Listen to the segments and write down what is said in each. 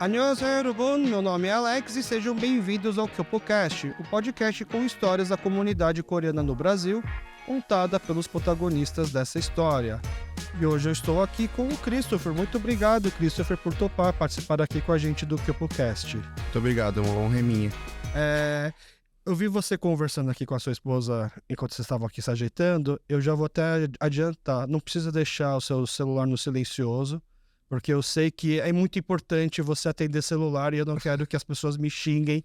Annyeonghaseyo, everyone. Meu nome é Alex e sejam bem-vindos ao KyopoCast, o podcast com histórias da comunidade coreana no Brasil, contada pelos protagonistas dessa história. E hoje eu estou aqui com o Christopher. Muito obrigado, Christopher, por topar participar aqui com a gente do KyopoCast. Muito obrigado, uma honra é minha. Eu vi você conversando aqui com a sua esposa enquanto vocês estavam aqui se ajeitando. Eu já vou até adiantar, não precisa deixar o seu celular no silencioso, porque eu sei que é muito importante você atender celular e eu não quero que as pessoas me xinguem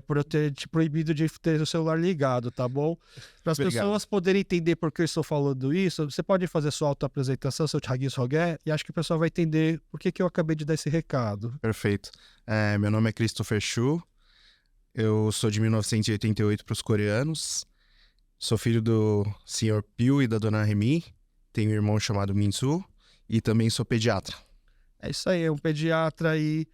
por eu ter te proibido de ter o celular ligado, tá bom? Para as pessoas poderem entender por que eu estou falando isso, você pode fazer sua autoapresentação, seu Chagis Rogué, e acho que o pessoal vai entender por que eu acabei de dar esse recado. Perfeito. Meu nome é Christopher Chu, eu sou de 1988 para os coreanos, sou filho do Sr. Pyo e da Dona Remy, tenho um irmão chamado Minsu e também sou pediatra. É isso aí, é um pediatra e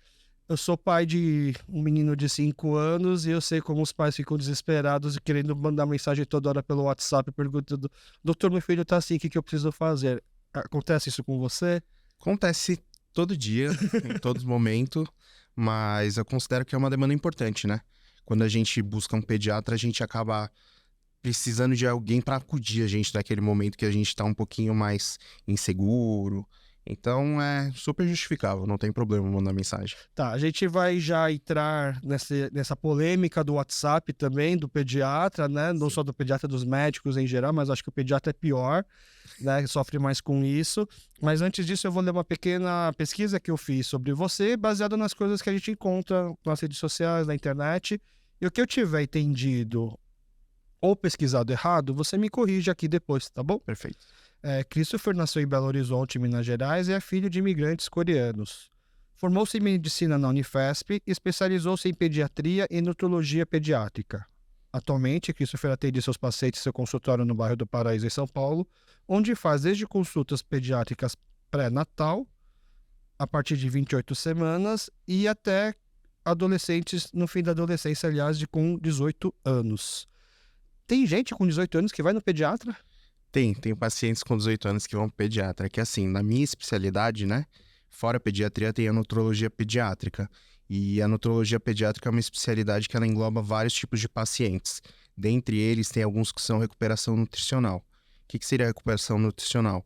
eu sou pai de um menino de 5 anos e eu sei como os pais ficam desesperados e querendo mandar mensagem toda hora pelo WhatsApp perguntando: doutor, meu filho tá assim, o que eu preciso fazer? Acontece isso com você? Acontece todo dia, em todo momento, mas eu considero que é uma demanda importante, né? Quando a gente busca um pediatra, a gente acaba precisando de alguém para acudir a gente naquele momento que a gente tá um pouquinho mais inseguro. Então é super justificável, não tem problema mandar mensagem. Tá, a gente vai já entrar nessa polêmica do WhatsApp também, do pediatra, né? Não só do pediatra, dos médicos em geral, mas acho que o pediatra é pior, né? Sofre mais com isso. Mas antes disso, eu vou ler uma pequena pesquisa que eu fiz sobre você, baseada nas coisas que a gente encontra nas redes sociais, na internet. E o que eu tiver entendido ou pesquisado errado, você me corrige aqui depois, tá bom? Perfeito. Christopher nasceu em Belo Horizonte, Minas Gerais, e é filho de imigrantes coreanos. Formou-se em medicina na Unifesp e especializou-se em pediatria e nutrologia pediátrica. Atualmente, Christopher atende seus pacientes em seu consultório no bairro do Paraíso, em São Paulo, onde faz desde consultas pediátricas pré-natal, a partir de 28 semanas, e até adolescentes no fim da adolescência, aliás, com 18 anos. Tem gente com 18 anos que vai no pediatra? Tenho pacientes com 18 anos que vão pro pediatra, que assim, na minha especialidade, né, fora a pediatria tem a nutrologia pediátrica, e a nutrologia pediátrica é uma especialidade que ela engloba vários tipos de pacientes, dentre eles tem alguns que são recuperação nutricional. O que seria recuperação nutricional?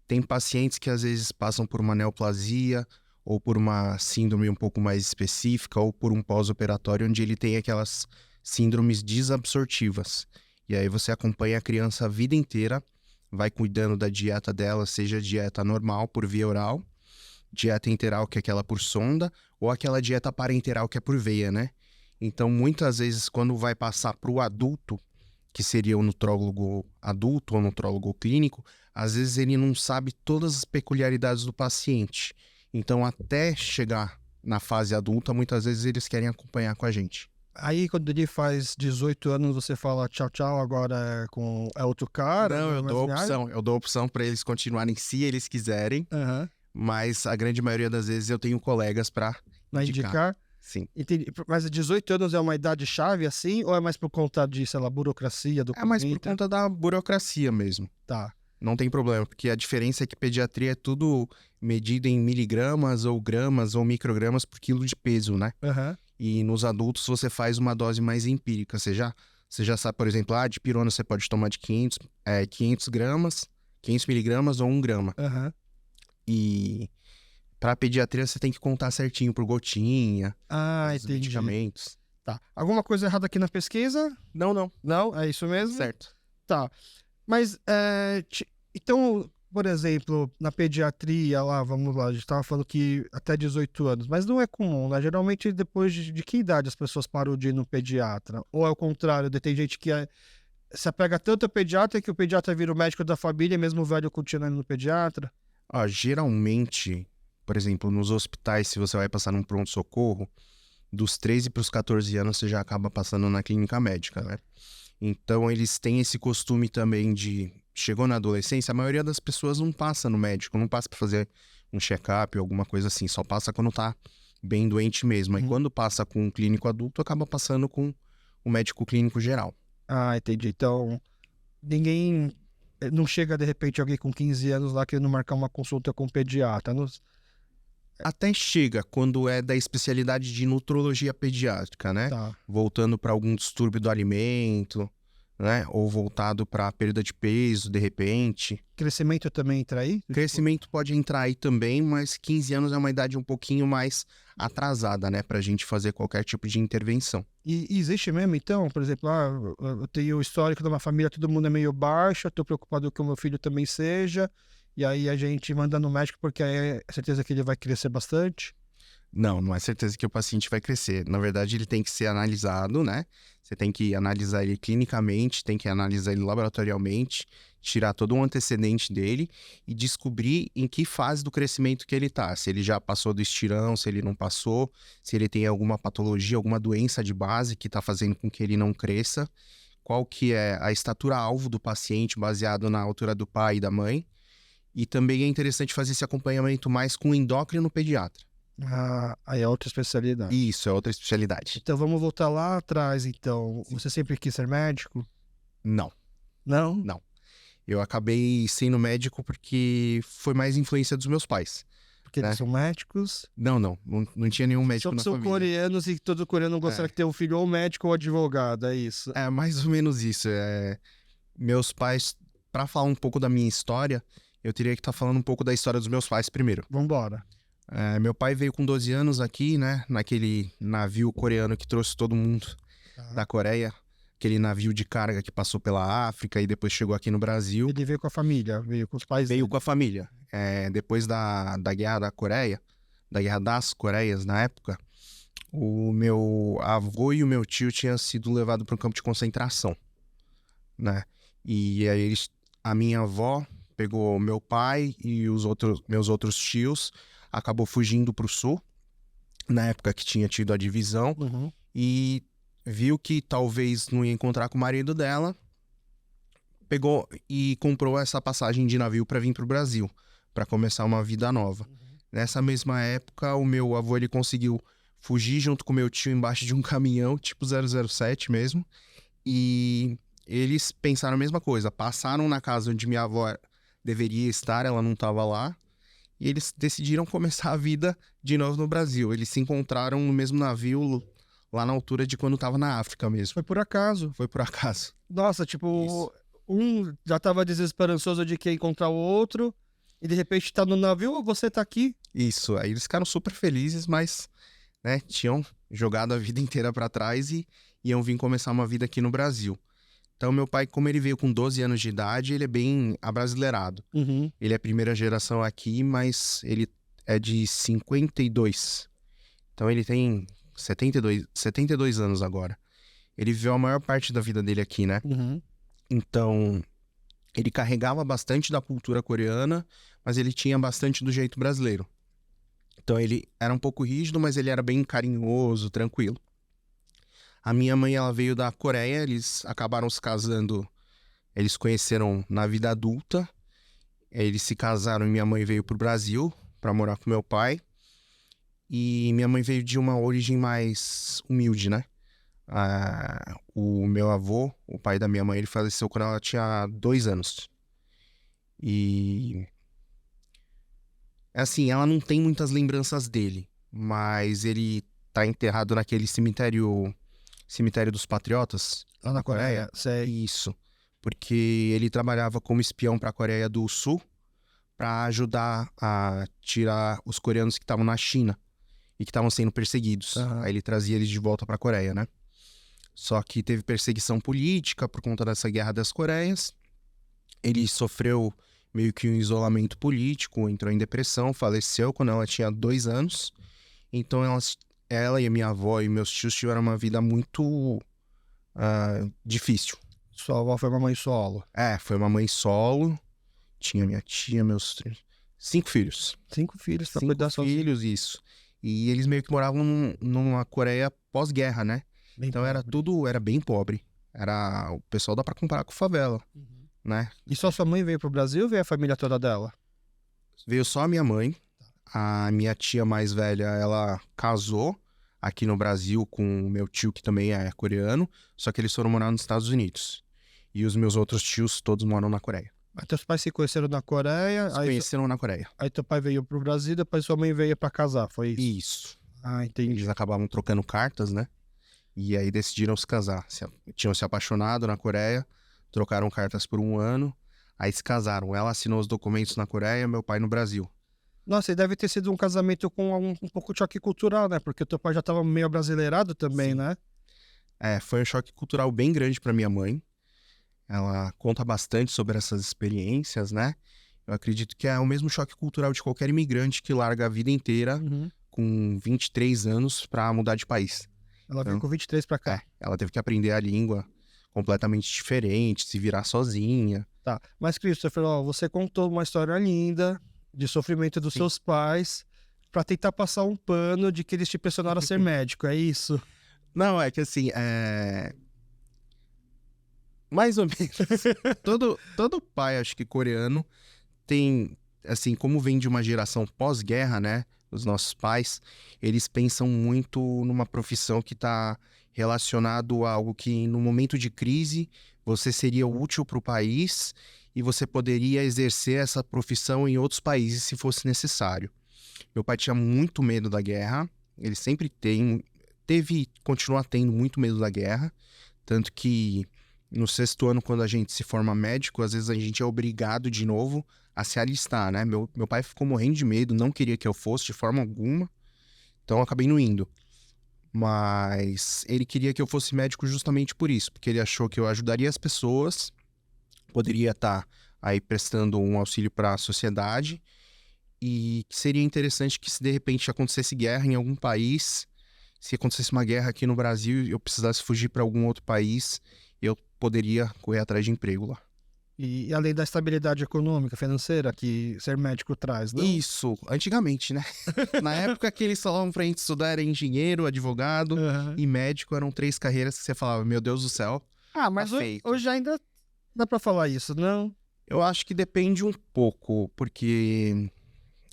Tem pacientes que às vezes passam por uma neoplasia, ou por uma síndrome um pouco mais específica, ou por um pós-operatório onde ele tem aquelas síndromes desabsortivas. E aí você acompanha a criança a vida inteira, vai cuidando da dieta dela, seja dieta normal por via oral, dieta enteral que é aquela por sonda, ou aquela dieta parenteral que é por veia, né? Então muitas vezes quando vai passar para o adulto, que seria o nutrólogo adulto ou nutrólogo clínico, às vezes ele não sabe todas as peculiaridades do paciente. Então até chegar na fase adulta, muitas vezes eles querem acompanhar com a gente. Aí, quando ele faz 18 anos, você fala tchau, tchau, agora é outro cara? Não, eu dou opção para eles continuarem se eles quiserem, mas a grande maioria das vezes eu tenho colegas para indicar. Sim. Entendi. Mas 18 anos é uma idade-chave assim, ou é mais por conta de, sei lá, burocracia, documento? É mais por conta da burocracia mesmo. Tá. Não tem problema, porque a diferença é que pediatria é tudo medido em miligramas ou gramas ou microgramas por quilo de peso, né? E nos adultos você faz uma dose mais empírica. Você já sabe, por exemplo, de pirona você pode tomar de 500 gramas, 500 miligramas ou 1 grama. E para pediatria você tem que contar certinho por gotinha, os medicamentos. Tá. Alguma coisa errada aqui na pesquisa? Não. Não? É isso mesmo? Certo. Tá. Mas, então, por exemplo, na pediatria lá, vamos lá, a gente estava falando que até 18 anos, mas não é comum, né? Geralmente depois de que idade as pessoas param de ir no pediatra? Ou é o contrário, tem gente que se apega tanto ao pediatra que o pediatra vira o médico da família e mesmo o velho continua indo no pediatra? Geralmente, por exemplo, nos hospitais, se você vai passar num pronto-socorro, dos 13 para os 14 anos você já acaba passando na clínica médica, né? Então eles têm esse costume também de... Chegou na adolescência, a maioria das pessoas não passa no médico, não passa para fazer um check-up ou alguma coisa assim, só passa quando tá bem doente mesmo. E quando passa com um clínico adulto, acaba passando com o médico clínico geral. Ah, entendi. Então, ninguém... Não chega, de repente, alguém com 15 anos lá querendo marcar uma consulta com um pediatra. Até chega quando é da especialidade de nutrologia pediátrica, né? Tá. Voltando para algum distúrbio do alimento, né? Ou voltado para perda de peso, de repente. Crescimento também entra aí? Crescimento pode entrar aí também, mas 15 anos é uma idade um pouquinho mais atrasada, né? Pra gente fazer qualquer tipo de intervenção. E existe mesmo, então? Por exemplo, eu tenho o histórico de uma família, todo mundo é meio baixo, eu tô preocupado que o meu filho também seja, e aí a gente manda no médico porque aí é certeza que ele vai crescer bastante. Não, não é certeza que o paciente vai crescer. Na verdade, ele tem que ser analisado, né? Você tem que analisar ele clinicamente, tem que analisar ele laboratorialmente, tirar todo um antecedente dele e descobrir em que fase do crescimento que ele tá. Se ele já passou do estirão, se ele não passou, se ele tem alguma patologia, alguma doença de base que tá fazendo com que ele não cresça, qual que é a estatura-alvo do paciente baseado na altura do pai e da mãe. E também é interessante fazer esse acompanhamento mais com o endócrino pediatra. Ah, aí é outra especialidade. Isso, é outra especialidade. Então vamos voltar lá atrás, então. Você sempre quis ser médico? Não, Não? não. Eu acabei sendo médico porque foi mais influência dos meus pais. Porque né? eles são médicos. Não tinha nenhum médico na São família. coreanos e todo coreano gostaria de ter um filho ou médico ou advogado, é isso. É mais ou menos isso. Meus pais, para falar um pouco da minha história, eu teria que estar falando um pouco da história dos meus pais primeiro. Vambora. Meu pai veio com 12 anos aqui, né? Naquele navio coreano que trouxe todo mundo da Coreia. Aquele navio de carga que passou pela África e depois chegou aqui no Brasil. Ele veio com a família, veio com os pais Veio dele. com a família. Depois da Guerra da Coreia, da Guerra das Coreias na época, o meu avô e o meu tio tinham sido levados para um campo de concentração, né? E aí a minha avó pegou meu pai e meus outros tios, acabou fugindo para o sul, na época que tinha tido a divisão, Uhum. e viu que talvez não ia encontrar com o marido dela, pegou e comprou essa passagem de navio para vir para o Brasil, para começar uma vida nova. Nessa mesma época, o meu avô ele conseguiu fugir junto com meu tio embaixo de um caminhão, tipo 007 mesmo, e eles pensaram a mesma coisa, passaram na casa onde minha avó deveria estar, ela não estava lá, e eles decidiram começar a vida de novo no Brasil. Eles se encontraram no mesmo navio lá na altura de quando estava na África mesmo. Foi por acaso. Foi por acaso. Nossa, tipo, Isso. um já tava desesperançoso de que ia encontrar o outro, e de repente tá no navio, você tá aqui. Isso, aí eles ficaram super felizes, mas, né, tinham jogado a vida inteira pra trás e iam vir começar uma vida aqui no Brasil. Então, meu pai, como ele veio com 12 anos de idade, ele é bem abrasileirado. Uhum. Ele é primeira geração aqui, mas ele é de 52. Então, ele tem 72 anos agora. Ele viveu a maior parte da vida dele aqui, né? Uhum. Então, ele carregava bastante da cultura coreana, mas ele tinha bastante do jeito brasileiro. Então, ele era um pouco rígido, mas ele era bem carinhoso, tranquilo. A minha mãe, ela veio da Coreia, eles acabaram se casando, eles conheceram na vida adulta, eles se casaram e minha mãe veio pro Brasil para morar com meu pai. E minha mãe veio de uma origem mais humilde, né? O meu avô, o pai da minha mãe, ele faleceu quando ela tinha 2 anos. E assim, ela não tem muitas lembranças dele, mas ele tá enterrado naquele cemitério dos Patriotas. Lá na Coreia, sei. Isso, porque ele trabalhava como espião para a Coreia do Sul para ajudar a tirar os coreanos que estavam na China e que estavam sendo perseguidos. Aham. Aí ele trazia eles de volta para a Coreia, né? Só que teve perseguição política por conta dessa Guerra das Coreias. Ele sofreu meio que um isolamento político, entrou em depressão, faleceu quando ela tinha 2 anos. Então ela e a minha avó e meus tios tiveram uma vida muito difícil. Sua avó foi uma mãe solo. Foi uma mãe solo, tinha minha tia, meus 5 filhos. 5 filhos pra 5 cuidar sozinho. filhos, isso. E eles meio que moravam numa Coreia pós-guerra, né? Bem Então era bem pobre. O pessoal dá pra comparar com favela, né? E só sua mãe veio pro Brasil ou veio a família toda dela? Veio só a minha mãe. A minha tia mais velha, ela casou aqui no Brasil com o meu tio, que também é coreano, só que eles foram morar nos Estados Unidos. E os meus outros tios todos moram na Coreia. Aí teus pais se conheceram na Coreia, Se conheceram na Coreia. aí teu pai veio pro Brasil, depois sua mãe veio pra casar, foi isso? Isso. Ah, entendi. Eles acabavam trocando cartas, né? E aí decidiram se casar. Tinham se apaixonado na Coreia, trocaram cartas por 1 ano, aí se casaram. Ela assinou os documentos na Coreia, meu pai no Brasil. Nossa, e deve ter sido um casamento com um pouco de choque cultural, né? Porque o teu pai já tava meio brasileirado também, Sim. né? Foi um choque cultural bem grande para minha mãe. Ela conta bastante sobre essas experiências, né? Eu acredito que é o mesmo choque cultural de qualquer imigrante que larga a vida inteira Uhum. com 23 anos para mudar de país. Ela veio Então, com 23 pra cá. Ela teve que aprender a língua completamente diferente, se virar sozinha. Tá. Mas, Christopher, ó, você contou uma história linda de sofrimento dos Sim. seus pais pra tentar passar um pano de que eles te pressionaram a ser médico, é isso? Não, é que assim, mais ou menos. Todo pai, acho que coreano, tem, assim, como vem de uma geração pós-guerra, né? Os nossos pais, eles pensam muito numa profissão que está relacionado a algo que, no momento de crise, você seria útil para o país e você poderia exercer essa profissão em outros países se fosse necessário. Meu pai tinha muito medo da guerra, ele sempre teve, continua tendo muito medo da guerra, tanto que no 6º ano, quando a gente se forma médico, às vezes a gente é obrigado de novo a se alistar, né? Meu pai ficou morrendo de medo, não queria que eu fosse de forma alguma, então eu acabei não indo. Mas ele queria que eu fosse médico justamente por isso, porque ele achou que eu ajudaria as pessoas, poderia estar aí prestando um auxílio para a sociedade e que seria interessante que se de repente acontecesse guerra em algum país, se acontecesse uma guerra aqui no Brasil e eu precisasse fugir para algum outro país, eu poderia correr atrás de emprego lá. E além da estabilidade econômica, financeira que ser médico traz, não? Isso, antigamente, né? Na época que eles falavam pra gente estudar era engenheiro, advogado Aham. e médico, eram 3 carreiras que você falava, meu Deus do céu. Ah, mas feito. hoje ainda dá pra falar isso, não? Eu acho que depende um pouco, porque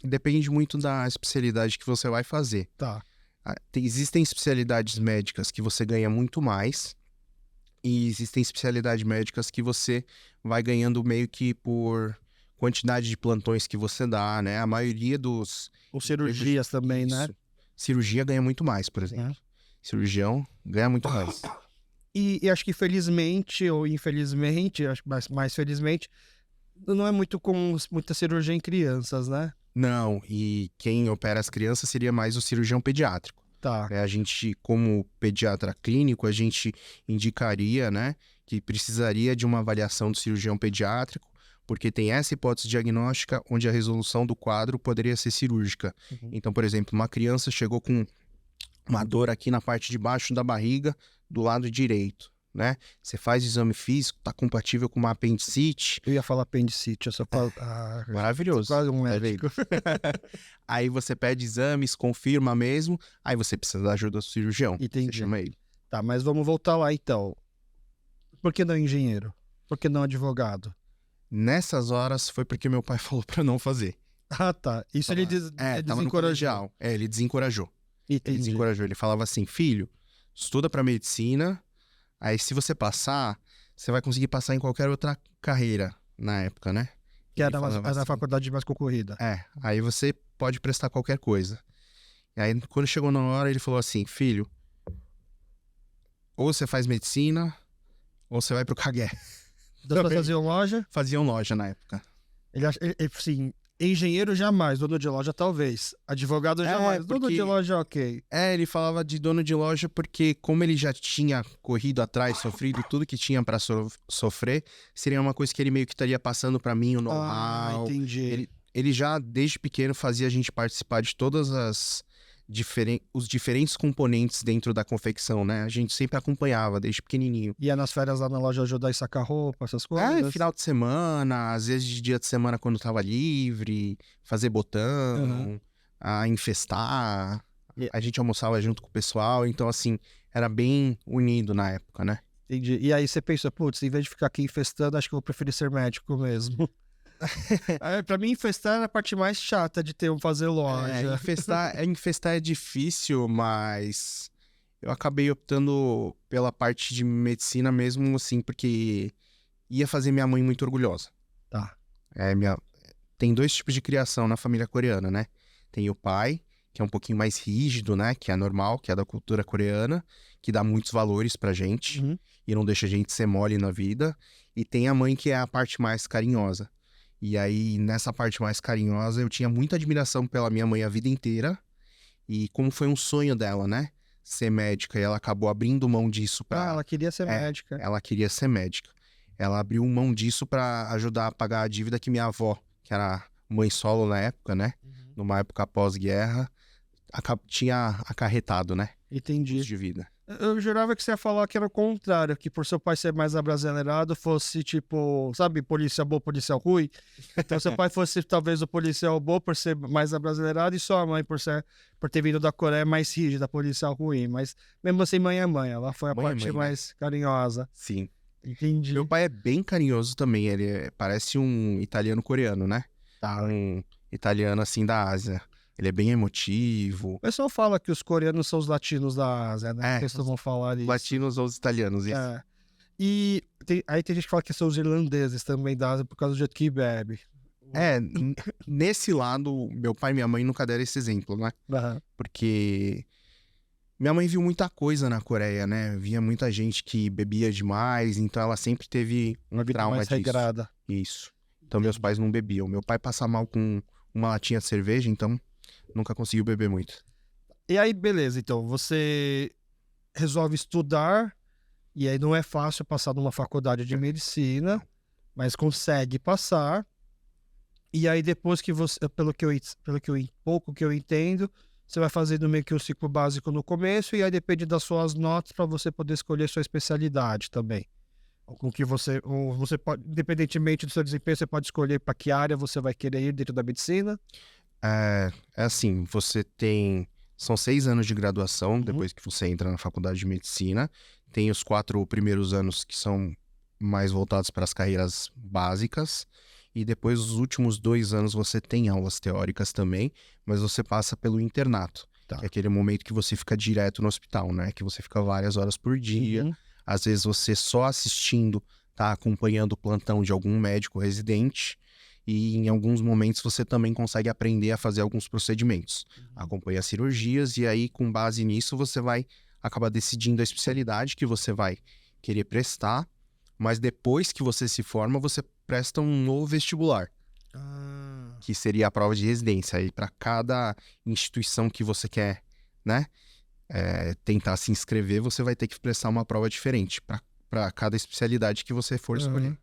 depende muito da especialidade que você vai fazer. Tá. Existem especialidades médicas que você ganha muito mais e existem especialidades médicas que você vai ganhando meio que por quantidade de plantões que você dá, né? A maioria dos... Ou cirurgias também, né? Isso. Cirurgia ganha muito mais, por exemplo. É. Cirurgião ganha muito mais. E acho que felizmente ou infelizmente, acho que mais felizmente, não é muito com muita cirurgia em crianças, né? Não, e quem opera as crianças seria mais o cirurgião pediátrico. Tá. A gente, como pediatra clínico, a gente indicaria, né, que precisaria de uma avaliação do cirurgião pediátrico, porque tem essa hipótese diagnóstica onde a resolução do quadro poderia ser cirúrgica. Uhum. Então, por exemplo, uma criança chegou com uma dor aqui na parte de baixo da barriga, do lado direito, né? Você faz exame físico, tá compatível com uma apendicite. Eu ia falar apendicite, eu só falo... Ah, Maravilhoso. quase um Tá médico. Aí você pede exames, confirma mesmo, aí você precisa da ajuda do cirurgião. Entendi. Você chama ele. Tá, mas vamos voltar lá então. Por que não engenheiro? Por que não advogado? Nessas horas foi porque meu pai falou pra eu não fazer. Ah, tá. Isso ele Tava no desencorajou. colegial. Ele desencorajou. Ele Entendi. desencorajou. Ele falava assim, filho, estuda pra medicina, aí se você passar, você vai conseguir passar em qualquer outra carreira na época, né? Que Ele era falava a assim, faculdade mais concorrida. aí você pode prestar qualquer coisa. E aí, quando chegou na hora, ele falou assim, filho, ou você faz medicina, ou você vai pro cagué. Então, pra fazer uma loja, Faziam loja na época. ele assim, engenheiro jamais, dono de loja talvez. Advogado jamais, dono porque- de loja ok. Ele falava de dono de loja porque, como ele já tinha corrido atrás, sofrido tudo que tinha pra sofrer, seria uma coisa que ele meio que estaria passando pra mim, o Ah, know-how. entendi. Ele já, desde pequeno, fazia a gente participar de todas os diferentes componentes dentro da confecção, né? A gente sempre acompanhava, desde pequenininho. Ia nas férias lá na loja ajudar a sacar roupa, essas coisas? Final de semana, às vezes de dia de semana quando tava livre, fazer botão, Uhum. a infestar. E- A gente almoçava junto com o pessoal, então assim, era bem unido na época, né? Entendi. E aí você pensa, putz, em vez de ficar aqui infestando, acho que eu vou preferir ser médico mesmo. Pra mim, infestar é a parte mais chata de fazer loja. Infestar é difícil, mas eu acabei optando pela parte de medicina mesmo, assim, porque ia fazer minha mãe muito orgulhosa. Tá. Tem dois tipos de criação na família coreana, né? Tem o pai, que é um pouquinho mais rígido, né? Que é normal, que é da cultura coreana, que dá muitos valores pra gente Uhum. e não deixa a gente ser mole na vida. E tem a mãe, que é a parte mais carinhosa. E aí, nessa parte mais carinhosa, eu tinha muita admiração pela minha mãe a vida inteira. E como foi um sonho dela, né? Ser médica. E ela acabou abrindo mão disso Ah, pra... ela queria ser médica. Ela queria ser médica. Ela abriu mão disso pra ajudar a pagar a dívida que minha avó, que era mãe solo na época, né? Uhum. Numa época pós-guerra, tinha acarretado, né? Entendi. Custo de vida. Eu jurava que você ia falar que era o contrário, que por seu pai ser mais abrasileirado fosse tipo, sabe, policial bom, policial ruim. Então seu pai fosse talvez o policial bom por ser mais abrasileirado e sua mãe por ter vindo da Coreia mais rígida, policial ruim. Mas mesmo assim, mãe é mãe, ela foi a Mãe é parte mãe, né? mais carinhosa. Sim. Entendi. Meu pai é bem carinhoso também. Ele parece um italiano-coreano, né? Tá. Um italiano assim da Ásia. Ele é bem emotivo. O pessoal fala que os coreanos são os latinos da Ásia, né? Eles vão falar isso. Latinos ou os italianos, isso. É. E aí tem gente que fala que são os irlandeses também da Ásia por causa do jeito que bebe. Nesse lado, meu pai e minha mãe nunca deram esse exemplo, né? Aham. Porque minha mãe viu muita coisa na Coreia, né? Via muita gente que bebia demais, então ela sempre teve Uma vida trauma mais disso. regrada. Isso. Então meus pais não bebiam. Meu pai passa mal com uma latinha de cerveja, então nunca conseguiu beber muito. E aí, beleza, então, você resolve estudar, e aí não é fácil passar numa faculdade de medicina, mas consegue passar. E aí depois que você, pouco que eu entendo, você vai fazendo meio que o ciclo básico no começo, e aí depende das suas notas para você poder escolher sua especialidade também. Com que ou você pode, independentemente do seu desempenho, você pode escolher para que área você vai querer ir dentro da medicina. É assim, são 6 anos de graduação, Uhum. depois que você entra na faculdade de medicina. Tem os 4 primeiros anos que são mais voltados para as carreiras básicas. E depois, os últimos 2 anos, você tem aulas teóricas também, mas você passa pelo internato. Tá. Que é aquele momento que você fica direto no hospital, né? Que você fica várias horas por dia. Uhum. Às vezes você só assistindo, tá acompanhando o plantão de algum médico residente. E em alguns momentos você também consegue aprender a fazer alguns procedimentos. Acompanha cirurgias e aí, com base nisso, você vai acabar decidindo a especialidade que você vai querer prestar. Mas depois que você se forma, você presta um novo vestibular, que seria a prova de residência. Aí, para cada instituição que você quer, né, tentar se inscrever, você vai ter que prestar uma prova diferente para cada especialidade que você for escolher.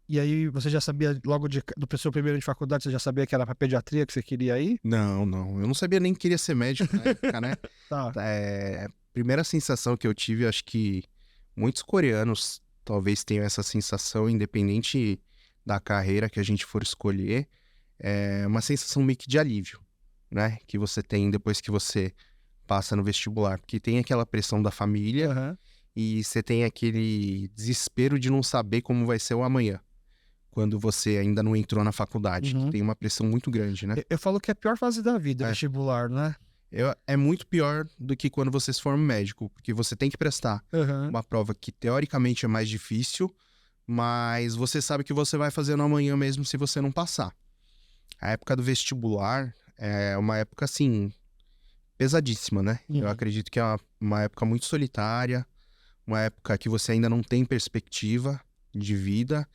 E aí você já sabia, logo do seu primeiro ano de faculdade, você já sabia que era para pediatria que você queria ir? Não. Eu não sabia nem que queria ser médico na época, né? Tá. A primeira sensação que eu tive, acho que muitos coreanos talvez tenham essa sensação, independente da carreira que a gente for escolher, é uma sensação meio que de alívio, né? Que você tem depois que você passa no vestibular. Porque tem aquela pressão da família Aham. e você tem aquele desespero de não saber como vai ser o amanhã, quando você ainda não entrou na faculdade. Uhum. Que tem uma pressão muito grande, né? Eu falo que é a pior fase da vida, É. vestibular, né? É muito pior do que quando você se forma médico, porque você tem que prestar Aham. uma prova que teoricamente é mais difícil, mas você sabe que você vai fazer no amanhã mesmo se você não passar. A época do vestibular é uma época, assim, pesadíssima, né? Uhum. Eu acredito que é uma época muito solitária, uma época que você ainda não tem perspectiva de vida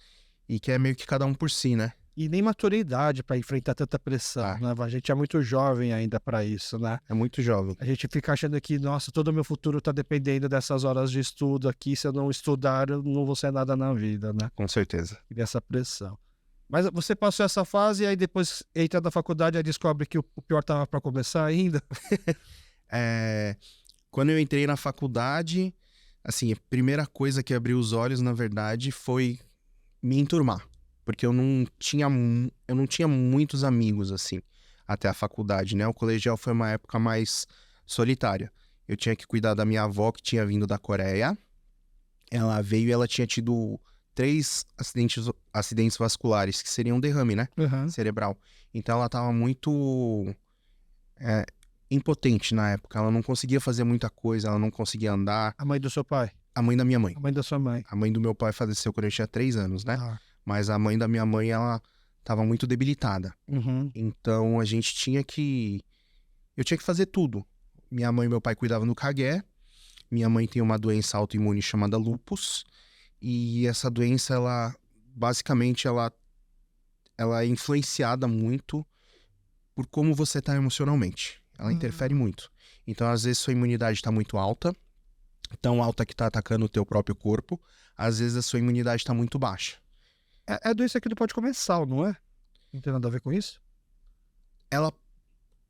e que é meio que cada um por si, né? E nem maturidade para enfrentar tanta pressão, né? A gente é muito jovem ainda para isso, né? É muito jovem. A gente fica achando que, nossa, todo o meu futuro tá dependendo dessas horas de estudo aqui. Se eu não estudar, eu não vou ser nada na vida, né? Com certeza. E dessa pressão. Mas você passou essa fase e aí depois entra na faculdade e descobre que o pior tava para começar ainda. Quando eu entrei na faculdade, assim, a primeira coisa que abriu os olhos, na verdade, foi me enturmar. Porque eu não tinha muitos amigos, assim, até a faculdade, né? O colegial foi uma época mais solitária. Eu tinha que cuidar da minha avó, que tinha vindo da Coreia. Ela veio e ela tinha tido 3 acidentes vasculares, que seriam um derrame, né? Uhum. Cerebral. Então ela tava muito impotente na época. Ela não conseguia fazer muita coisa, ela não conseguia andar. A mãe do seu pai? A mãe da minha mãe. A mãe da sua mãe? A mãe do meu pai faleceu quando eu tinha 3 anos, né? Ah. mas a mãe da minha mãe, ela tava muito debilitada. Uhum. Então, eu tinha que fazer tudo. Minha mãe e meu pai cuidavam do cagué. Minha mãe tem uma doença autoimune chamada lúpus. E essa doença, basicamente, ela é influenciada muito por como você tá emocionalmente. Ela interfere muito. Então, às vezes, sua imunidade tá muito alta, tão alta que tá atacando o teu próprio corpo. Às vezes, a sua imunidade tá muito baixa. É a doença que não pode comer sal, não é? Não tem nada a ver com isso? Ela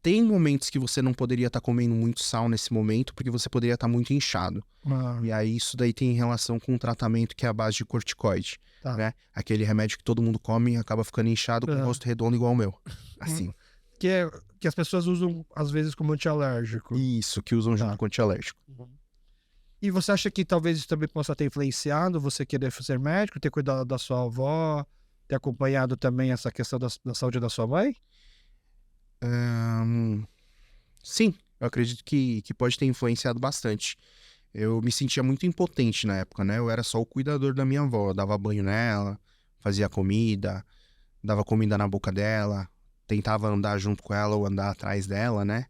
tem momentos que você não poderia estar comendo muito sal nesse momento, porque você poderia estar muito inchado. Ah, E aí, isso daí tem relação com um tratamento que é a base de corticoide, tá. né? Aquele remédio que todo mundo come e acaba ficando inchado com o rosto redondo igual o meu. Assim. Que as pessoas usam, às vezes, como antialérgico. Isso, que usam junto com antialérgico. E você acha que talvez isso também possa ter influenciado você querer ser médico, ter cuidado da sua avó, ter acompanhado também essa questão da saúde da sua mãe? Sim, eu acredito que pode ter influenciado bastante. Eu me sentia muito impotente na época, né? Eu era só o cuidador da minha avó. Eu dava banho nela, fazia comida, dava comida na boca dela, tentava andar junto com ela ou andar atrás dela, né?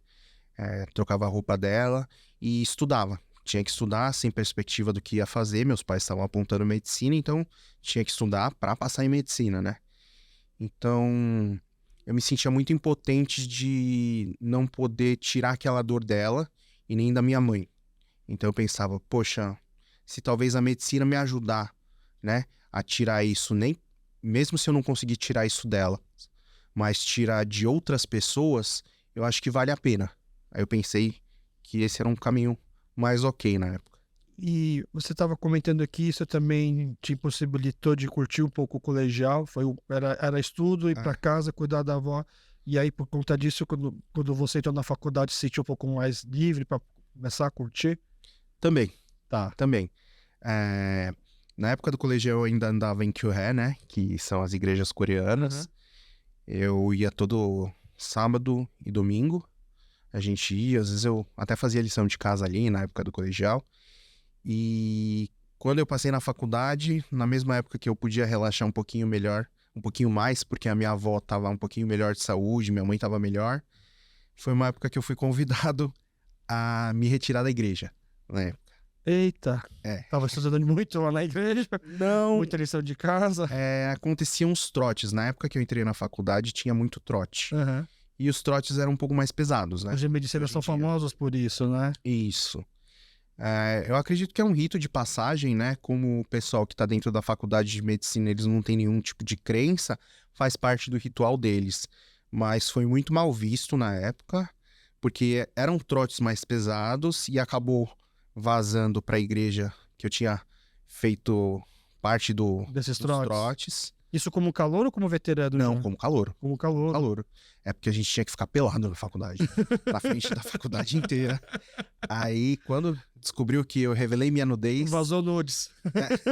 Trocava a roupa dela e estudava. Tinha que estudar sem perspectiva do que ia fazer. Meus pais estavam apontando medicina, então tinha que estudar para passar em medicina, né? Então, eu me sentia muito impotente de não poder tirar aquela dor dela e nem da minha mãe. Então eu pensava, poxa, se talvez a medicina me ajudar, né, a tirar isso, nem mesmo se eu não conseguir tirar isso dela, mas tirar de outras pessoas, eu acho que vale a pena. Aí eu pensei que esse era um caminho mais ok na época. E você estava comentando aqui, isso também te impossibilitou de curtir um pouco o colegial, era estudo, ir para casa, cuidar da avó, e aí por conta disso, quando você entrou na faculdade, se sentiu um pouco mais livre para começar a curtir? Também, Tá. também. Na época do colegial eu ainda andava em Kyohé, né, que são as igrejas coreanas. Eu ia todo sábado e domingo, a gente ia, às vezes eu até fazia lição de casa ali na época do colegial. E quando eu passei na faculdade, na mesma época que eu podia relaxar um pouquinho melhor, um pouquinho mais, porque a minha avó estava um pouquinho melhor de saúde, minha mãe estava melhor, foi uma época que eu fui convidado a me retirar da igreja, né? Eita, tava estudando muito lá na igreja, Não, muita lição de casa. aconteciam uns trotes. Na época que eu entrei na faculdade, tinha muito trote. E os trotes eram um pouco mais pesados, né? Os de medicina são famosos por isso, né? Isso. Eu acredito que é um rito de passagem, né? Como o pessoal que está dentro da faculdade de medicina, eles não têm nenhum tipo de crença, faz parte do ritual deles. Mas foi muito mal visto na época, porque eram trotes mais pesados e acabou vazando para a igreja que eu tinha feito parte Desses dos trotes. Isso como calouro ou como veterano? Não, já? como calouro. Como calouro. Calouro. É porque a gente tinha que ficar pelado na faculdade, na frente da faculdade inteira. Aí, quando descobriu que eu revelei minha nudez... Vazou nudes.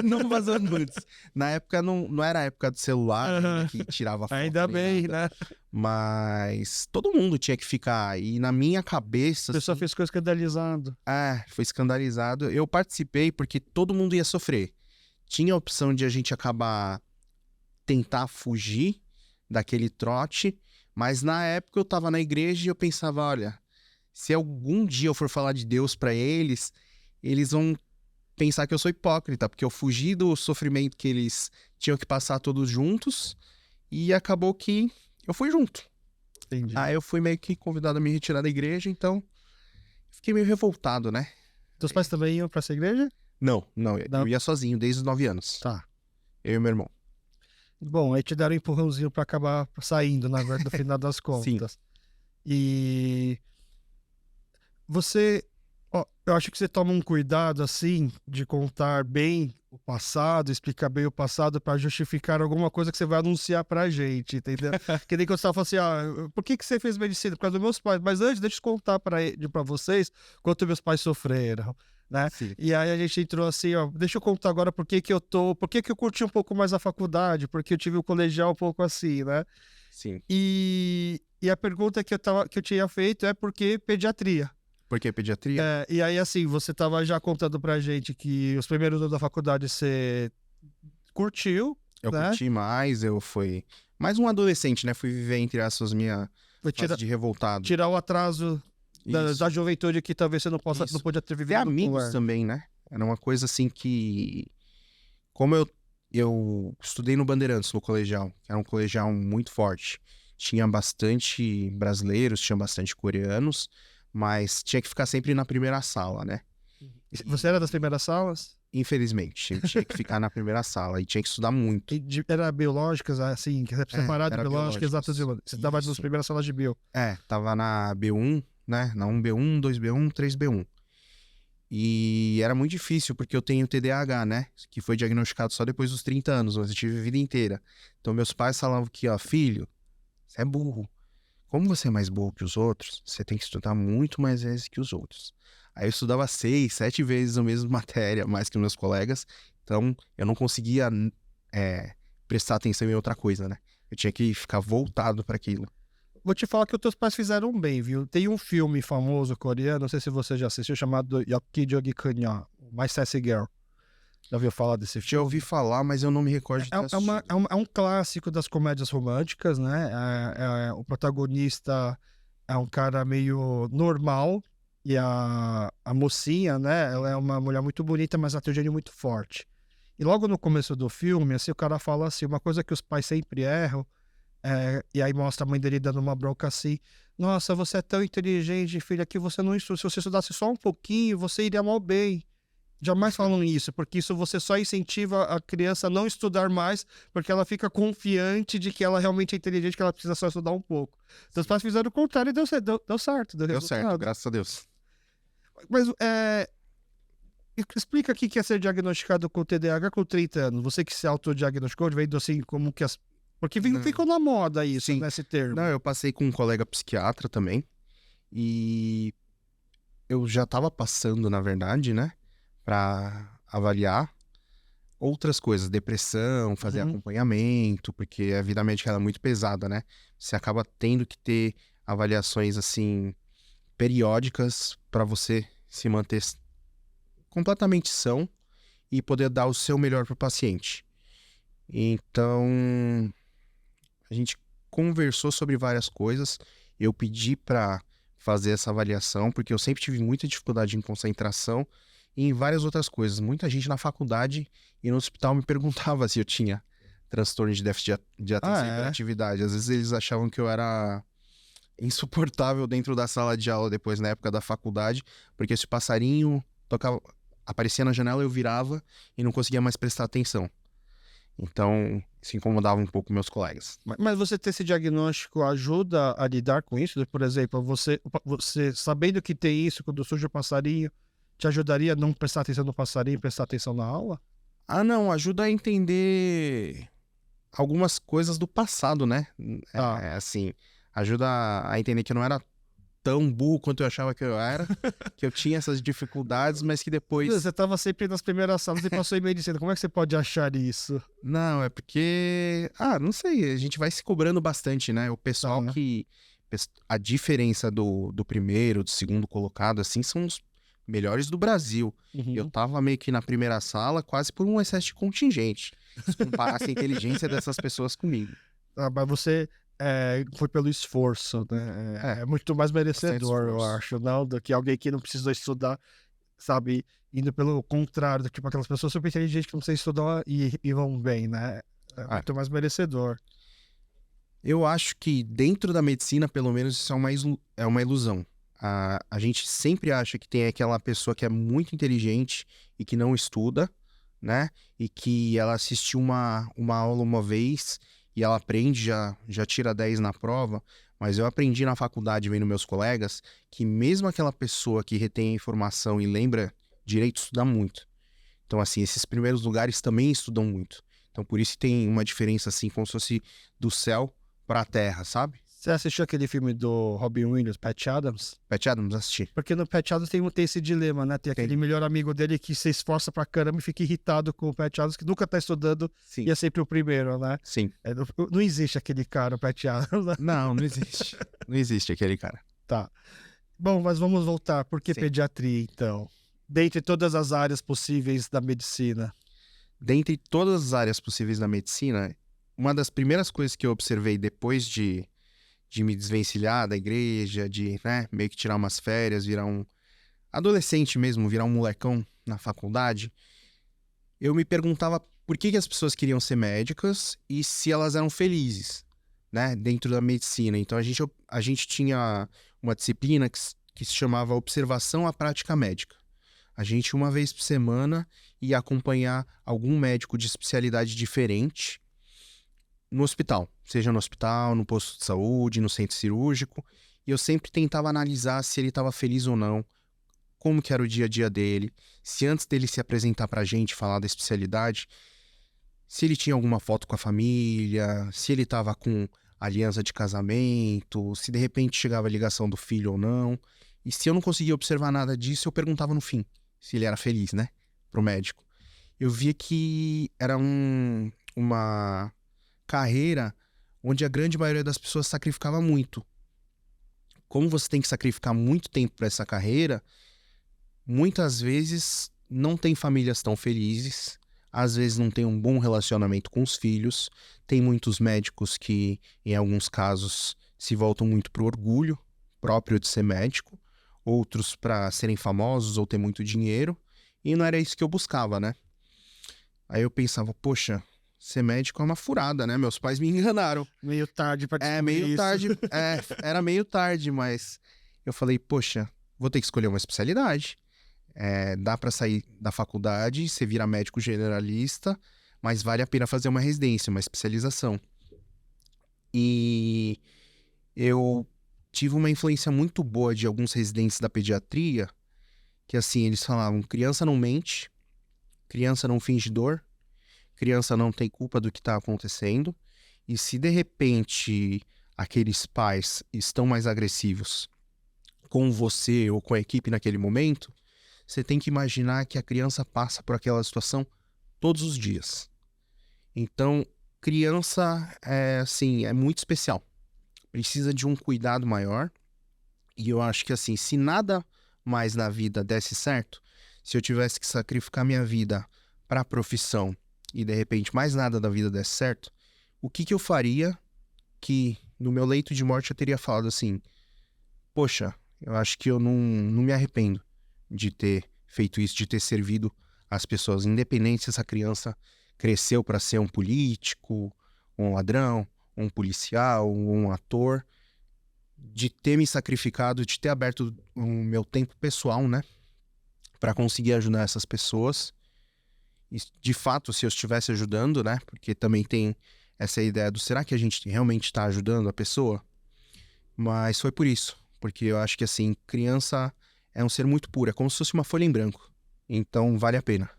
Não vazou nudes. Na época, não era a época do celular, né, que tirava foto. Ainda bem, nada. né? Mas todo mundo tinha que ficar. E na minha cabeça... A pessoa assim, ficou escandalizado. foi escandalizado. Eu participei porque todo mundo ia sofrer. Tinha a opção de a gente tentar fugir daquele trote, mas na época eu tava na igreja e eu pensava, olha, se algum dia eu for falar de Deus pra eles, eles vão pensar que eu sou hipócrita, porque eu fugi do sofrimento que eles tinham que passar todos juntos e acabou que eu fui junto. Entendi. Aí eu fui meio que convidado a me retirar da igreja, então fiquei meio revoltado, né? Teus pais também iam pra essa igreja? Não, eu ia sozinho desde os 9 anos. Tá. Eu e meu irmão. Bom, aí te deram um empurrãozinho pra acabar saindo, na verdade, no final das contas. Sim. E você, eu acho que você toma um cuidado, assim, de contar bem o passado, explicar bem o passado pra justificar alguma coisa que você vai anunciar pra gente, entendeu? Que nem quando você fala assim, por que você fez medicina? Por causa dos meus pais. Mas antes, deixa eu contar pra vocês quanto meus pais sofreram. Né? E aí a gente entrou assim, deixa eu contar agora por que eu curti um pouco mais a faculdade, porque eu tive o colegial um pouco assim, né? Sim. E a pergunta que eu tinha feito é por que pediatria? Por que pediatria? E aí assim, você tava já contando pra gente que os primeiros anos da faculdade você curtiu, Eu né? curti mais, eu fui mais um adolescente, né? Fui viver, entre aspas, minha Foi fase de revoltado. tirar o atraso da Isso, juventude que talvez você não isso. podia ter Ter vivido no amigos lugar. também, né? Era uma coisa assim que... Como eu estudei no Bandeirantes, no colegial, que era um colegial muito forte. Tinha bastante brasileiros, tinha bastante coreanos, mas tinha que ficar sempre na primeira sala, né? Você era das primeiras salas? Infelizmente, eu tinha que ficar na primeira sala e tinha que estudar muito. Era biológicas, assim, que é separado de Era biológica, exatas de biológicas. Você estava nas Isso. primeiras salas de bio. Tava na B1, né? Na 1B1, 2B1, 3B1. E era muito difícil, porque eu tenho TDAH, né? Que foi diagnosticado só depois dos 30 anos, mas eu tive a vida inteira. Então, meus pais falavam que, ó, filho, você é burro. Como você é mais burro que os outros, você tem que estudar muito mais vezes que os outros. Aí eu estudava 6, 7 vezes a mesma matéria, mais que meus colegas. Então, eu não conseguia prestar atenção em outra coisa, né? Eu tinha que ficar voltado para aquilo. Vou te falar que os teus pais fizeram bem, viu? Tem um filme famoso coreano, não sei se você já assistiu, chamado Yokijogi Kanya, My Sassy Girl. Já ouviu falar desse Já filme? ouvi falar, mas eu não me recordo de ter assistido. É um clássico das comédias românticas, né? O protagonista é um cara meio normal e a mocinha, né? Ela é uma mulher muito bonita, mas ela tem um gênio muito forte. E logo no começo do filme, assim, o cara fala assim, uma coisa que os pais sempre erram, e aí mostra a mãe dele dando uma bronca assim, nossa, você é tão inteligente, filha, que você não estuda. Se você estudasse só um pouquinho, você iria mal bem. Jamais falam isso, porque isso você só incentiva a criança a não estudar mais, porque ela fica confiante de que ela realmente é inteligente, que ela precisa só estudar um pouco. Então os pais fizeram o contrário e deu certo, deu certo, deu Deu resultado. certo, graças a Deus. Mas explica aqui que é ser diagnosticado com TDAH com 30 anos. Você que se autodiagnosticou, vendo assim como que as... Porque ficou na moda isso, Sim. nesse termo. Não, eu passei com um colega psiquiatra também. E eu já tava passando, na verdade, né? Pra avaliar outras coisas, depressão, fazer acompanhamento, porque a vida médica ela é muito pesada, né? Você acaba tendo que ter avaliações, assim, periódicas pra você se manter completamente são e poder dar o seu melhor pro paciente. Então, a gente conversou sobre várias coisas. Eu pedi para fazer essa avaliação, porque eu sempre tive muita dificuldade em concentração e em várias outras coisas. Muita gente na faculdade e no hospital me perguntava se eu tinha transtorno de déficit de atenção e hiperatividade. Às vezes eles achavam que eu era insuportável dentro da sala de aula depois, na época da faculdade, porque se o passarinho aparecia na janela, eu virava e não conseguia mais prestar atenção. Então, isso incomodava um pouco meus colegas. Mas você ter esse diagnóstico ajuda a lidar com isso? Por exemplo, você sabendo que tem isso, quando surge o passarinho, te ajudaria a não prestar atenção no passarinho e prestar atenção na aula? Ah, não, ajuda a entender algumas coisas do passado, né? Assim, ajuda a entender que eu não era tão burro quanto eu achava que eu era, que eu tinha essas dificuldades, mas que depois... Você estava sempre nas primeiras salas e passou em medicina. Como é que você pode achar isso? Não, é porque... não sei, a gente vai se cobrando bastante, né? O pessoal que... A diferença do primeiro, do segundo colocado, assim, são os melhores do Brasil. Eu tava meio que na primeira sala, quase por um excesso de contingente. Se comparasse a inteligência dessas pessoas comigo. Mas você... foi pelo esforço, né? É muito mais merecedor, eu acho, não? Do que alguém que não precisou estudar, sabe? Indo pelo contrário, tipo aquelas pessoas super inteligentes que não precisam estudar e vão bem, né? É muito mais merecedor. Eu acho que dentro da medicina, pelo menos, isso é uma ilusão. A gente sempre acha que tem aquela pessoa que é muito inteligente e que não estuda, né? E que ela assistiu uma aula uma vez e ela aprende, já tira 10 na prova, mas eu aprendi na faculdade, vendo meus colegas, que mesmo aquela pessoa que retém a informação e lembra direito, estuda muito. Então, assim, esses primeiros lugares também estudam muito. Então, por isso tem uma diferença, assim, como se fosse do céu para a terra, sabe? Você assistiu aquele filme do Robin Williams, Patch Adams? Patch Adams, assisti. Porque no Patch Adams tem esse dilema, né? Tem aquele melhor amigo dele que se esforça pra caramba e fica irritado com o Patch Adams, que nunca tá estudando. Sim. E é sempre o primeiro, né? Sim. Não existe aquele cara, o Patch Adams, né? Não existe. Não existe aquele cara. Tá. Bom, mas vamos voltar. Por que pediatria, então? Dentre todas as áreas possíveis da medicina. dentre todas as áreas possíveis da medicina, uma das primeiras coisas que eu observei depois de me desvencilhar da igreja, de, né, meio que tirar umas férias, virar um adolescente mesmo, virar um molecão na faculdade, eu me perguntava por que as pessoas queriam ser médicas e se elas eram felizes, né, dentro da medicina. Então a gente tinha uma disciplina que se chamava Observação à Prática Médica. A gente, uma vez por semana, ia acompanhar algum médico de especialidade diferente no hospital, seja no hospital, no posto de saúde, no centro cirúrgico, e eu sempre tentava analisar se ele estava feliz ou não, como que era o dia a dia dele, se antes dele se apresentar pra gente, falar da especialidade, se ele tinha alguma foto com a família, se ele estava com aliança de casamento, se de repente chegava a ligação do filho ou não. E se eu não conseguia observar nada disso, eu perguntava no fim se ele era feliz, né, pro médico. Eu via que era uma carreira onde a grande maioria das pessoas sacrificava muito. Como você tem que sacrificar muito tempo para essa carreira, muitas vezes não tem famílias tão felizes, às vezes não tem um bom relacionamento com os filhos, tem muitos médicos que, em alguns casos, se voltam muito pro orgulho próprio de ser médico, outros para serem famosos ou ter muito dinheiro, e não era isso que eu buscava, né? Aí eu pensava, poxa, ser médico é uma furada, né? Meus pais me enganaram. Meio tarde pra descobrir Meio isso. tarde, era meio tarde, mas eu falei, poxa, vou ter que escolher uma especialidade. Dá pra sair da faculdade, você vira médico generalista, mas vale a pena fazer uma residência, uma especialização. E eu tive uma influência muito boa de alguns residentes da pediatria, que assim, eles falavam, criança não mente, criança não finge dor, criança não tem culpa do que está acontecendo, e se de repente aqueles pais estão mais agressivos com você ou com a equipe naquele momento, você tem que imaginar que a criança passa por aquela situação todos os dias. Então, criança é muito especial. Precisa de um cuidado maior. E eu acho que assim, se nada mais na vida desse certo, se eu tivesse que sacrificar minha vida para a profissão e de repente mais nada da vida desse certo, o que eu faria que no meu leito de morte eu teria falado assim, poxa, eu acho que eu não me arrependo de ter feito isso, de ter servido as pessoas, independente se essa criança cresceu para ser um político, um ladrão, um policial, um ator, de ter me sacrificado, de ter aberto o meu tempo pessoal, né, para conseguir ajudar essas pessoas. E, de fato, se eu estivesse ajudando, né, porque também tem essa ideia do será que a gente realmente está ajudando a pessoa? Mas foi por isso, porque eu acho que assim, criança é um ser muito puro, é como se fosse uma folha em branco. Então, vale a pena.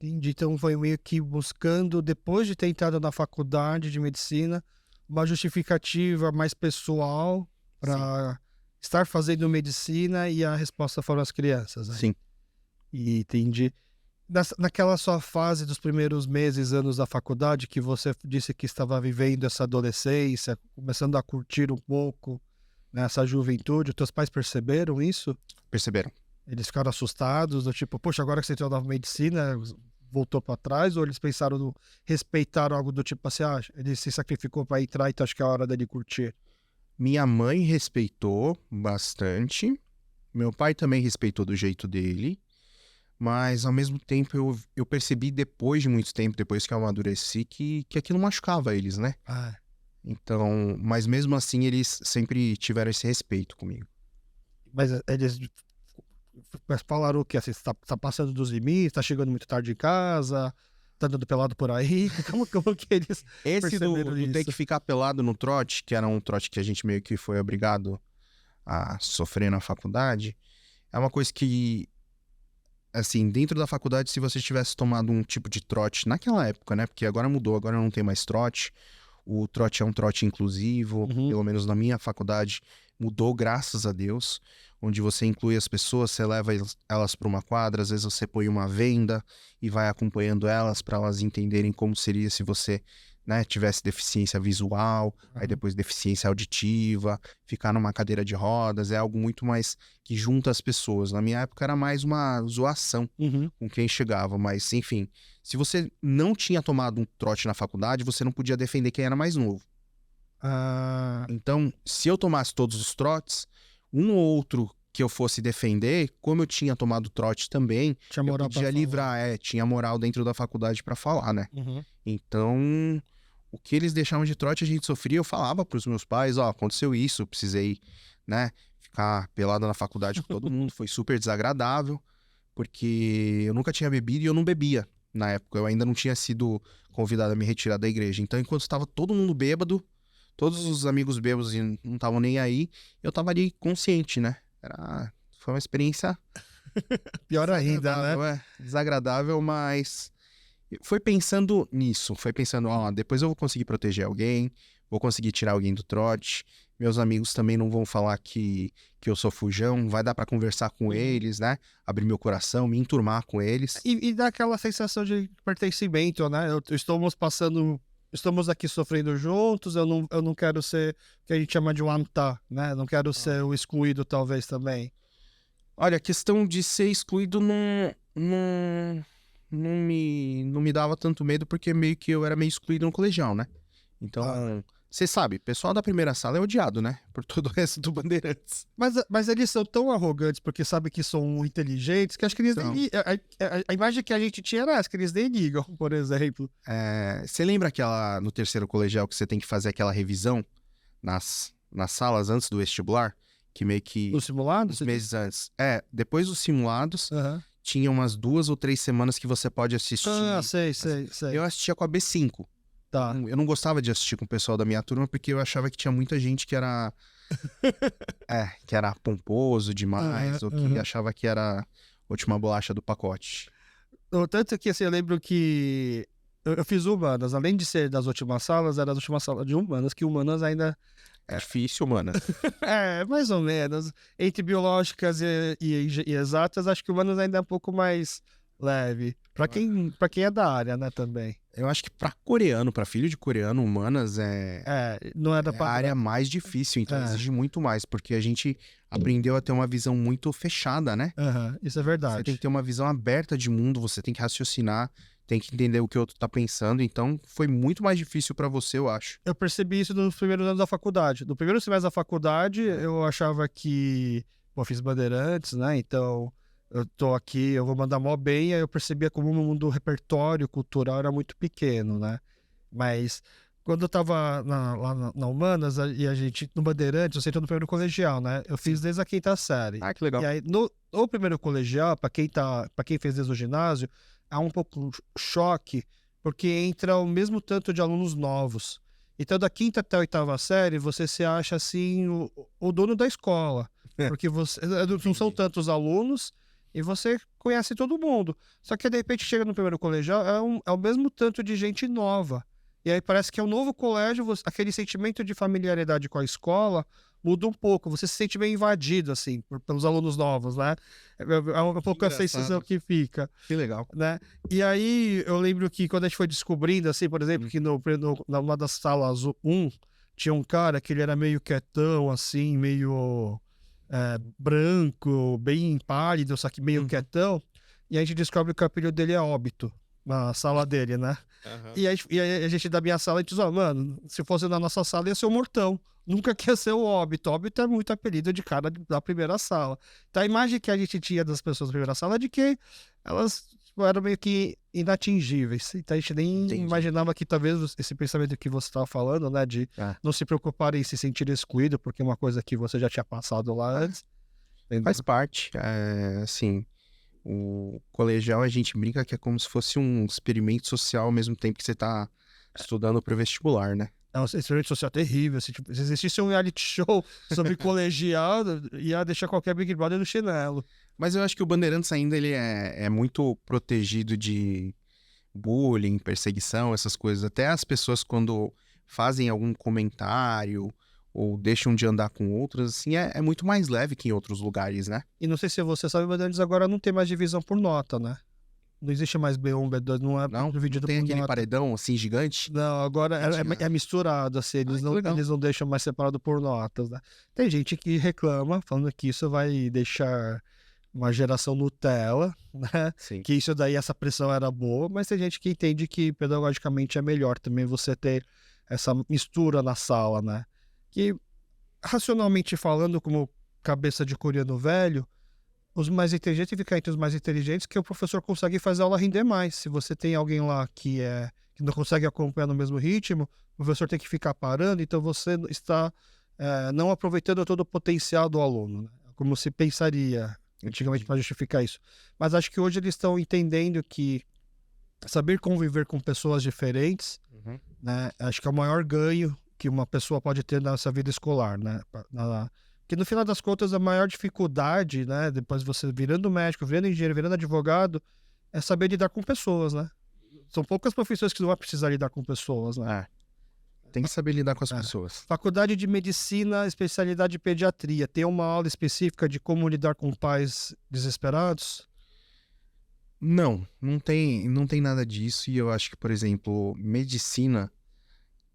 Entendi. Então foi meio que buscando, depois de ter entrado na faculdade de medicina, uma justificativa mais pessoal para estar fazendo medicina e a resposta foram as crianças, né? Sim. E entendi. Naquela sua fase dos primeiros meses, anos da faculdade, que você disse que estava vivendo essa adolescência, começando a curtir um pouco, né, essa juventude, os teus pais perceberam isso? Perceberam. Eles ficaram assustados, do tipo, poxa, agora que você entrou na medicina, voltou para trás? Ou eles pensaram, respeitaram algo do tipo assim, ele se sacrificou para entrar, então acho que é a hora dele curtir? Minha mãe respeitou bastante, meu pai também respeitou do jeito dele, mas ao mesmo tempo eu percebi depois de muito tempo, depois que eu amadureci, que aquilo machucava eles, né? Então, mas mesmo assim eles sempre tiveram esse respeito comigo. Mas eles falaram o quê? Assim, você tá passando dos limites, tá chegando muito tarde em casa, tá andando pelado por aí? Como que eles Esse perceberam do isso? ter que ficar pelado no trote, que era um trote que a gente meio que foi obrigado a sofrer na faculdade, é uma coisa que, assim, dentro da faculdade, se você tivesse tomado um tipo de trote naquela época, né? Porque agora mudou, agora não tem mais trote. O trote é um trote inclusivo, pelo menos na minha faculdade mudou, graças a Deus, onde você inclui as pessoas, você leva elas para uma quadra, às vezes você põe uma venda e vai acompanhando elas para elas entenderem como seria se você né, tivesse deficiência visual, aí depois deficiência auditiva, ficar numa cadeira de rodas, é algo muito mais que junta as pessoas. Na minha época era mais uma zoação Uhum. com quem chegava, mas enfim, se você não tinha tomado um trote na faculdade, você não podia defender quem era mais novo. Ah, Então, se eu tomasse todos os trotes, um ou outro que eu fosse defender, como eu tinha tomado trote também, tinha eu moral pra podia falar. livrar, tinha moral dentro da faculdade pra falar, né? Uhum. Então, o que eles deixavam de trote a gente sofria, eu falava pros meus pais, ó, aconteceu isso, eu precisei, né, ficar pelado na faculdade com todo mundo, foi super desagradável, porque eu nunca tinha bebido e eu não bebia na época, eu ainda não tinha sido convidado a me retirar da igreja. Então, enquanto estava todo mundo bêbado, todos os amigos bêbados e não estavam nem aí, eu tava ali consciente, né? Foi uma experiência Pior ainda, né? desagradável, desagradável, mas foi pensando nisso, foi pensando, ó, depois eu vou conseguir proteger alguém, vou conseguir tirar alguém do trote, meus amigos também não vão falar que eu sou fujão, vai dar pra conversar com eles, né? Abrir meu coração, me enturmar com eles. E dá aquela sensação de pertencimento, né? Estamos aqui sofrendo juntos, eu não quero ser o que a gente chama de um amtá, né? Não quero ser o excluído, talvez, também. Olha, a questão de ser excluído não me dava tanto medo, porque meio que eu era meio excluído no colegial, né? Então, você sabe, o pessoal da primeira sala é odiado, né? Por todo o resto do Bandeirantes. Mas eles são tão arrogantes porque sabem que são inteligentes que acho que eles nem Então. ligam. A imagem que a gente tinha era essa, que eles nem ligam, por exemplo. Você lembra aquela, no terceiro colegial, que você tem que fazer aquela revisão nas salas antes do vestibular? Que meio que No simulado? uns meses antes. Depois dos simulados, Aham. tinha umas 2 ou 3 semanas que você pode assistir. Ah, sei. Eu assistia com a B5. Tá. Eu não gostava de assistir com o pessoal da minha turma, porque eu achava que tinha muita gente que era... que era pomposo demais, ou que achava que era a última bolacha do pacote. Tanto que, assim, eu lembro que eu fiz humanas, além de ser das últimas salas, era das últimas salas de humanas, que humanas ainda... É difícil, mano. Mais ou menos. Entre biológicas e exatas, acho que humanas ainda é um pouco mais leve. Pra quem é da área, né, também. Eu acho que pra coreano, pra filho de coreano, humanas Não era a área mais difícil, então exige muito mais, porque a gente aprendeu a ter uma visão muito fechada, né? Isso é Você verdade. tem que ter uma visão aberta de mundo, você tem que raciocinar, tem que entender o que o outro tá pensando, então foi muito mais difícil pra você, eu acho. Eu percebi isso nos primeiros anos da faculdade. No primeiro semestre da faculdade, eu achava que... Pô, fiz Bandeirantes, né? Então, eu tô aqui, eu vou mandar mó bem. Aí eu percebia como o mundo do repertório cultural era muito pequeno, né? Mas quando eu tava lá na Humanas, e a gente, no Bandeirantes, eu sempre no primeiro colegial, né? Eu fiz desde a quinta série. Ah, que legal. E aí, no primeiro colegial, pra quem fez desde o ginásio, há um pouco choque, porque entra o mesmo tanto de alunos novos. Então, da quinta até a oitava série, você se acha, assim, o dono da escola. Porque não são tantos alunos e você conhece todo mundo. Só que, de repente, chega no primeiro colegial, é o mesmo tanto de gente nova. E aí parece que é um novo colégio, aquele sentimento de familiaridade com a escola muda um pouco. Você se sente meio invadido, assim, pelos alunos novos, né? É um pouco a sensação que fica. Que legal. Né? E aí eu lembro que quando a gente foi descobrindo, assim, por exemplo, que numa das salas 1, tinha um cara que ele era meio quietão, assim, meio branco, bem pálido, só que meio quietão, e a gente descobre que o apelido dele é Óbito, na sala dele, né? E aí a gente da minha sala, a gente diz, mano, se fosse na nossa sala ia ser o Mortão, nunca quer ser o Óbito. Óbito é muito apelido de cara da primeira sala. Então a imagem que a gente tinha das pessoas da primeira sala é de que elas eram meio que inatingíveis. Então a gente nem imaginava que talvez esse pensamento que você estava falando, né, de não se preocupar em se sentir excluído, porque é uma coisa que você já tinha passado lá antes. Faz parte, assim, o colegial a gente brinca que é como se fosse um experimento social ao mesmo tempo que você tá estudando pro vestibular, né? É um experimento social terrível. Se existisse um reality show sobre colegial, ia deixar qualquer Big Brother no chinelo. Mas eu acho que o Bandeirantes ainda ele é muito protegido de bullying, perseguição, essas coisas. Até as pessoas quando fazem algum comentário ou deixam de andar com outras, assim, é muito mais leve que em outros lugares, né? E não sei se você sabe, mas eles agora não tem mais divisão por nota, né? Não existe mais B1, B2, não é Não dividido tem por aquele nota. paredão, assim, gigante? Não, agora Antigamente. é misturado, assim, Que legal. eles não deixam mais separado por notas, né. Tem gente que reclama, falando que isso vai deixar uma geração Nutella, né, Sim. que isso daí, essa pressão era boa, mas tem gente que entende que pedagogicamente é melhor também você ter essa mistura na sala, né. Que, racionalmente falando, como cabeça de coreano velho, os mais inteligentes ficar entre os mais inteligentes, que o professor consegue fazer a aula render mais. Se você tem alguém lá que não consegue acompanhar no mesmo ritmo, o professor tem que ficar parando, então você está não aproveitando todo o potencial do aluno, né? Como se pensaria antigamente para justificar isso. Mas acho que hoje eles estão entendendo que saber conviver com pessoas diferentes, Uhum. né, acho que é o maior ganho que uma pessoa pode ter nessa vida escolar, né? Porque no final das contas, a maior dificuldade, né, depois você virando médico, virando engenheiro, virando advogado, é saber lidar com pessoas, né? São poucas profissões que não vai precisar lidar com pessoas, né? Tem que saber lidar com as É. pessoas. Faculdade de Medicina, especialidade de Pediatria, tem uma aula específica de como lidar com pais desesperados? Não tem nada disso. E eu acho que, por exemplo, medicina,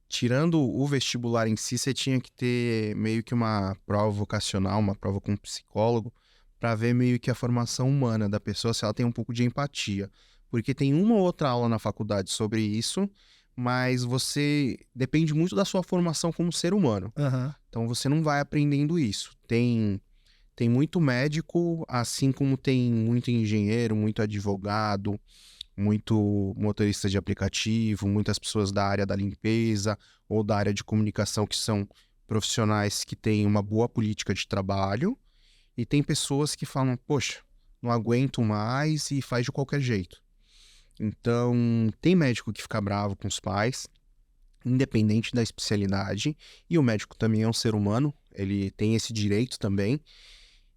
tirando o vestibular em si, você tinha que ter meio que uma prova vocacional, uma prova com um psicólogo, para ver meio que a formação humana da pessoa, se ela tem um pouco de empatia. Porque tem uma ou outra aula na faculdade sobre isso, mas você depende muito da sua formação como ser humano. Aham. Então você não vai aprendendo isso. Tem muito médico, assim como tem muito engenheiro, muito advogado, muito motorista de aplicativo, muitas pessoas da área da limpeza ou da área de comunicação que são profissionais que têm uma boa política de trabalho, e tem pessoas que falam, poxa, não aguento mais e faz de qualquer jeito. Então, tem médico que fica bravo com os pais, independente da especialidade, e o médico também é um ser humano, ele tem esse direito também,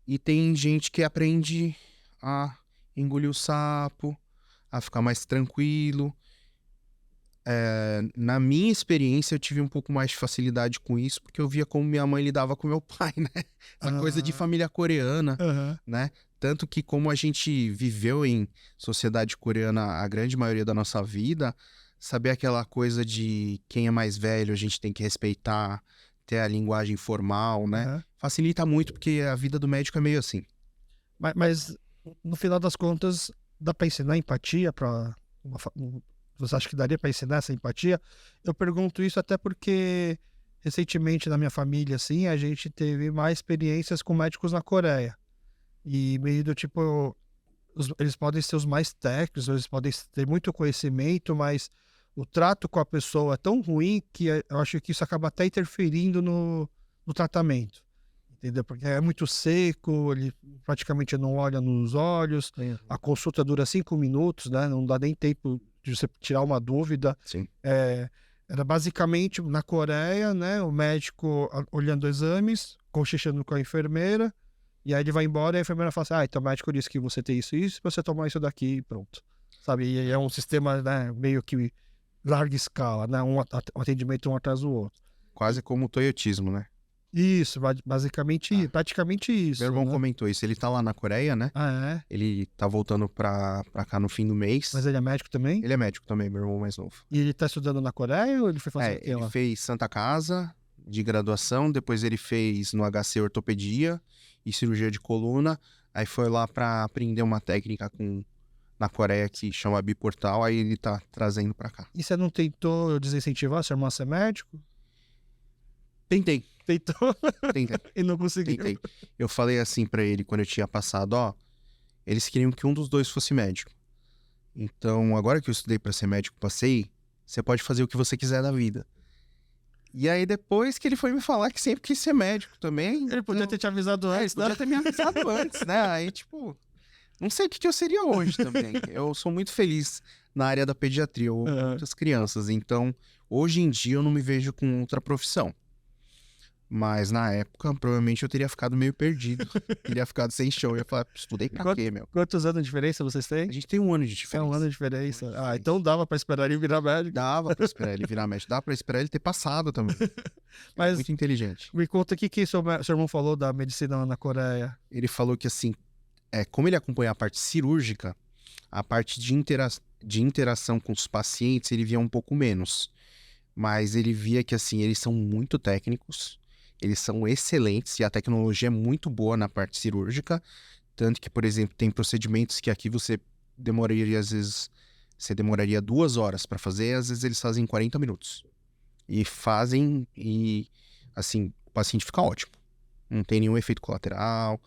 e tem gente que aprende a engolir o sapo, a ficar mais tranquilo. Na minha experiência, eu tive um pouco mais de facilidade com isso, porque eu via como minha mãe lidava com meu pai, né? Essa coisa de Ah. família coreana, Aham. né? Tanto que como a gente viveu em sociedade coreana a grande maioria da nossa vida, saber aquela coisa de quem é mais velho, a gente tem que respeitar, ter a linguagem formal, né? Aham. Facilita muito, porque a vida do médico é meio assim. Mas, no final das contas, dá para ensinar empatia para você acha que daria para ensinar essa empatia? Eu pergunto isso até porque recentemente na minha família, assim, a gente teve mais experiências com médicos na Coreia. E meio do tipo, eles podem ser os mais técnicos, eles podem ter muito conhecimento, mas o trato com a pessoa é tão ruim que eu acho que isso acaba até interferindo no tratamento. Entendeu? Porque é muito seco, ele praticamente não olha nos olhos, a consulta dura 5 minutos, né? Não dá nem tempo de você tirar uma dúvida. Sim. Era basicamente na Coreia, né? O médico olhando exames, cochichando com a enfermeira, e aí ele vai embora e a enfermeira fala assim: então o médico disse que você tem isso e isso, você tomar isso daqui e pronto. Sabe? E aí é um sistema, né, meio que larga escala, né? Um atendimento um atrás do outro. Quase como o toyotismo, né? Isso, basicamente, praticamente isso, Meu irmão né? comentou isso. Ele tá lá na Coreia, né? Ah, é? Ele tá voltando pra cá no fim do mês. Mas ele é médico também? Ele é médico também, meu irmão mais novo. E ele tá estudando na Coreia ou ele foi fazer o quê Ele lá? fez Santa Casa de graduação, depois ele fez no HC ortopedia e cirurgia de coluna, aí foi lá pra aprender uma técnica na Coreia que chama biportal, aí ele tá trazendo pra cá. E você não tentou desincentivar seu irmão a ser médico? Tentei, Tentou tentei, e não conseguiu. tentei. Eu falei assim pra ele quando eu tinha passado, eles queriam que um dos dois fosse médico. Então, agora que eu estudei pra ser médico, passei, você pode fazer o que você quiser da vida. E aí, depois que ele foi me falar que sempre quis ser médico também. Ele podia ter te avisado Ele antes, né? podia ter me avisado antes, né? Aí, tipo, não sei o que eu seria hoje também. Eu sou muito feliz na área da pediatria, eu amo muitas crianças. Então, hoje em dia, eu não me vejo com outra profissão. Mas na época, provavelmente eu teria ficado meio perdido. Teria ficado sem show. Eu ia falar, estudei pra quê, meu? Quantos anos de diferença vocês têm? A gente tem 1 ano de É diferença. 1 ano de diferença. Então dava pra esperar ele virar médico. Dava pra esperar ele virar médico. Dava pra esperar ele ter passado também. Mas Muito inteligente. me conta o que seu irmão falou da medicina lá na Coreia. Ele falou que, assim, como ele acompanha a parte cirúrgica, A parte de interação com os pacientes, ele via um pouco menos. Mas ele via que, assim, eles são muito técnicos, eles são excelentes e a tecnologia é muito boa na parte cirúrgica. Tanto que, por exemplo, tem procedimentos que aqui você demoraria, às vezes, você demoraria 2 horas para fazer, às vezes eles fazem em 40 minutos. E fazem e, assim, o paciente fica ótimo. Não tem nenhum efeito colateral,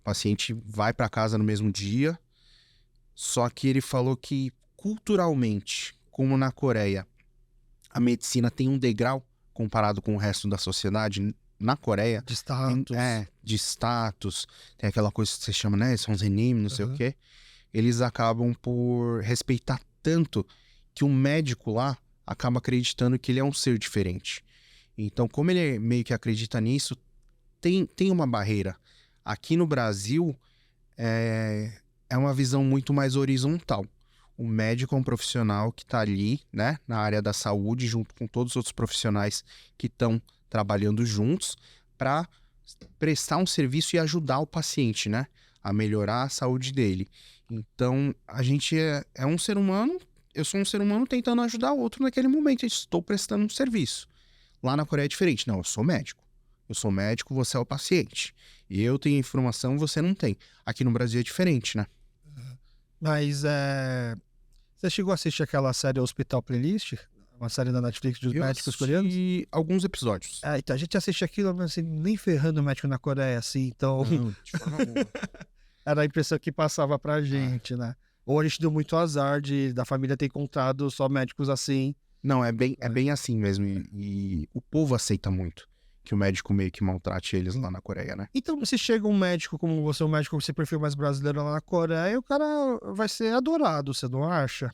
o paciente vai para casa no mesmo dia. Só que ele falou que, culturalmente, como na Coreia, a medicina tem um degrau comparado com o resto da sociedade. Na Coreia, De status. de status, tem aquela coisa que você chama, né? São os animes, não sei o quê. Eles acabam por respeitar tanto que o médico lá acaba acreditando que ele é um ser diferente. Então, como ele meio que acredita nisso, tem uma barreira. Aqui no Brasil, é uma visão muito mais horizontal. O médico é um profissional que está ali, né, na área da saúde, junto com todos os outros profissionais que estão trabalhando juntos para prestar um serviço e ajudar o paciente, né, a melhorar a saúde dele. Então, a gente é um ser humano, eu sou um ser humano tentando ajudar o outro naquele momento, estou prestando um serviço. Lá na Coreia é diferente. Não, eu sou médico. Eu sou médico, você é o paciente. E eu tenho informação, você não tem. Aqui no Brasil é diferente, né? Mas você chegou a assistir aquela série Hospital Playlist? Uma série da Netflix dos médicos coreanos? E alguns episódios. Então a gente assiste aquilo, mas assim, nem ferrando o médico na Coreia, assim, então Não, de forma alguma. era a impressão que passava pra gente, né? Ou a gente deu muito azar da família ter encontrado só médicos assim. Não, é bem assim mesmo. E o povo aceita muito que o médico meio que maltrate eles lá na Coreia, né? Então, se chega um médico como você, um médico com esse perfil mais brasileiro lá na Coreia, o cara vai ser adorado, você não acha?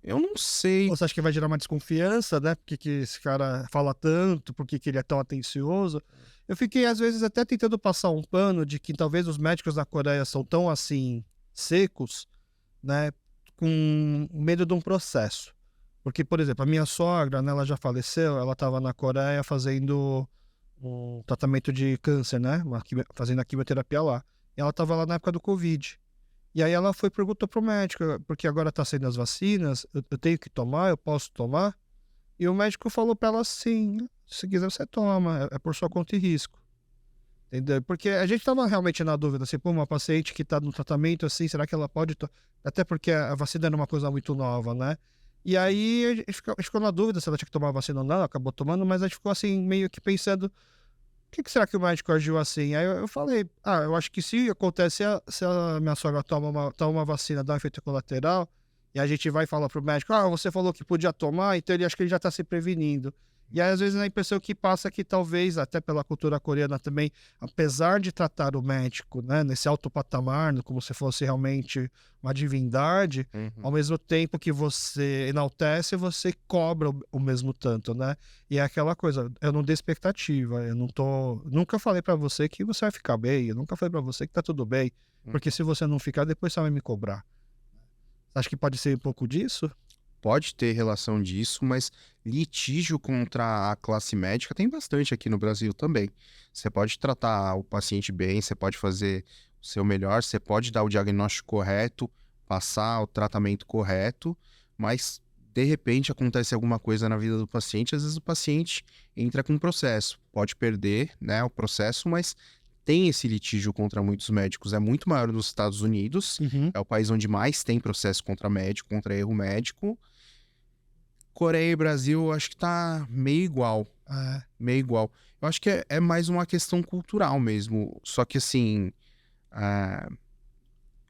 Eu não sei. Ou você acha que vai gerar uma desconfiança, né? Por que esse cara fala tanto? Por que ele é tão atencioso? Eu fiquei, às vezes, até tentando passar um pano de que talvez os médicos da Coreia são tão, assim, secos, né? Com medo de um processo. Porque, por exemplo, a minha sogra, né, ela já faleceu, ela estava na Coreia fazendo um tratamento de câncer, né? Fazendo a quimioterapia lá. E ela estava lá na época do Covid. E aí ela foi e perguntou pro médico, porque agora tá saindo as vacinas, eu tenho que tomar, eu posso tomar? E o médico falou pra ela assim, se quiser você toma, é por sua conta e risco. Entendeu? Porque a gente tava realmente na dúvida, assim, pô, uma paciente que tá no tratamento, assim, será que ela pode... Até porque a vacina era uma coisa muito nova, né? E aí a gente ficou na dúvida se ela tinha que tomar a vacina ou não, ela acabou tomando, mas a gente ficou assim, meio que pensando, por que será que o médico agiu assim? Aí eu falei, eu acho que se acontece, se a minha sogra toma uma vacina, dá um efeito colateral, e a gente vai falar pro médico, você falou que podia tomar, então ele acha que ele já tá se prevenindo. E aí, às vezes, a impressão que passa é que talvez, até pela cultura coreana também, apesar de tratar o médico, né, nesse alto patamar, como se fosse realmente uma divindade, ao mesmo tempo que você enaltece, você cobra o mesmo tanto, né? E é aquela coisa, eu não dei expectativa, nunca falei pra você que você vai ficar bem, eu nunca falei pra você que tá tudo bem, porque se você não ficar, depois você vai me cobrar. Acho que pode ser um pouco disso? Pode ter relação disso, mas litígio contra a classe médica tem bastante aqui no Brasil também. Você pode tratar o paciente bem, você pode fazer o seu melhor, você pode dar o diagnóstico correto, passar o tratamento correto, mas de repente acontece alguma coisa na vida do paciente, às vezes o paciente entra com um processo, pode perder, né, o processo, mas tem esse litígio contra muitos médicos, é muito maior nos Estados Unidos, é o país onde mais tem processo contra médico, contra erro médico. Coreia e Brasil, eu acho que tá meio igual. Meio igual. Eu acho que é mais uma questão cultural mesmo. Só que, assim,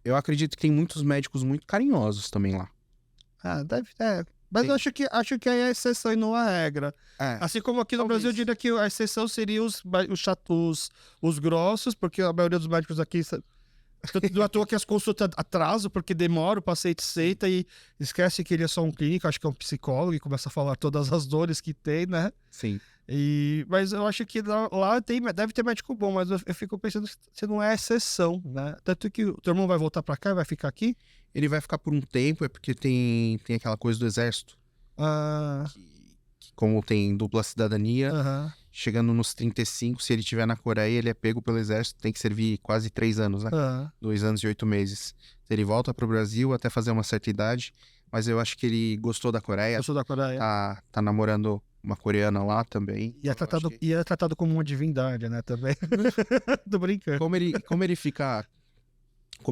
eu acredito que tem muitos médicos muito carinhosos também lá. Deve ter. Mas Sim. eu acho que aí é a exceção e não a regra. Assim como aqui no Talvez. Brasil, eu diria que a exceção seria os grossos, porque a maioria dos médicos aqui... Não é à toa que as consultas atrasam, porque demora, o paciente aceita e esquece que ele é só um clínico, acho que é um psicólogo, e começa a falar todas as dores que tem, né? Sim. Mas eu acho que lá deve ter médico bom, mas eu fico pensando se não é exceção, né? Tanto que o teu irmão vai voltar pra cá e vai ficar aqui? Ele vai ficar por um tempo, é porque tem aquela coisa do exército. Que como tem dupla cidadania, chegando nos 35, se ele estiver na Coreia, ele é pego pelo exército, tem que servir quase 3 anos, né? 2 anos e 8 meses. Ele volta pro Brasil até fazer uma certa idade, mas eu acho que ele gostou da Coreia, Eu sou da Coreia. tá namorando uma coreana lá também. E é Então, eu acho que e é tratado como uma divindade, né, também. Tô brincando. como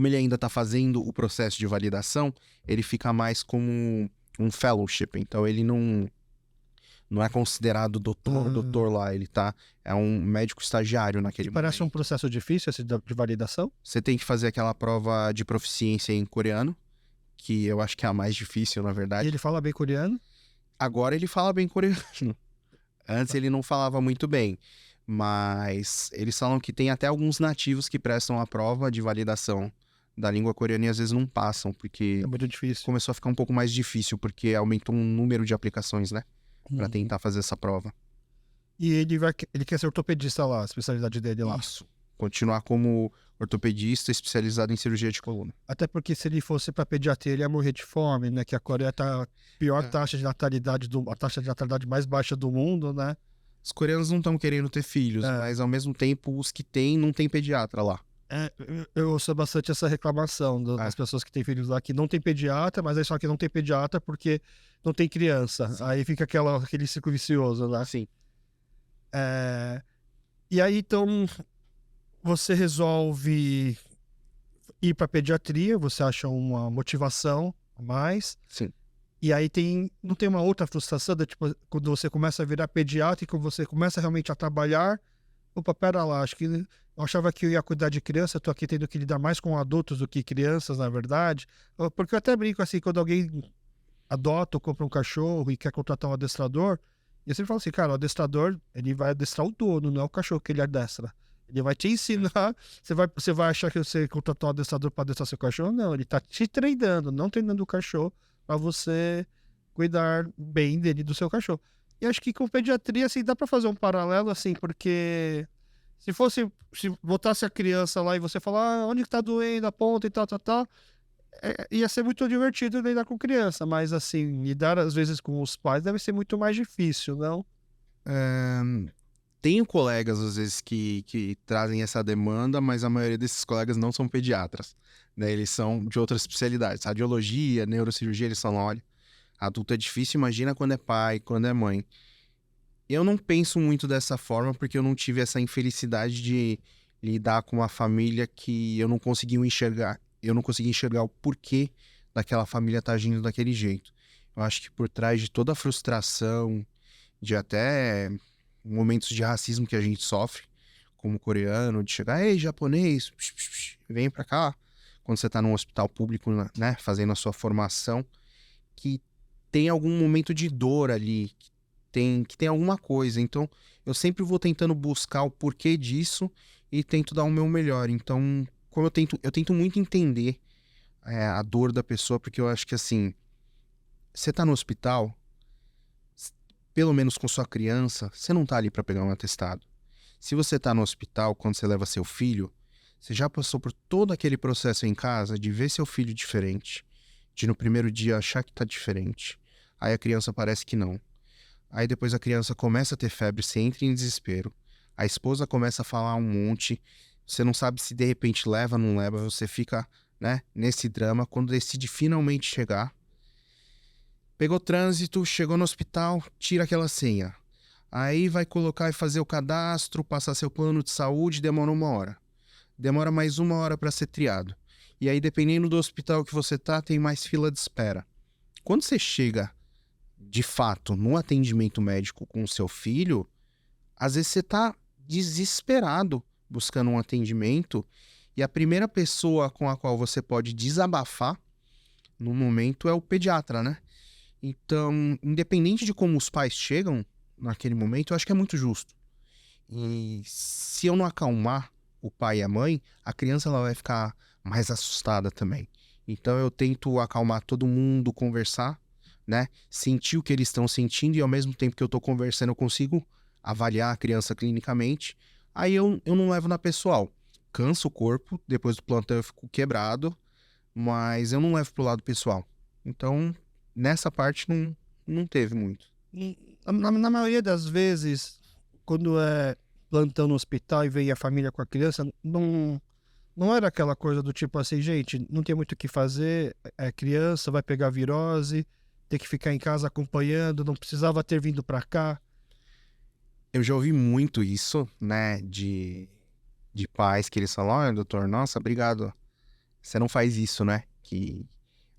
ele ainda tá fazendo o processo de validação, ele fica mais como um fellowship. Então ele não é considerado doutor lá, é um médico estagiário naquele Parece um momento. processo difícil esse de validação. Você tem que fazer aquela prova de proficiência em coreano, que eu acho que é a mais difícil, na E verdade. ele fala bem coreano. Agora ele fala bem coreano. Antes ele não falava muito bem, mas eles falam que tem até alguns nativos que prestam a prova de validação da língua coreana e às vezes não passam, porque É muito difícil. começou a ficar um pouco mais difícil, porque aumentou um número de aplicações, né? Pra Uhum. tentar fazer essa prova. E ele quer ser ortopedista lá, a especialidade dele lá. Isso. Continuar como ortopedista especializado em cirurgia de coluna. Até porque se ele fosse para pediatria, ele ia morrer de fome, né? Que a Coreia tá a pior taxa de natalidade, a taxa de natalidade mais baixa do mundo, né? Os coreanos não estão querendo ter filhos, É. mas ao mesmo tempo os que têm, não tem pediatra lá. Eu ouço bastante essa reclamação das pessoas que têm filhos lá, que não tem pediatra, mas aí só que não tem pediatra porque não tem criança. Sim. Aí fica aquele ciclo vicioso, né? Sim. E aí, então, você resolve ir para pediatria, você acha uma motivação a mais. Sim. E aí não tem uma outra frustração, tipo, quando você começa a virar pediatra e quando você começa realmente a trabalhar, opa, pera lá, acho que eu achava que eu ia cuidar de criança, eu tô aqui tendo que lidar mais com adultos do que crianças, na verdade. Porque eu até brinco assim, quando alguém adota ou compra um cachorro e quer contratar um adestrador, e eu sempre falo assim, cara, o adestrador, ele vai adestrar o dono, não é o cachorro que ele adestra. Ele vai te ensinar, você vai achar que você contratou um adestrador para adestrar seu cachorro? Não, ele tá te treinando, não treinando o cachorro para você cuidar bem dele, do seu cachorro. E acho que com pediatria, assim, dá para fazer um paralelo, assim, porque se botasse a criança lá e você falar, onde que tá doendo a ponta e tal, ia ser muito divertido lidar com criança, mas assim, lidar às vezes com os pais deve ser muito mais difícil, não? Tenho colegas, às vezes, que trazem essa demanda, mas a maioria desses colegas não são pediatras, né? Eles são de outras especialidades. Radiologia, neurocirurgia, eles falam, olha, adulto é difícil, imagina quando é pai, quando é mãe. Eu não penso muito dessa forma, porque eu não tive essa infelicidade de lidar com uma família que eu não consegui enxergar. Eu não consegui enxergar o porquê daquela família estar agindo daquele jeito. Eu acho que por trás de toda a frustração, de até momentos de racismo que a gente sofre, como coreano, de chegar, ei, japonês, vem pra cá, quando você tá num hospital público, né, fazendo a sua formação, que tem algum momento de dor ali, que tem alguma coisa. Então, eu sempre vou tentando buscar o porquê disso e tento dar o meu melhor. Então, como eu tento muito entender a dor da pessoa, porque eu acho que, assim, você tá no hospital, pelo menos com sua criança, você não tá ali para pegar um atestado. Se você tá no hospital, quando você leva seu filho, você já passou por todo aquele processo em casa de ver seu filho diferente, de no primeiro dia achar que tá diferente. Aí a criança parece que não. Aí depois a criança começa a ter febre, você entra em desespero. A esposa começa a falar um monte, você não sabe se de repente leva ou não leva, você fica, né, nesse drama. Quando decide finalmente chegar, pegou trânsito, chegou no hospital, tira aquela senha. Aí vai colocar e fazer o cadastro, passar seu plano de saúde, demora 1 hora. Demora mais 1 hora para ser triado. E aí, dependendo do hospital que você tá, tem mais fila de espera. Quando você chega, de fato, no atendimento médico com o seu filho, às vezes você tá desesperado buscando um atendimento e a primeira pessoa com a qual você pode desabafar no momento é o pediatra, né? Então, independente de como os pais chegam naquele momento, eu acho que é muito justo. E se eu não acalmar o pai e a mãe, a criança ela vai ficar mais assustada também. Então eu tento acalmar todo mundo, conversar, né? Sentir o que eles estão sentindo e ao mesmo tempo que eu tô conversando eu consigo avaliar a criança clinicamente. Aí eu não levo na pessoal. Canso o corpo, depois do plantão eu fico quebrado, mas eu não levo pro lado pessoal. Então, nessa parte não teve muito. Na maioria das vezes, quando é plantão no hospital e vem a família com a criança, não era aquela coisa do tipo assim, gente, não tem muito o que fazer, é criança, vai pegar virose, tem que ficar em casa acompanhando, não precisava ter vindo pra cá. Eu já ouvi muito isso, né, de pais que eles falam, olha, doutor, nossa, obrigado, você não faz isso, né? Que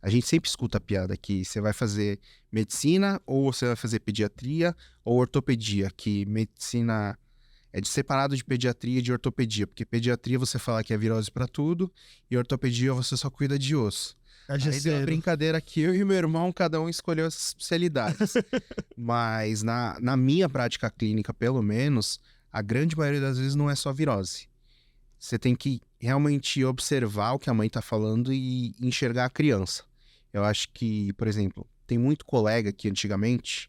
a gente sempre escuta a piada que você vai fazer medicina ou você vai fazer pediatria ou ortopedia, que medicina é de separado de pediatria e de ortopedia, porque pediatria você fala que é virose pra tudo e ortopedia você só cuida de osso. É Aí deu uma gesseiro. brincadeira que eu e meu irmão, cada um escolheu as especialidades. Mas na minha prática clínica, pelo menos, a grande maioria das vezes não é só virose. Você tem que realmente observar o que a mãe tá falando e enxergar a criança. Eu acho que, por exemplo, tem muito colega que antigamente,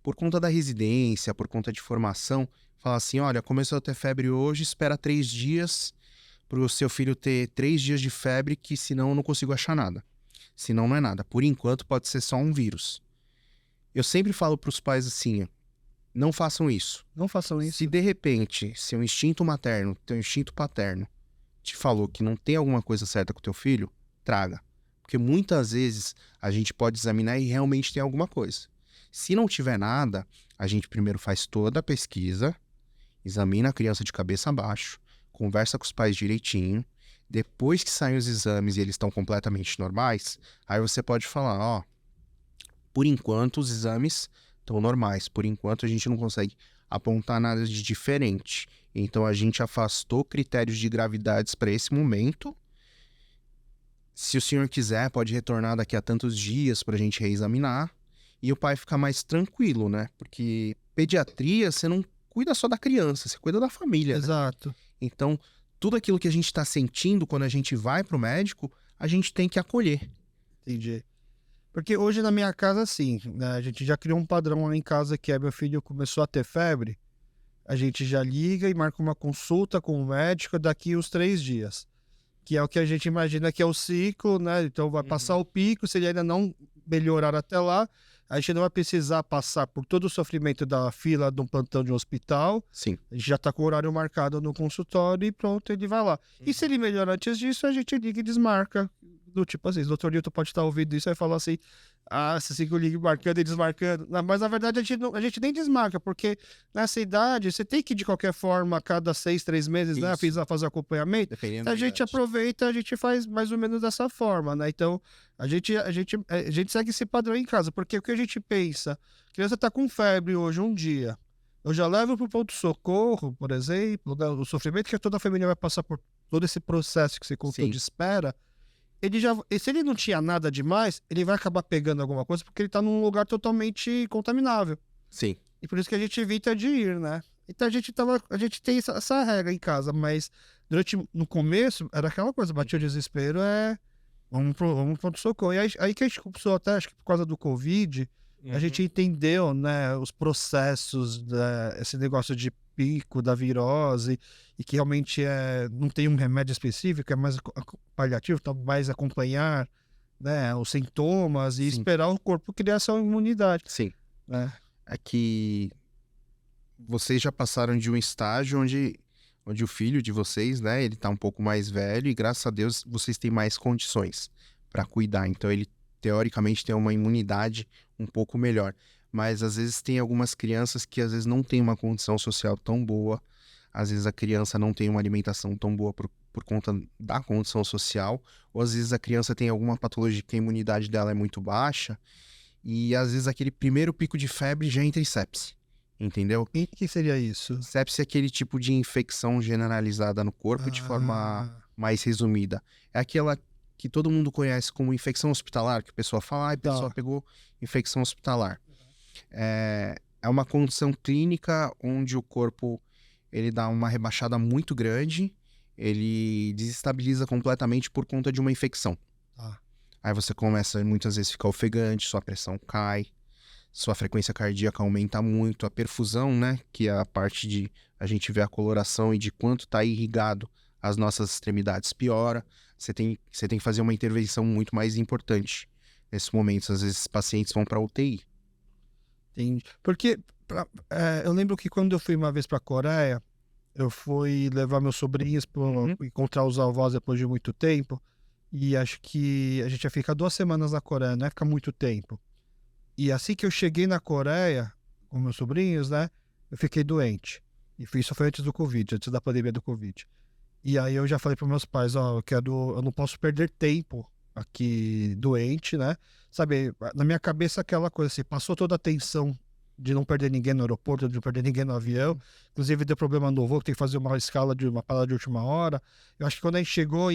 por conta da residência, por conta de formação, fala assim, olha, começou a ter febre hoje, espera 3 dias pro seu filho ter 3 dias de febre, que senão eu não consigo achar nada. Senão não é nada. Por enquanto pode ser só um vírus. Eu sempre falo pros pais assim, não façam isso. Não façam isso. Se de repente seu instinto materno, teu instinto paterno te falou que não tem alguma coisa certa com teu filho, traga. Porque muitas vezes a gente pode examinar e realmente tem alguma coisa. Se não tiver nada, a gente primeiro faz toda a pesquisa, examina a criança de cabeça abaixo, conversa com os pais direitinho. Depois que saem os exames e eles estão completamente normais, aí você pode falar, ó, por enquanto os exames estão normais, por enquanto a gente não consegue apontar nada de diferente. Então a gente afastou critérios de gravidades para esse momento. Se o senhor quiser, pode retornar daqui a tantos dias para a gente reexaminar e o pai ficar mais tranquilo, né? Porque pediatria, você não cuida só da criança, você cuida da família, né? Exato. Então, tudo aquilo que a gente está sentindo quando a gente vai pro médico, a gente tem que acolher. Entendi. Porque hoje na minha casa, assim, né, a gente já criou um padrão lá em casa que é meu filho começou a ter febre, a gente já liga e marca uma consulta com o médico daqui uns 3 dias. Que é o que a gente imagina que é o ciclo, né? Então vai passar o pico, se ele ainda não melhorar até lá, a gente não vai precisar passar por todo o sofrimento da fila de um plantão de um hospital. Sim. A gente já está com o horário marcado no consultório e pronto, ele vai lá. E se ele melhorar antes disso, a gente liga e desmarca. Do tipo assim, o doutor Newton pode estar ouvindo isso e vai falar assim, você fica marcando e desmarcando. Mas na verdade a gente nem desmarca, porque nessa idade você tem que de qualquer forma, a cada 6, 3 meses, né, Isso. fazer acompanhamento. Dependendo A da gente idade. aproveita, a gente faz mais ou menos dessa forma, né? Então a gente segue esse padrão em casa, porque o que a gente pensa, a criança tá com febre hoje um dia, eu já levo pro pronto-socorro, por exemplo, né, o sofrimento que toda a família vai passar por todo esse processo que você contou Sim. de espera, e se ele não tinha nada demais, ele vai acabar pegando alguma coisa porque ele tá num lugar totalmente contaminável. Sim. E por isso que a gente evita de ir, né? Então a gente tem essa regra em casa, mas no começo, era aquela coisa, batia o desespero, vamos pro pronto-socorro. E aí que a gente começou até, acho que por causa do Covid, a gente entendeu, né, os processos, esse negócio de pico da virose, e que realmente não tem um remédio específico, é mais paliativo, então mais acompanhar, né, os sintomas e Sim. esperar o corpo criar essa imunidade, Sim. né? É que vocês já passaram de um estágio onde o filho de vocês, né, ele tá um pouco mais velho e graças a Deus vocês têm mais condições para cuidar. Então ele teoricamente tem uma imunidade um pouco melhor. Mas às vezes tem algumas crianças que às vezes não têm uma condição social tão boa, às vezes a criança não tem uma alimentação tão boa por conta da condição social, ou às vezes a criança tem alguma patologia que a imunidade dela é muito baixa, e às vezes aquele primeiro pico de febre já entra em sepse, entendeu? E o que seria isso? Sepse é aquele tipo de infecção generalizada no corpo de forma mais resumida. É aquela que todo mundo conhece como infecção hospitalar, que a pessoa fala, a pessoa pegou infecção hospitalar. É uma condição clínica onde o corpo ele dá uma rebaixada muito grande, ele desestabiliza completamente por conta de uma infecção. Aí você começa muitas vezes a ficar ofegante, sua pressão cai, sua frequência cardíaca aumenta muito, a perfusão, né, que é a parte de a gente ver a coloração e de quanto está irrigado as nossas extremidades piora. Você tem que fazer uma intervenção muito mais importante nesse momento. Às vezes pacientes vão para UTI. Entendi. Porque eu lembro que quando eu fui uma vez para a Coreia, eu fui levar meus sobrinhos para Uhum. encontrar os avós depois de muito tempo. E acho que a gente ia ficar 2 semanas na Coreia, não ia ficar muito tempo. E assim que eu cheguei na Coreia, com meus sobrinhos, né? Eu fiquei doente. E isso foi antes do Covid, antes da pandemia do Covid. E aí eu já falei para meus pais, ó, eu não posso perder tempo aqui doente, né? Sabe, na minha cabeça aquela coisa assim, passou toda a tensão de não perder ninguém no aeroporto, de não perder ninguém no avião. Inclusive deu problema no voo, que tem que fazer uma escala de uma parada de última hora. Eu acho que quando a gente chegou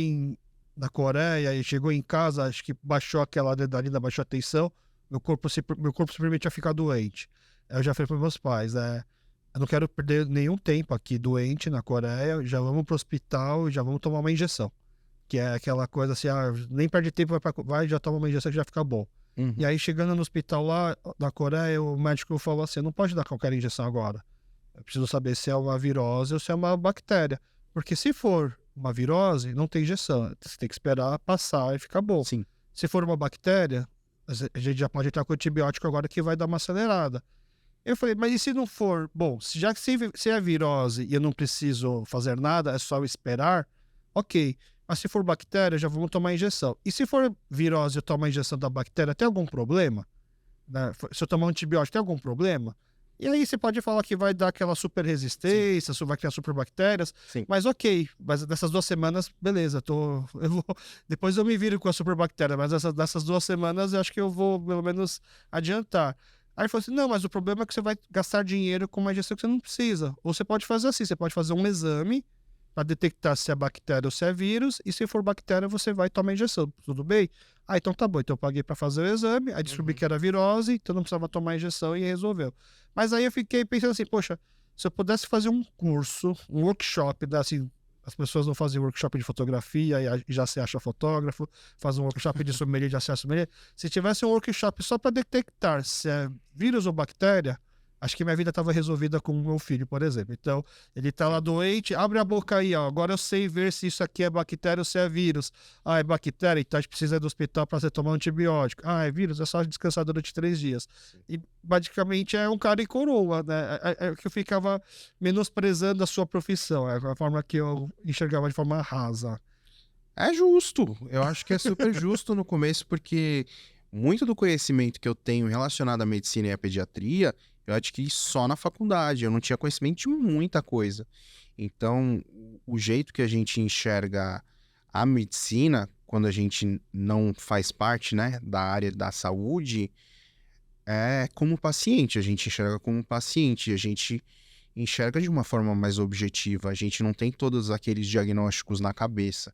na Coreia e chegou em casa, acho que baixou aquela adrenalina, baixou a tensão, meu corpo simplesmente ia ficar doente. Aí eu já falei para meus pais, eu não quero perder nenhum tempo aqui doente na Coreia, já vamos pro hospital, já vamos tomar uma injeção. Que é aquela coisa assim, nem perde tempo, vai já toma uma injeção que já fica bom. Uhum. E aí, chegando no hospital lá na Coreia, o médico falou assim: não pode dar qualquer injeção agora. Eu preciso saber se é uma virose ou se é uma bactéria. Porque se for uma virose, não tem injeção. Você tem que esperar passar e ficar bom. Sim. Se for uma bactéria, a gente já pode entrar com antibiótico agora que vai dar uma acelerada. Eu falei, mas e se não for? Bom, já que se é virose e eu não preciso fazer nada, é só eu esperar, ok. Mas se for bactéria, já vamos tomar injeção. E se for virose e eu tomar a injeção da bactéria, tem algum problema? Né? Se eu tomar um antibiótico, tem algum problema? E aí você pode falar que vai dar aquela super resistência, vai criar super bactérias, Sim. mas ok, mas dessas 2 semanas, beleza, depois eu me viro com a super bactéria, mas dessas 2 semanas eu acho que eu vou pelo menos adiantar. Aí ele falou assim, não, mas o problema é que você vai gastar dinheiro com uma injeção que você não precisa. Ou você pode fazer assim, você pode fazer um exame para detectar se é bactéria ou se é vírus, e se for bactéria, você vai tomar a injeção, tudo bem? Ah, então tá bom, então eu paguei para fazer o exame, aí descobri que era virose, então não precisava tomar a injeção e resolveu. Mas aí eu fiquei pensando assim, poxa, se eu pudesse fazer um curso, um workshop, né, assim, as pessoas não fazem workshop de fotografia e já se acha fotógrafo, faz um workshop de sommelier, já se acha sommelier. Se tivesse um workshop só para detectar se é vírus ou bactéria, acho que minha vida estava resolvida com o meu filho, por exemplo. Então, ele tá lá doente, abre a boca aí, ó. Agora eu sei ver se isso aqui é bactéria ou se é vírus. Ah, é bactéria, então a gente precisa ir do hospital para você tomar um antibiótico. Ah, é vírus, é só descansar durante 3 dias. E basicamente é um cara em coroa, né? É que eu ficava menosprezando a sua profissão, é a forma que eu enxergava de forma rasa. É justo. Eu acho que é super justo no começo, porque muito do conhecimento que eu tenho relacionado à medicina e à pediatria, eu adquiri só na faculdade. Eu não tinha conhecimento de muita coisa. Então, o jeito que a gente enxerga a medicina, quando a gente não faz parte, né, da área da saúde, é como paciente. A gente enxerga como paciente. A gente enxerga de uma forma mais objetiva. A gente não tem todos aqueles diagnósticos na cabeça.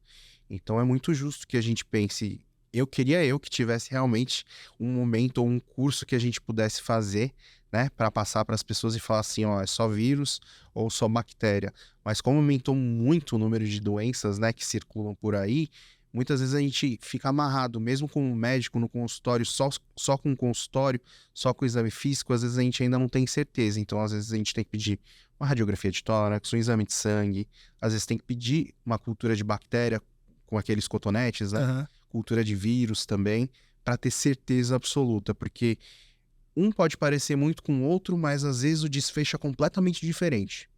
Então é muito justo que a gente pense. Eu queria que tivesse realmente um momento ou um curso que a gente pudesse fazer, né, para passar para as pessoas e falar assim, ó, é só vírus ou só bactéria. Mas como aumentou muito o número de doenças, né, que circulam por aí, muitas vezes a gente fica amarrado, mesmo com um médico no consultório, só com o consultório, só com o exame físico, às vezes a gente ainda não tem certeza. Então, às vezes a gente tem que pedir uma radiografia de tórax, um exame de sangue, às vezes tem que pedir uma cultura de bactéria com aqueles cotonetes, né? Aham. Cultura de vírus também, para ter certeza absoluta, porque um pode parecer muito com o outro, mas às vezes o desfecho é completamente diferente.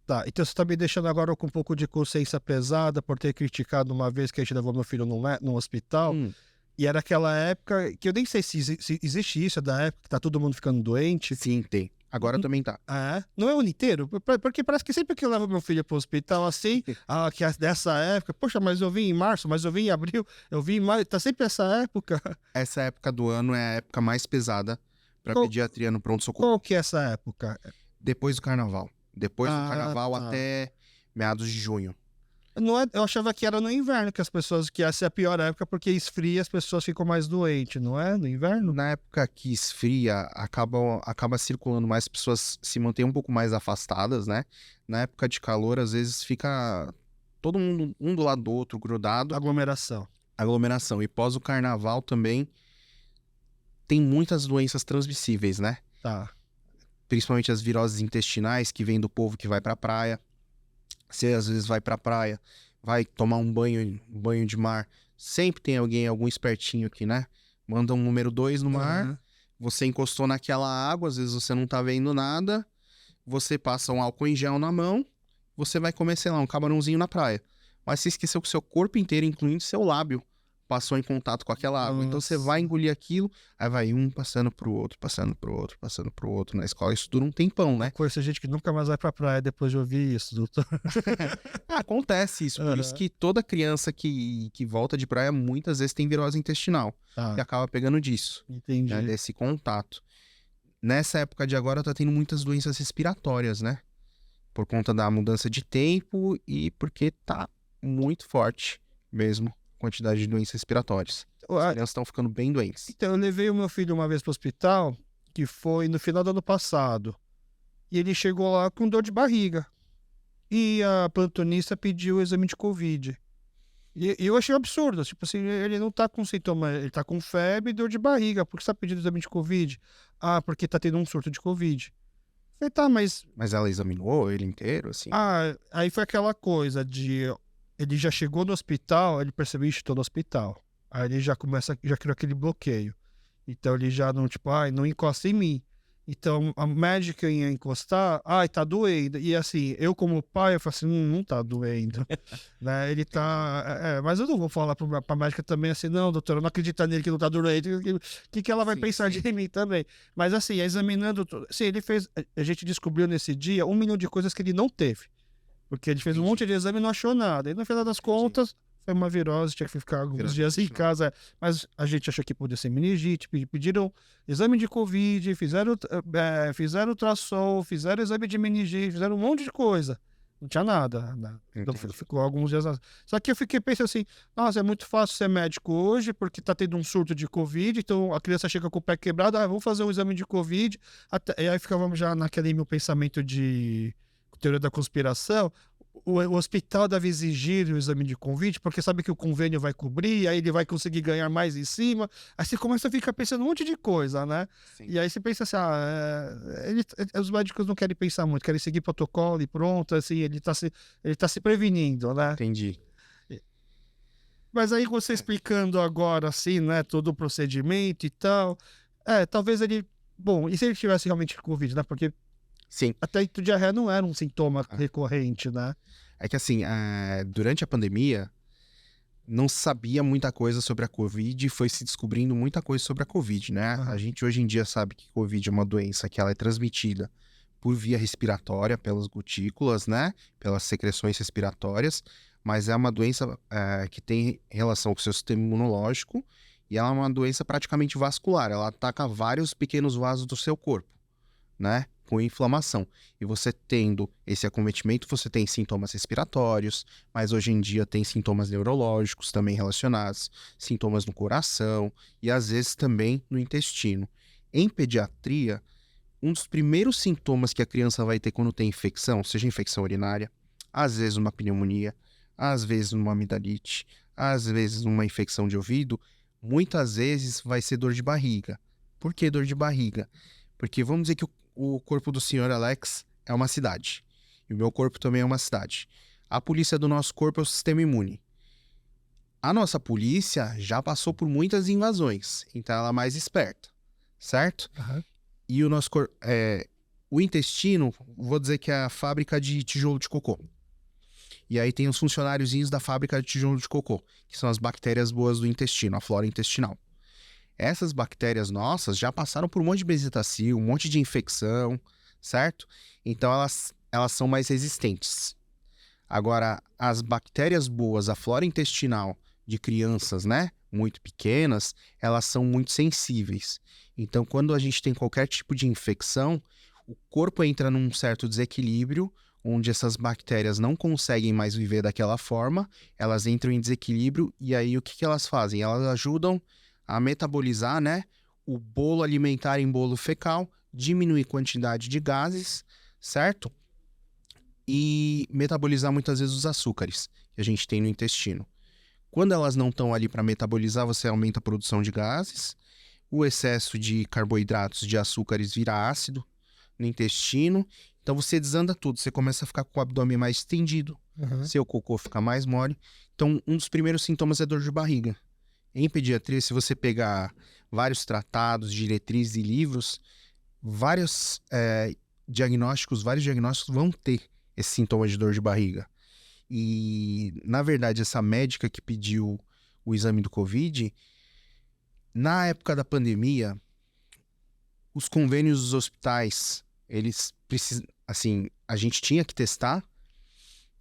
Tá, então você tá me deixando agora com um pouco de consciência pesada por ter criticado uma vez que a gente levou meu filho no hospital. Hum, E era aquela época que eu nem sei se existe isso, é da época que tá todo mundo ficando doente. sim, tem. Agora também tá. É, não é o ano inteiro? Porque parece que sempre que eu levo meu filho pro hospital assim, que é dessa época, poxa, mas eu vim em março, mas eu vim em abril, eu vim em maio, tá sempre essa época. Essa época do ano é a época mais pesada para Qual, pediatria no pronto-socorro. qual que é essa época? Depois do carnaval. Depois do Ah, carnaval tá. até meados de junho. Não é, eu achava que era no inverno que essa é a pior época porque esfria e as pessoas ficam mais doentes, não é? No inverno? Na época que esfria, acaba circulando mais, pessoas se mantêm um pouco mais afastadas, né? Na época de calor, às vezes fica todo mundo um do lado do outro, grudado, Aglomeração. aglomeração. E pós o carnaval também tem muitas doenças transmissíveis, né? Tá. Principalmente as viroses intestinais que vêm do povo que vai pra praia. Você às vezes vai pra praia, vai tomar um banho de mar. Sempre tem algum espertinho aqui, né? Manda um número 2 no mar. Aham. Você encostou naquela água, às vezes você não tá vendo nada. você passa um álcool em gel na mão, você vai comer, sei lá, um camarãozinho na praia. Mas você esqueceu que o seu corpo inteiro, incluindo seu lábio, passou em contato com aquela água. Então você vai engolir aquilo, aí vai um passando pro outro, passando pro outro, passando pro outro na escola. Isso dura um tempão, né? Conheço gente que nunca mais vai pra praia depois de ouvir isso, doutor. Acontece isso. Por isso que toda criança que volta de praia muitas vezes tem virose intestinal. Que acaba pegando disso. Entendi. Né, desse contato. Nessa época de agora tá tendo muitas doenças respiratórias, né? Por conta da mudança de tempo e porque tá muito forte mesmo a quantidade de doenças respiratórias. As crianças estão ficando bem doentes. Então, eu levei o meu filho uma vez pro hospital, que foi no final do ano passado. E ele chegou lá com dor de barriga. E a plantonista pediu o exame de Covid. E eu achei absurdo. Tipo assim, ele não tá com sintoma, ele tá com febre e dor de barriga. Por que você tá pedindo exame de Covid? Ah, porque tá tendo um surto de Covid. Falei, tá, mas... Mas ela examinou ele inteiro, assim? Aí foi aquela coisa de... Ele já chegou no hospital, ele percebeu, ixi, tô no hospital. Aí ele já criou aquele bloqueio. Então ele já não, tipo, não encosta em mim. Então a médica ia encostar, tá doendo. E assim, eu como pai, eu falo assim, não tá doendo. Né? Ele tá... mas eu não vou falar pra médica também assim, não, doutora, eu não acredito nele que não tá doendo. O que ela vai pensar de mim também? Mas assim, examinando... Sim, ele fez... A gente descobriu nesse dia 1 milhão de coisas que ele não teve. Porque ele fez um monte de exame e não achou nada. E no final das contas, foi uma virose, tinha que ficar alguns dias em casa. Mas a gente achou que podia ser meningite. Pediram exame de Covid, fizeram ultrassom, fizeram exame de meningite, fizeram um monte de coisa. Não tinha nada. Então ficou alguns dias. Só que eu fiquei pensando assim, nossa, é muito fácil ser médico hoje, porque tá tendo um surto de Covid, então a criança chega com o pé quebrado, vamos fazer um exame de Covid. E aí ficávamos já naquele meu pensamento de teoria da conspiração. O hospital deve exigir o exame de Covid, porque sabe que o convênio vai cobrir, aí ele vai conseguir ganhar mais em cima. Aí você começa a ficar pensando um monte de coisa, né? Sim. E aí você pensa assim, os médicos não querem pensar muito, querem seguir protocolo e pronto, assim, ele tá se prevenindo, né? Entendi. Mas aí você explicando agora, assim, né, todo o procedimento e tal, talvez ele... Bom, e se ele tivesse realmente Covid, né? Porque sim, até a diarreia não era um sintoma recorrente, né? É que assim, durante a pandemia, não sabia muita coisa sobre a Covid e foi se descobrindo muita coisa sobre a Covid, né? A gente hoje em dia sabe que Covid é uma doença que ela é transmitida por via respiratória, pelas gotículas, né? Pelas secreções respiratórias, mas é uma doença que tem relação com o seu sistema imunológico e ela é uma doença praticamente vascular, ela ataca vários pequenos vasos do seu corpo, né? Com inflamação. E você tendo esse acometimento, você tem sintomas respiratórios, mas hoje em dia tem sintomas neurológicos também relacionados, sintomas no coração e às vezes também no intestino. Em pediatria, um dos primeiros sintomas que a criança vai ter quando tem infecção, seja infecção urinária, às vezes uma pneumonia, às vezes uma amidalite, às vezes uma infecção de ouvido, muitas vezes vai ser dor de barriga. Por que dor de barriga? Porque vamos dizer que o corpo do senhor Alex é uma cidade. E o meu corpo também é uma cidade. A polícia do nosso corpo é o sistema imune. A nossa polícia já passou por muitas invasões, então ela é mais esperta, certo? E o nosso corpo... o intestino, vou dizer que é a fábrica de tijolo de cocô. E aí tem os funcionáriozinhos da fábrica de tijolo de cocô, que são as bactérias boas do intestino, a flora intestinal. Essas bactérias nossas já passaram por um monte de bezetacil, um monte de infecção, certo? Então elas são mais resistentes. Agora, as bactérias boas, a flora intestinal de crianças, né, muito pequenas, elas são muito sensíveis. Então, quando a gente tem qualquer tipo de infecção, o corpo entra num certo desequilíbrio, onde essas bactérias não conseguem mais viver daquela forma, elas entram em desequilíbrio e aí o que elas fazem? Elas ajudam a metabolizar, né, o bolo alimentar em bolo fecal, diminuir a quantidade de gases, certo? E metabolizar muitas vezes os açúcares que a gente tem no intestino. Quando elas não estão ali para metabolizar, você aumenta a produção de gases, o excesso de carboidratos, de açúcares vira ácido no intestino, então você desanda tudo, você começa a ficar com o abdômen mais estendido, seu cocô fica mais mole. Então, um dos primeiros sintomas é dor de barriga. Em pediatria, se você pegar vários tratados, diretrizes e livros, vários vários diagnósticos vão ter esse sintoma de dor de barriga. E, na verdade, essa médica que pediu o exame do Covid, na época da pandemia, os convênios dos hospitais, eles precisam, assim, a gente tinha que testar,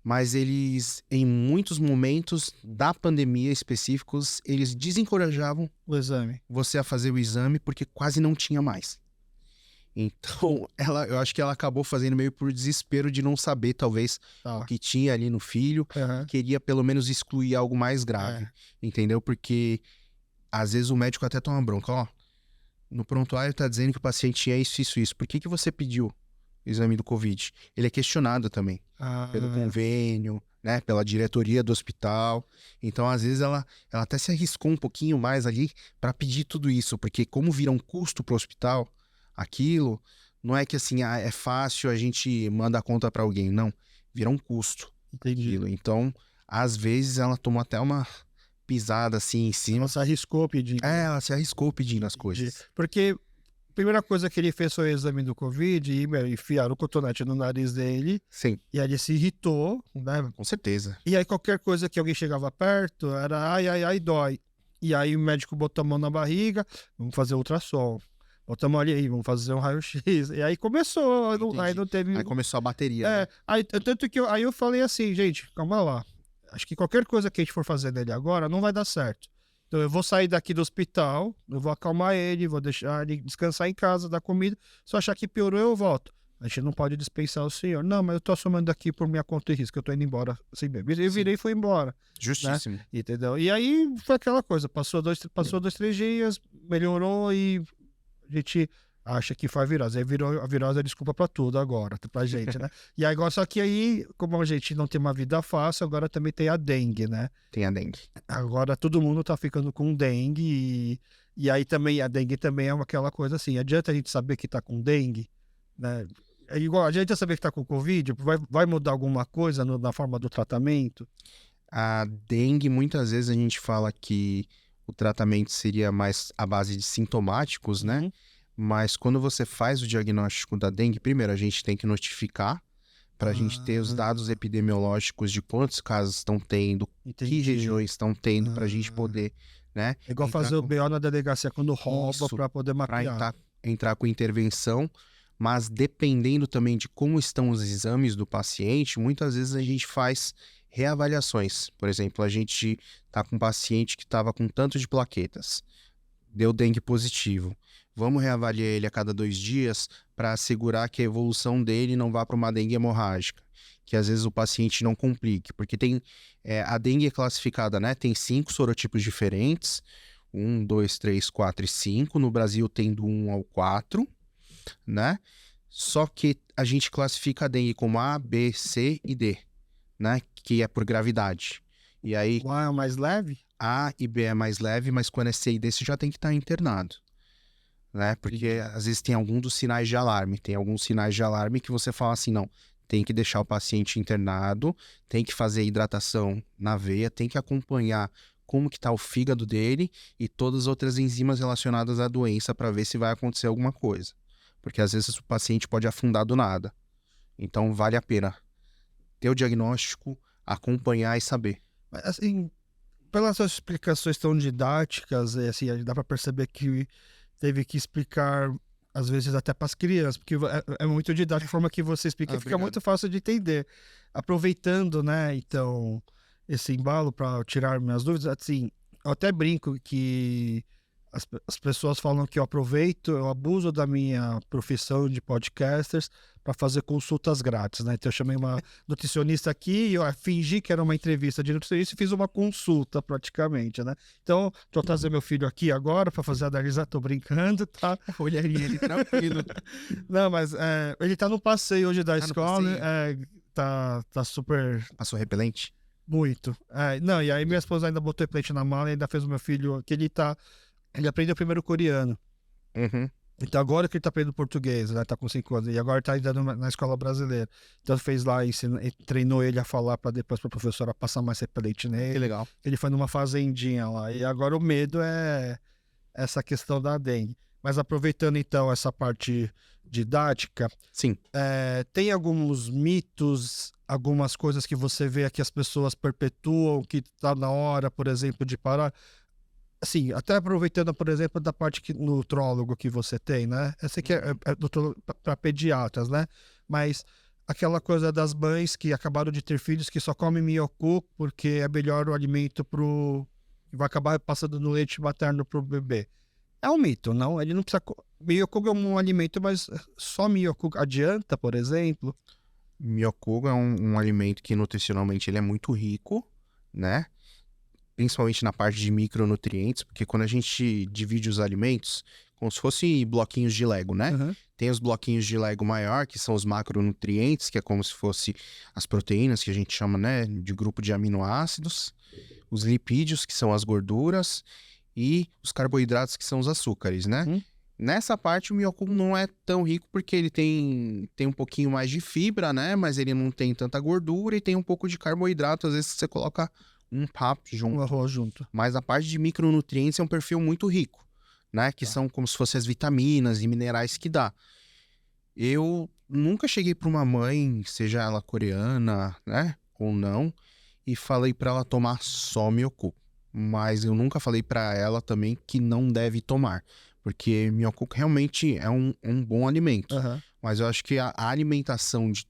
mas eles, em muitos momentos da pandemia específicos, eles desencorajavam O exame. você a fazer o exame porque quase não tinha mais. Então, eu acho que ela acabou fazendo meio por desespero de não saber, talvez, o que tinha ali no filho. Aham. Queria pelo menos excluir algo mais grave, entendeu? Porque às vezes o médico até toma bronca, ó, no prontuário tá dizendo que o paciente tinha isso. Por que você pediu o exame do Covid? Ele é questionado também pelo convênio, né, pela diretoria do hospital. Então, às vezes, ela até se arriscou um pouquinho mais ali para pedir tudo isso, porque como vira um custo pro hospital, aquilo, não é que assim, é fácil, a gente manda a conta para alguém, não. Vira um custo. Entendi. Aquilo. Então, às vezes, ela tomou até uma pisada assim em cima. Ela se arriscou pedindo. Ela se arriscou pedindo as coisas. Porque a primeira coisa que ele fez foi o exame do Covid e enfiaram o cotonete no nariz dele. Sim. E aí ele se irritou, né? Com certeza. E aí qualquer coisa que alguém chegava perto era ai, dói. E aí o médico botou a mão na barriga, vamos fazer ultrassom. Botamos ali, vamos fazer um raio-x. E aí começou, aí não teve... Aí começou a bateria. Né? Aí, tanto que aí eu falei assim, gente, calma lá. Acho que qualquer coisa que a gente for fazer nele agora não vai dar certo. Então eu vou sair daqui do hospital, eu vou acalmar ele, vou deixar ele descansar em casa, dar comida. Se eu achar que piorou, eu volto. A gente não pode dispensar o senhor. Não, mas eu tô assumando daqui por minha conta e risco, eu tô indo embora assim mesmo. Eu virei e fui embora. Justíssimo. Né? Entendeu? E aí foi aquela coisa, passou dois, 3 dias, melhorou e a gente acha que foi a virose. Aí a virose é desculpa pra tudo agora, pra gente, né? E agora, só que aí, como a gente não tem uma vida fácil, agora também tem a dengue, né? Tem a dengue. Agora todo mundo tá ficando com dengue e aí também a dengue também é aquela coisa assim, adianta a gente saber que tá com dengue, né? É igual, adianta saber que tá com Covid, vai mudar alguma coisa na forma do tratamento? A dengue, muitas vezes a gente fala que o tratamento seria mais à base de sintomáticos, né? Uhum. Mas quando você faz o diagnóstico da dengue, primeiro a gente tem que notificar para a gente ter os dados epidemiológicos de quantos casos estão tendo, Entendi. que regiões estão tendo, para a gente poder, né? É igual fazer o BO na delegacia quando rouba para poder mapear. Para entrar com intervenção, mas dependendo também de como estão os exames do paciente, muitas vezes a gente faz reavaliações. Por exemplo, a gente está com um paciente que estava com tanto de plaquetas, deu dengue positivo. Vamos reavaliar ele a cada 2 dias para assegurar que a evolução dele não vá para uma dengue hemorrágica, que às vezes o paciente não complique, porque tem a dengue é classificada, né? Tem 5 sorotipos diferentes, 1, 2, 3, 4 e 5. No Brasil tem do 1 ao 4, né? Só que a gente classifica a dengue como A, B, C e D, né? Que é por gravidade. E aí... O A é o mais leve? A e B é mais leve, mas quando é C e D você já tem que estar internado, né? Porque às vezes tem algum dos sinais de alarme. Tem alguns sinais de alarme que você fala assim, não, tem que deixar o paciente internado, tem que fazer hidratação na veia, tem que acompanhar como que tá o fígado dele e todas as outras enzimas relacionadas à doença para ver se vai acontecer alguma coisa. Porque às vezes o paciente pode afundar do nada. Então vale a pena ter o diagnóstico, acompanhar e saber. Mas, assim, pelas suas explicações tão didáticas, assim, dá para perceber que teve que explicar, às vezes, até para as crianças, porque é muito didático a forma que você explica, fica muito fácil de entender. Aproveitando, né, então, esse embalo para tirar minhas dúvidas, assim, eu até brinco que as pessoas falam que eu abuso da minha profissão de podcasters para fazer consultas grátis, né? Então eu chamei uma nutricionista aqui e eu fingi que era uma entrevista de nutricionista e fiz uma consulta praticamente, né? Então, tô trazendo meu filho aqui agora para fazer a análise, tô brincando, tá? Olha aí, ele tranquilo. Não, mas ele tá no passeio hoje da escola, tá super... Passou repelente? Muito. Não, e aí minha esposa ainda botou repelente na mala e ainda fez o meu filho, que ele aprendeu primeiro coreano. Uhum. Então agora que ele tá aprendendo português, né? Tá com 5 anos. E agora tá ainda na escola brasileira. Então fez lá, treinou ele a falar para depois pra professora passar mais repelente nele. Que legal. Ele foi numa fazendinha lá. E agora o medo é essa questão da dengue. Mas aproveitando então essa parte didática, Sim. tem alguns mitos, algumas coisas que você vê que as pessoas perpetuam, que está na hora, por exemplo, de parar. Assim, até aproveitando, por exemplo, da parte nutrólogo que você tem, né? Eu sei que é para pediatras, né? Mas aquela coisa das mães que acabaram de ter filhos que só comem miocu porque é melhor o alimento que vai acabar passando no leite materno pro bebê. É um mito, não? Ele não precisa. Miocu é um alimento, mas só miocu adianta, por exemplo? Miocugo é um alimento que nutricionalmente ele é muito rico, né? Principalmente na parte de micronutrientes, porque quando a gente divide os alimentos, como se fossem bloquinhos de Lego, né? Uhum. Tem os bloquinhos de Lego maior, que são os macronutrientes, que é como se fosse as proteínas, que a gente chama, né, de grupo de aminoácidos, os lipídios, que são as gorduras, e os carboidratos, que são os açúcares, né? Uhum. Nessa parte, o miocugo não é tão rico porque ele tem um pouquinho mais de fibra, né? Mas ele não tem tanta gordura e tem um pouco de carboidrato. Às vezes você coloca um papo junto. Um arroz junto. Mas a parte de micronutrientes é um perfil muito rico, né? Que são como se fossem as vitaminas e minerais que dá. Eu nunca cheguei para uma mãe, seja ela coreana, né? Ou não, e falei para ela tomar só miocugo. Mas eu nunca falei para ela também que não deve tomar. Porque miocugo realmente é um bom alimento. Uhum. Mas eu acho que a alimentação de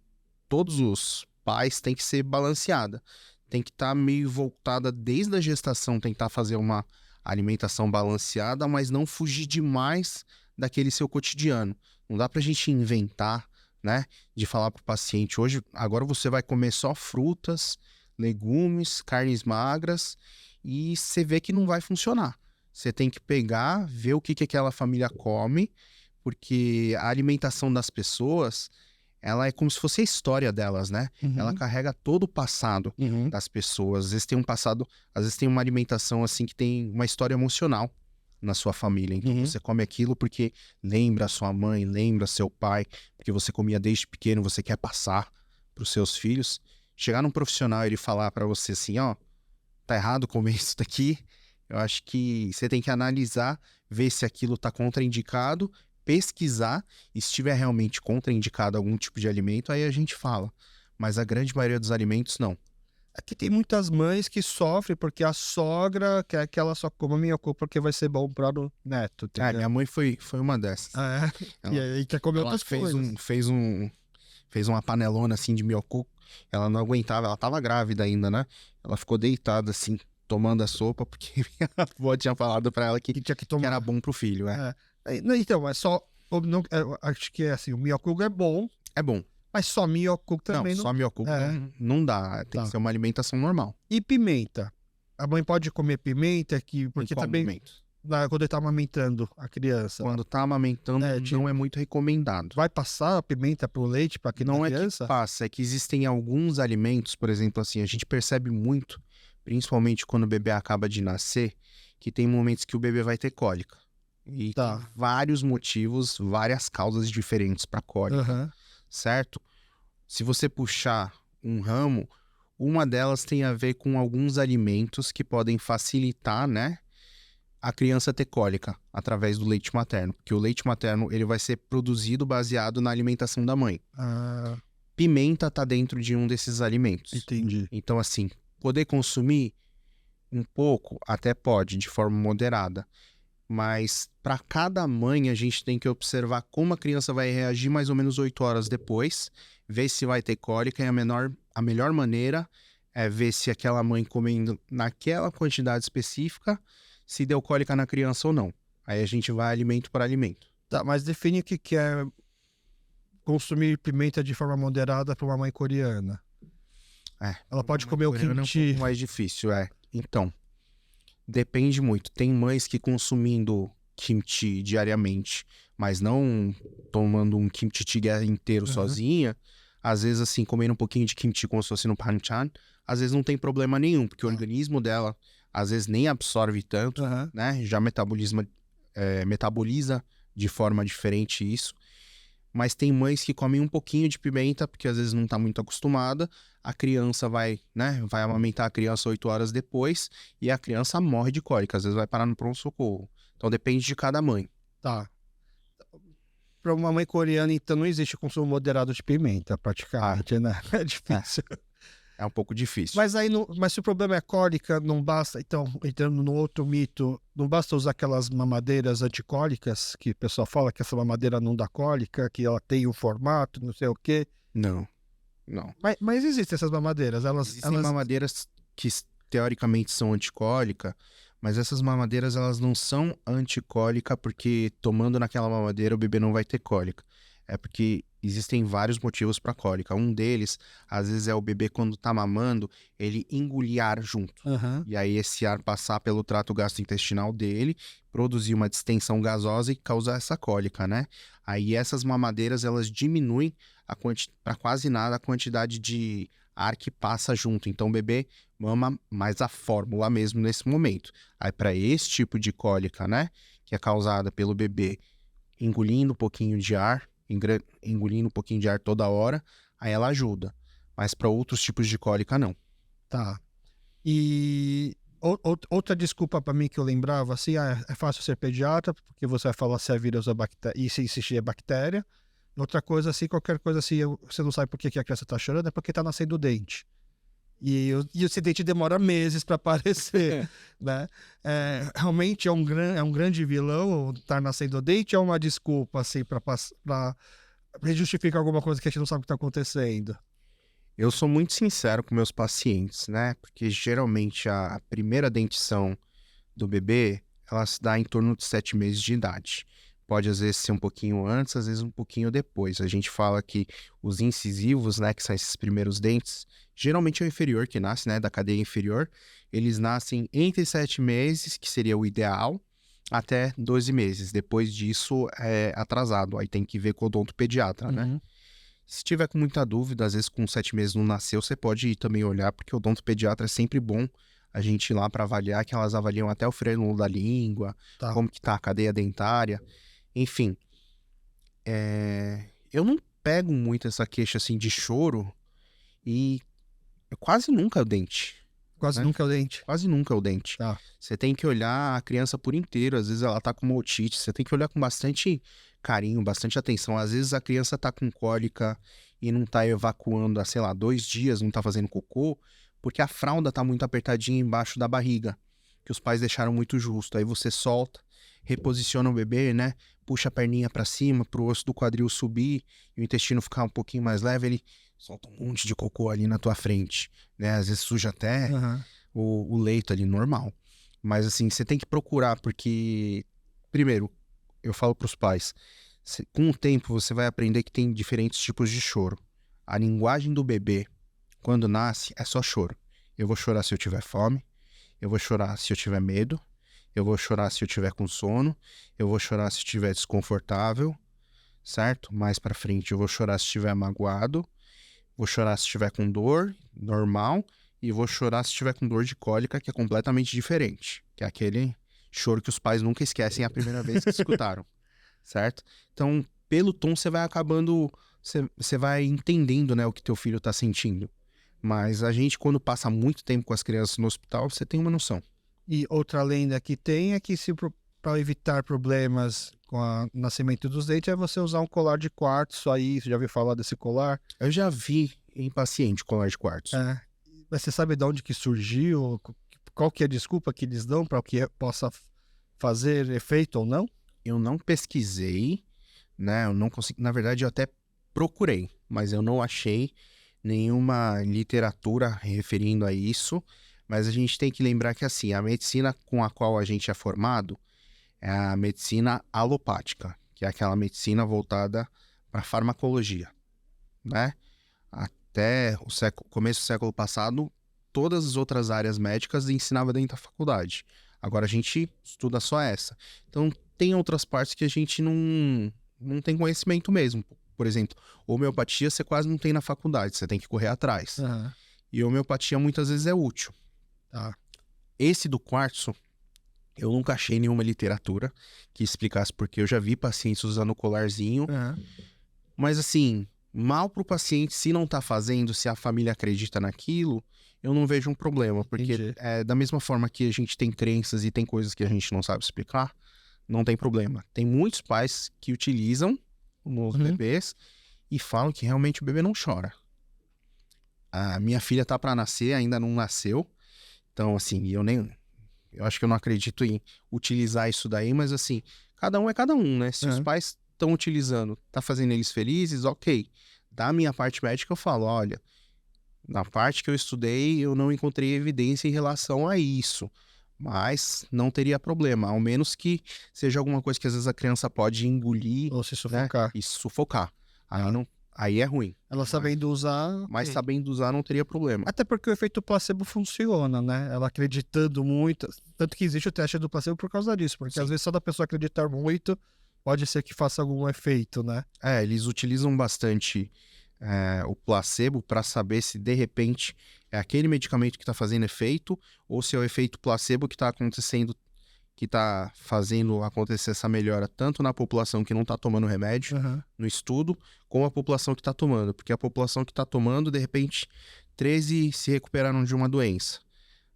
todos os pais tem que ser balanceada. Tem que estar meio voltada desde a gestação, tentar fazer uma alimentação balanceada, mas não fugir demais daquele seu cotidiano. Não dá pra gente inventar, né? De falar pro paciente, agora você vai comer só frutas, legumes, carnes magras, e você vê que não vai funcionar. Você tem que pegar, ver o que aquela família come, porque a alimentação das pessoas, ela é como se fosse a história delas, né? Uhum. Ela carrega todo o passado Uhum. das pessoas. Às vezes tem um passado, às vezes tem uma alimentação assim que tem uma história emocional na sua família. Então Uhum. você come aquilo porque lembra a sua mãe, lembra seu pai, porque você comia desde pequeno, você quer passar para os seus filhos. Chegar num profissional e ele falar para você assim, ó, tá errado comer isso daqui. Eu acho que você tem que analisar, ver se aquilo tá contraindicado, pesquisar, e se estiver realmente contraindicado algum tipo de alimento, aí a gente fala. Mas a grande maioria dos alimentos, não. Aqui tem muitas mães que sofrem porque a sogra quer que ela só coma miocu porque vai ser bom para o neto. Entendeu? Minha mãe foi uma dessas. E aí quer comer Ela outras coisas. fez uma panelona assim de miocu. Ela não aguentava, ela tava grávida ainda, né? Ela ficou deitada assim, tomando a sopa, porque minha avó tinha falado pra ela que Que tinha que tomar. era bom pro filho, Então, é só. Acho que é assim, o miocu é bom, É bom. mas só miocu também Não, só miocu não dá. Tem que ser uma alimentação normal. E pimenta? A mãe pode comer pimenta, porque também quando ele tá amamentando a criança. Quando tá amamentando, não é muito recomendado. Vai passar a pimenta pro leite para Não criança? É que passa, é que existem alguns alimentos, por exemplo, assim, a gente percebe muito, principalmente quando o bebê acaba de nascer, que tem momentos que o bebê vai ter cólica. E tem vários motivos, várias causas diferentes para cólica, certo? Se você puxar um ramo, uma delas tem a ver com alguns alimentos que podem facilitar, né, a criança ter cólica através do leite materno, porque o leite materno ele vai ser produzido baseado na alimentação da mãe. Pimenta tá dentro de um desses alimentos. Entendi. Então, assim, poder consumir um pouco, até pode, de forma moderada. Mas para cada mãe a gente tem que observar como a criança vai reagir mais ou menos 8 horas depois, ver se vai ter cólica, e a melhor maneira é ver se aquela mãe comendo naquela quantidade específica, se deu cólica na criança ou não. Aí a gente vai alimento por alimento. Tá, mas define o que é consumir pimenta de forma moderada para uma mãe coreana. Ela pode comer o kimchi. É um pouco mais difícil, Então, depende muito. Tem mães que consumindo kimchi diariamente, mas não tomando um kimchi jjigae inteiro sozinha, às vezes assim, comendo um pouquinho de kimchi como se fosse no panchan, às vezes não tem problema nenhum, porque o organismo dela às vezes nem absorve tanto, né? Já metaboliza de forma diferente isso. Mas tem mães que comem um pouquinho de pimenta, porque às vezes não está muito acostumada. A criança vai amamentar a criança 8 horas depois e a criança morre de cólica. Às vezes vai parar no pronto-socorro. Então depende de cada mãe. Tá. para uma mãe coreana, então, não existe consumo moderado de pimenta, praticamente, né? É difícil. É um pouco difícil. Mas aí, mas se o problema é cólica, não basta. Então, entrando no outro mito, não basta usar aquelas mamadeiras anticólicas, que o pessoal fala que essa mamadeira não dá cólica, que ela tem um formato, não sei o quê. Não. Mas existem essas mamadeiras. Existem mamadeiras que teoricamente são anticólica, mas essas mamadeiras elas não são anticólica porque tomando naquela mamadeira o bebê não vai ter cólica. É porque existem vários motivos para cólica. Um deles, às vezes, é o bebê quando tá mamando, ele engolir ar junto. Uhum. E aí esse ar passar pelo trato gastrointestinal dele, produzir uma distensão gasosa e causar essa cólica, né? Aí essas mamadeiras, elas diminuem para quase nada a quantidade de ar que passa junto. Então o bebê mama mais a fórmula mesmo nesse momento. Aí para esse tipo de cólica, né, que é causada pelo bebê engolindo um pouquinho de ar, engolindo um pouquinho de ar toda hora, aí ela ajuda. Mas para outros tipos de cólica, não. Tá. E outra desculpa para mim que eu lembrava, assim, é fácil ser pediatra, porque você vai falar se é vírus ou bactéria, e se é bactéria. Outra coisa, assim, qualquer coisa assim, você não sabe por que a criança tá chorando, é porque tá nascendo o dente. E esse dente demora meses para aparecer, né? Realmente é um grande vilão estar nascendo o dente, é uma desculpa, assim, para justificar alguma coisa que a gente não sabe o que está acontecendo. Eu sou muito sincero com meus pacientes, né? Porque geralmente a primeira dentição do bebê, ela se dá em torno de 7 meses de idade. Pode às vezes ser um pouquinho antes, às vezes um pouquinho depois. A gente fala que os incisivos, né, que são esses primeiros dentes, geralmente é o inferior que nasce, né, da cadeia inferior. Eles nascem entre 7 meses, que seria o ideal, até 12 meses. Depois disso é atrasado, aí tem que ver com o odontopediatra, né? Se tiver com muita dúvida, às vezes com 7 meses não nasceu, você pode ir também olhar, porque o odontopediatra é sempre bom a gente ir lá para avaliar, que elas avaliam até o frênulo da língua, Tá. como que tá a cadeia dentária. Enfim, eu não pego muito essa queixa assim de choro e quase nunca é o dente. Quase né? nunca é o dente. Quase nunca é o dente. Tá. Você tem que olhar a criança por inteiro. Às vezes ela tá com uma otite. Você tem que olhar com bastante carinho, bastante atenção. Às vezes a criança tá com cólica e não tá evacuando há, sei lá, 2 dias, não tá fazendo cocô, porque a fralda tá muito apertadinha embaixo da barriga, que os pais deixaram muito justo. Aí você solta, reposiciona o bebê, né? Puxa a perninha pra cima, pro osso do quadril subir e o intestino ficar um pouquinho mais leve, ele solta um monte de cocô ali na tua frente, né? Às vezes suja até o leito ali, normal. Mas assim, você tem que procurar, porque, primeiro, eu falo pros pais, com o tempo você vai aprender que tem diferentes tipos de choro. A linguagem do bebê, quando nasce, é só choro. Eu vou chorar se eu tiver fome, eu vou chorar se eu tiver medo, eu vou chorar se eu tiver com sono, eu vou chorar se eu estiver desconfortável, certo? Mais pra frente eu vou chorar se estiver magoado, vou chorar se estiver com dor, normal, e vou chorar se estiver com dor de cólica, que é completamente diferente, que é aquele choro que os pais nunca esquecem a primeira vez que escutaram, certo? Então, pelo tom, você vai acabando, você vai entendendo, né, o que teu filho tá sentindo. Mas a gente, quando passa muito tempo com as crianças no hospital, você tem uma noção. E outra lenda que tem é que para evitar problemas com o nascimento dos dentes é você usar um colar de quartzo aí. Você já ouviu falar desse colar? Eu já vi em paciente colar de quartzo. Mas você sabe de onde que surgiu? Qual que é a desculpa que eles dão para que possa fazer efeito ou não? Eu não pesquisei, né? Eu não consegui. Na verdade, eu até procurei, mas eu não achei nenhuma literatura referindo a isso. Mas a gente tem que lembrar que, assim, a medicina com a qual a gente é formado é a medicina alopática, que é aquela medicina voltada para farmacologia, né? Até o começo do século passado, todas as outras áreas médicas ensinavam dentro da faculdade. Agora a gente estuda só essa. Então, tem outras partes que a gente não tem conhecimento mesmo. Por exemplo, homeopatia você quase não tem na faculdade, você tem que correr atrás. E homeopatia muitas vezes é útil. Esse do quartzo, eu nunca achei nenhuma literatura que explicasse porque eu já vi pacientes usando o colarzinho. Mas assim, mal pro paciente, se não tá fazendo, se a família acredita naquilo, eu não vejo um problema. Porque da mesma forma que a gente tem crenças e tem coisas que a gente não sabe explicar, não tem problema. Tem muitos pais que utilizam nos bebês e falam que realmente o bebê não chora. A minha filha tá para nascer, ainda não nasceu. Então, assim, eu acho que eu não acredito em utilizar isso daí, mas assim, cada um é cada um, né? Se os pais estão utilizando, tá fazendo eles felizes, ok. Da minha parte médica eu falo, olha, na parte que eu estudei, eu não encontrei evidência em relação a isso. Mas não teria problema, ao menos que seja alguma coisa que às vezes a criança pode engolir, Ou se né? sufocar. E sufocar. Aí é ruim. Ela sabendo usar. Mas sabendo usar não teria problema. Até porque o efeito placebo funciona, né? Ela acreditando muito. Tanto que existe o teste do placebo por causa disso. Porque às vezes só da pessoa acreditar muito, pode ser que faça algum efeito, né? Eles utilizam bastante o placebo para saber se de repente é aquele medicamento que está fazendo efeito ou se é o efeito placebo que está acontecendo, que está fazendo acontecer essa melhora tanto na população que não está tomando remédio no estudo, como a população que está tomando. Porque a população que está tomando, de repente, 13 se recuperaram de uma doença.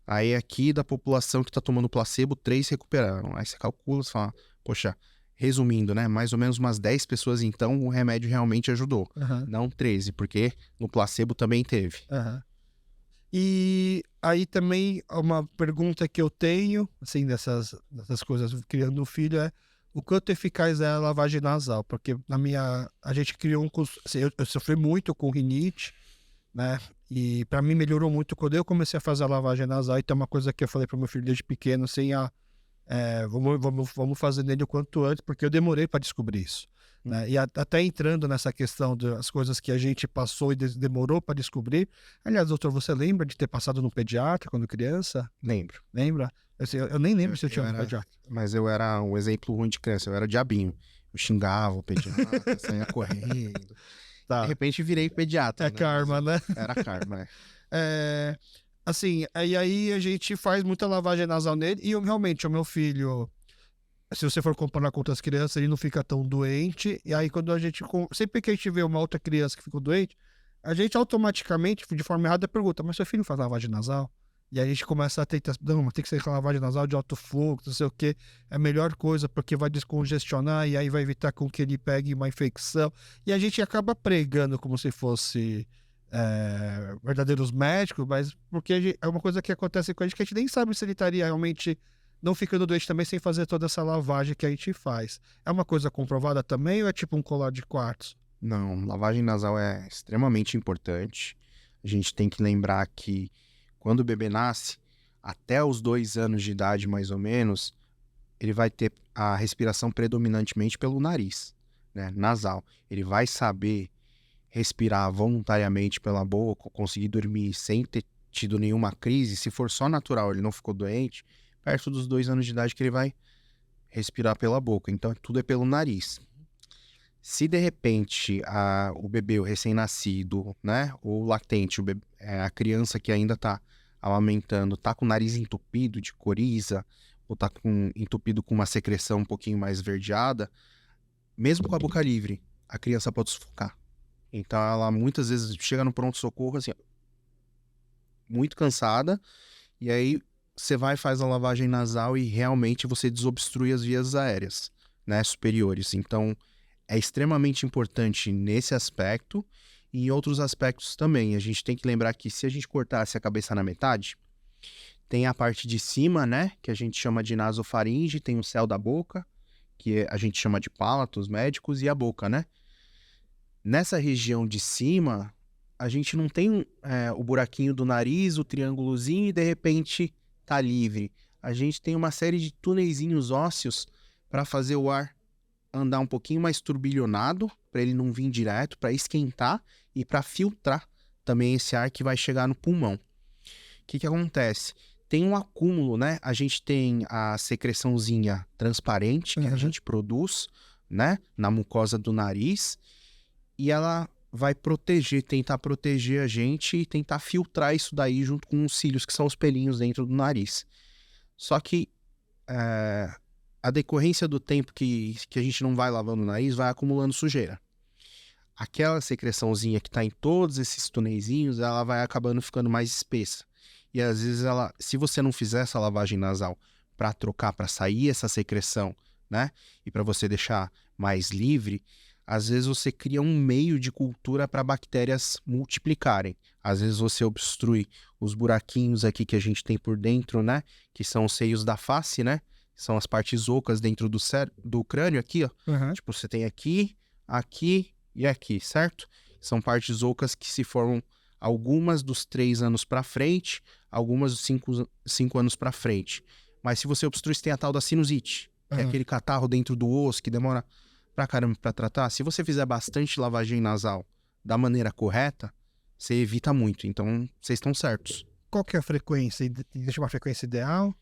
Aí aqui da população que está tomando placebo, 3 se recuperaram. Aí você calcula, você fala, poxa, resumindo, né? Mais ou menos umas 10 pessoas, então, o remédio realmente ajudou. Não 13, porque no placebo também teve. E aí também uma pergunta que eu tenho, assim, dessas coisas criando um filho é o quanto eficaz é a lavagem nasal, porque a gente criou assim, eu sofri muito com rinite, né, e para mim melhorou muito quando eu comecei a fazer a lavagem nasal, e tem uma coisa que eu falei para meu filho desde pequeno, assim, vamos fazer nele o quanto antes, porque eu demorei para descobrir isso. Né? E até entrando nessa questão das coisas que a gente passou e demorou para descobrir. Aliás, doutor, você lembra de ter passado no pediatra quando criança? Lembro. Lembra? Eu nem lembro se eu tinha um pediatra. Mas eu era um exemplo ruim de criança, eu era diabinho. Eu xingava o pediatra, saía correndo. Tá. De repente virei pediatra. É, né? Karma, né? Era karma, assim, aí a gente faz muita lavagem nasal nele e realmente o meu filho, se você for comparar com outras crianças, ele não fica tão doente. E aí quando sempre que a gente vê uma outra criança que ficou doente, a gente automaticamente, de forma errada, pergunta, mas seu filho faz lavagem nasal? E aí a gente começa a tentar, não, mas tem que ser lavagem nasal de alto fluxo, não sei o que, é a melhor coisa, porque vai descongestionar e aí vai evitar com que ele pegue uma infecção. E a gente acaba pregando como se fosse verdadeiros médicos, mas porque é uma coisa que acontece com a gente que a gente nem sabe se ele estaria realmente não ficando doente também sem fazer toda essa lavagem que a gente faz. É uma coisa comprovada também ou é tipo um colar de quartzo? Não, lavagem nasal é extremamente importante. A gente tem que lembrar que quando o bebê nasce, até os 2 anos de idade mais ou menos, ele vai ter a respiração predominantemente pelo nariz, né, nasal. Ele vai saber respirar voluntariamente pela boca, conseguir dormir sem ter tido nenhuma crise. Se for só natural, ele não ficou doente, perto dos 2 anos de idade que ele vai respirar pela boca. Então, tudo é pelo nariz. Se, de repente, o bebê, o recém-nascido, né, ou latente, a criança que ainda está amamentando, está com o nariz entupido de coriza, ou está entupido com uma secreção um pouquinho mais esverdeada, mesmo com a boca livre, a criança pode sufocar. Então, ela muitas vezes chega no pronto-socorro, assim, muito cansada, e aí você vai e faz a lavagem nasal e realmente você desobstrui as vias aéreas, né, superiores. Então, é extremamente importante nesse aspecto e em outros aspectos também. A gente tem que lembrar que se a gente cortasse a cabeça na metade, tem a parte de cima, né, que a gente chama de nasofaringe, tem o céu da boca, que a gente chama de pálatos médicos, e a boca, né? Nessa região de cima, a gente não tem o buraquinho do nariz, o triângulozinho e de repente tá livre. A gente tem uma série de tuneizinhos ósseos para fazer o ar andar um pouquinho mais turbilhonado, para ele não vir direto, para esquentar e para filtrar também esse ar que vai chegar no pulmão. O que acontece? Tem um acúmulo, né? A gente tem a secreçãozinha transparente que a gente produz, né, na mucosa do nariz, e ela vai tentar proteger a gente e tentar filtrar isso daí junto com os cílios, que são os pelinhos dentro do nariz. Só que a decorrência do tempo que a gente não vai lavando o nariz, vai acumulando sujeira. Aquela secreçãozinha que está em todos esses tuneizinhos, ela vai acabando ficando mais espessa. E às vezes se você não fizer essa lavagem nasal para trocar, para sair essa secreção, né? E para você deixar mais livre, às vezes você cria um meio de cultura para bactérias multiplicarem. Às vezes você obstrui os buraquinhos aqui que a gente tem por dentro, né? Que são os seios da face, né? São as partes ocas dentro do crânio aqui, ó. Uhum. Tipo, você tem aqui, aqui e aqui, certo? São partes ocas que se formam algumas dos 3 anos para frente, algumas dos 5 anos para frente. Mas se você obstrui, você tem a tal da sinusite, que é Uhum. aquele catarro dentro do osso que demora pra caramba pra tratar. Se você fizer bastante lavagem nasal da maneira correta, você evita muito. Então, vocês estão certos. Qual que é a frequência? Existe uma frequência ideal?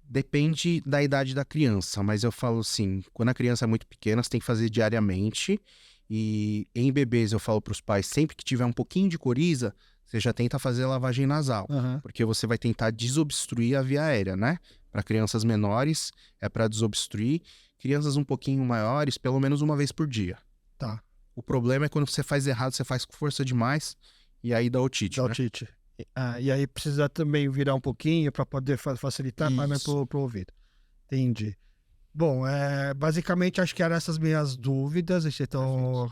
Depende da idade da criança, mas eu falo assim, quando a criança é muito pequena, você tem que fazer diariamente. E em bebês eu falo pros pais, sempre que tiver um pouquinho de coriza, você já tenta fazer lavagem nasal. Uhum. Porque você vai tentar desobstruir a via aérea, né? Para crianças menores, é para desobstruir. Crianças um pouquinho maiores, pelo menos uma vez por dia. Tá. O problema é quando você faz errado, você faz com força demais e aí dá otite, Da né? otite. E aí precisa também virar um pouquinho para poder facilitar para Isso. pro ouvido. Entendi. Bom, basicamente acho que eram essas minhas dúvidas. Então,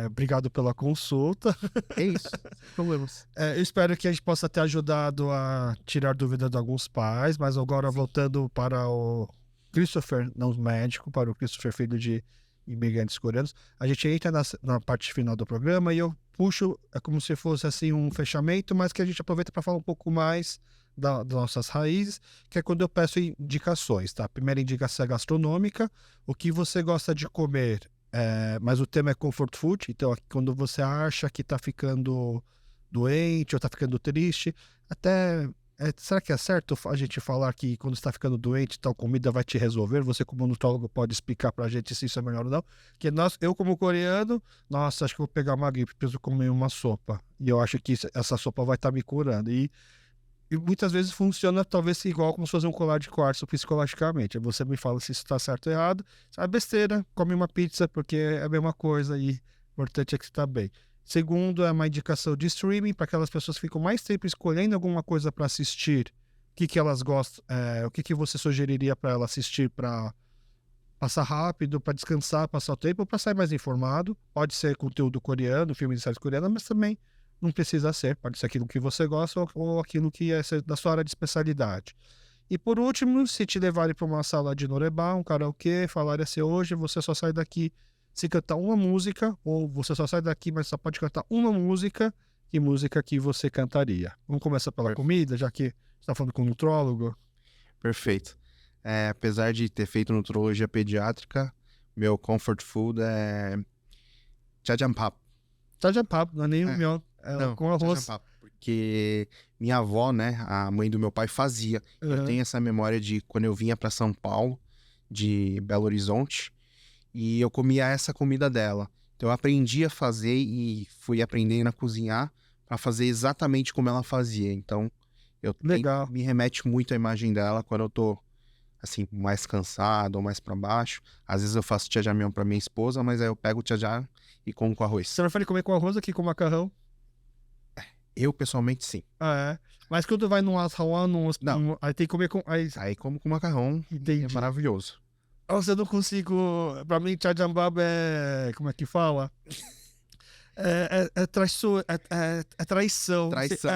obrigado pela consulta. É isso. Sem problemas. Eu espero que a gente possa ter ajudado a tirar dúvidas de alguns pais, mas agora voltando para o Christopher, não o médico, para o Christopher, filho de imigrantes coreanos, a gente entra na parte final do programa e eu puxo, é como se fosse assim um fechamento, mas que a gente aproveita para falar um pouco mais das nossas raízes, que é quando eu peço indicações, tá? A primeira indicação é gastronômica, o que você gosta de comer, mas o tema é comfort food, então quando você acha que está ficando doente ou está ficando triste, até será que é certo a gente falar que quando está ficando doente, tal comida vai te resolver? Você, como nutrólogo, pode explicar pra gente se isso é melhor ou não? Porque eu, como coreano, nossa, acho que eu vou pegar uma gripe, preciso comer uma sopa. E eu acho que essa sopa vai estar me curando. E muitas vezes funciona, talvez, igual como se fosse um colar de quartzo psicologicamente. Aí você me fala se isso está certo ou errado. É besteira, come uma pizza, porque é a mesma coisa e o importante é que você está bem. Segundo, é uma indicação de streaming para aquelas pessoas que ficam mais tempo escolhendo alguma coisa para assistir. O que elas gostam, o que você sugeriria para ela assistir para passar rápido, para descansar, passar o tempo, para sair mais informado. Pode ser conteúdo coreano, filme de série coreana, mas também não precisa ser. Pode ser aquilo que você gosta ou aquilo que é da sua área de especialidade. E por último, se te levarem para uma sala de norebá, um karaokê, falarem assim, hoje você só sai daqui se cantar uma música, ou você só sai daqui, mas só pode cantar uma música, que música que você cantaria? Vamos começar pela comida, já que você está falando com um nutrólogo. Perfeito. Apesar de ter feito nutrologia pediátrica, meu comfort food é jajangmyeon. Jajangmyeon, não é nem o meu, Não, com arroz. jajangmyeon, porque minha avó, né, a mãe do meu pai fazia. Eu tenho essa memória de quando eu vinha para São Paulo, de Belo Horizonte, e eu comia essa comida dela. Então eu aprendi a fazer e fui aprendendo a cozinhar para fazer exatamente como ela fazia. Então Legal. me remete muito à imagem dela quando eu tô assim mais cansado ou mais para baixo. Às vezes eu faço jajangmyeon para minha esposa, mas aí eu pego o jajang e como com arroz. Você prefere comer com arroz aqui com macarrão? Eu pessoalmente sim. Mas quando vai num ashawan, aí tem que comer com... Aí como com macarrão, Entendi. é maravilhoso. Nossa, eu não consigo... Pra mim, jajangmyeon é... Como é que fala? É traição. Traição.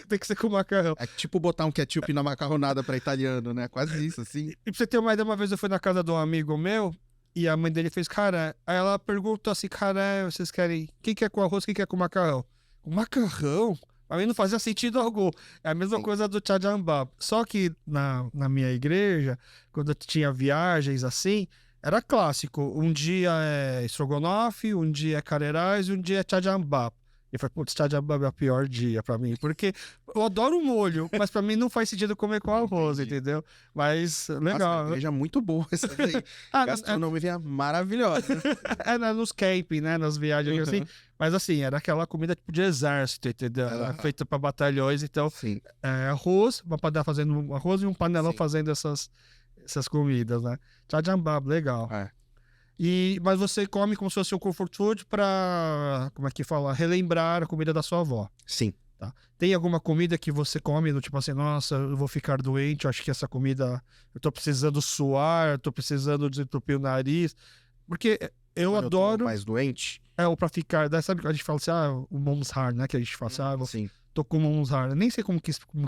Tem que ser com macarrão. É tipo botar um ketchup na macarronada pra italiano, né? Quase isso, assim. E pra você ter uma ideia, uma vez eu fui na casa de um amigo meu e a mãe dele fez, cara... Aí ela perguntou assim, cara, vocês querem... Quem quer com arroz, quem quer com macarrão? Com macarrão? Pra mim não fazia sentido algum. É a mesma coisa do jajangmyeon. Só que na minha igreja, quando eu tinha viagens assim... Era clássico. Um dia é estrogonofe, um dia é carerás e um dia é jajangmyeon. E eu falei, putz, jajangmyeon é o pior dia pra mim. Porque eu adoro o molho, mas pra mim não faz sentido comer com arroz, entendeu? Mas, legal. Nossa, igreja muito boa essa daí. Gastronomia maravilhosa. Nos camping, né? Nas viagens assim. Mas assim, era aquela comida tipo de exército, entendeu? Era feita pra batalhões. Então, arroz, uma panela fazendo arroz e um panelão fazendo essas comidas, né? Jajangmyeon, legal. Mas você come como se fosse um comfort food pra, como é que fala? Relembrar a comida da sua avó. Sim. Tá? Tem alguma comida que você come, do tipo assim, nossa, eu vou ficar doente, eu acho que essa comida, eu tô precisando suar, eu tô precisando desentupir o nariz. Porque Eu Quando adoro. tô mais doente. Ou pra ficar. Sabe que a gente fala assim, o Moms Hard, né? Que a gente fala assim, Sim, tô com Moms Hard. Nem sei como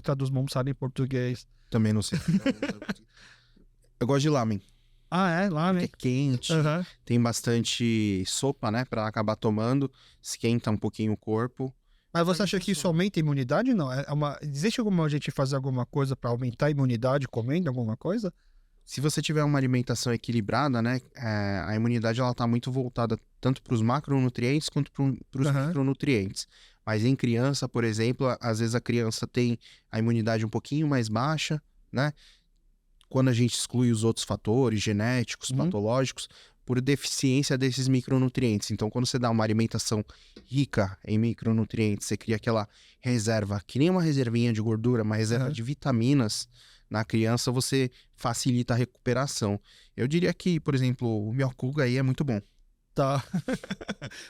traduz Moms Hard em português. também não sei. Eu gosto de lamen. Lá, Porque né? é quente, Aham. tem bastante sopa, né? Pra acabar tomando, esquenta um pouquinho o corpo. Mas você Pra mim acha que isso funciona. aumenta a imunidade? Não. Existe alguma gente fazer alguma coisa pra aumentar a imunidade comendo alguma coisa? Se você tiver uma alimentação equilibrada, né? A imunidade ela tá muito voltada tanto para os macronutrientes quanto para os Aham. micronutrientes. Mas em criança, por exemplo, às vezes a criança tem a imunidade um pouquinho mais baixa, né? Quando a gente exclui os outros fatores genéticos, Uhum. patológicos, por deficiência desses micronutrientes. Então, quando você dá uma alimentação rica em micronutrientes, você cria aquela reserva, que nem uma reservinha de gordura, uma reserva Aham. de vitaminas na criança, você facilita a recuperação. Eu diria que, por exemplo, o Myokuga aí é muito bom. Tá.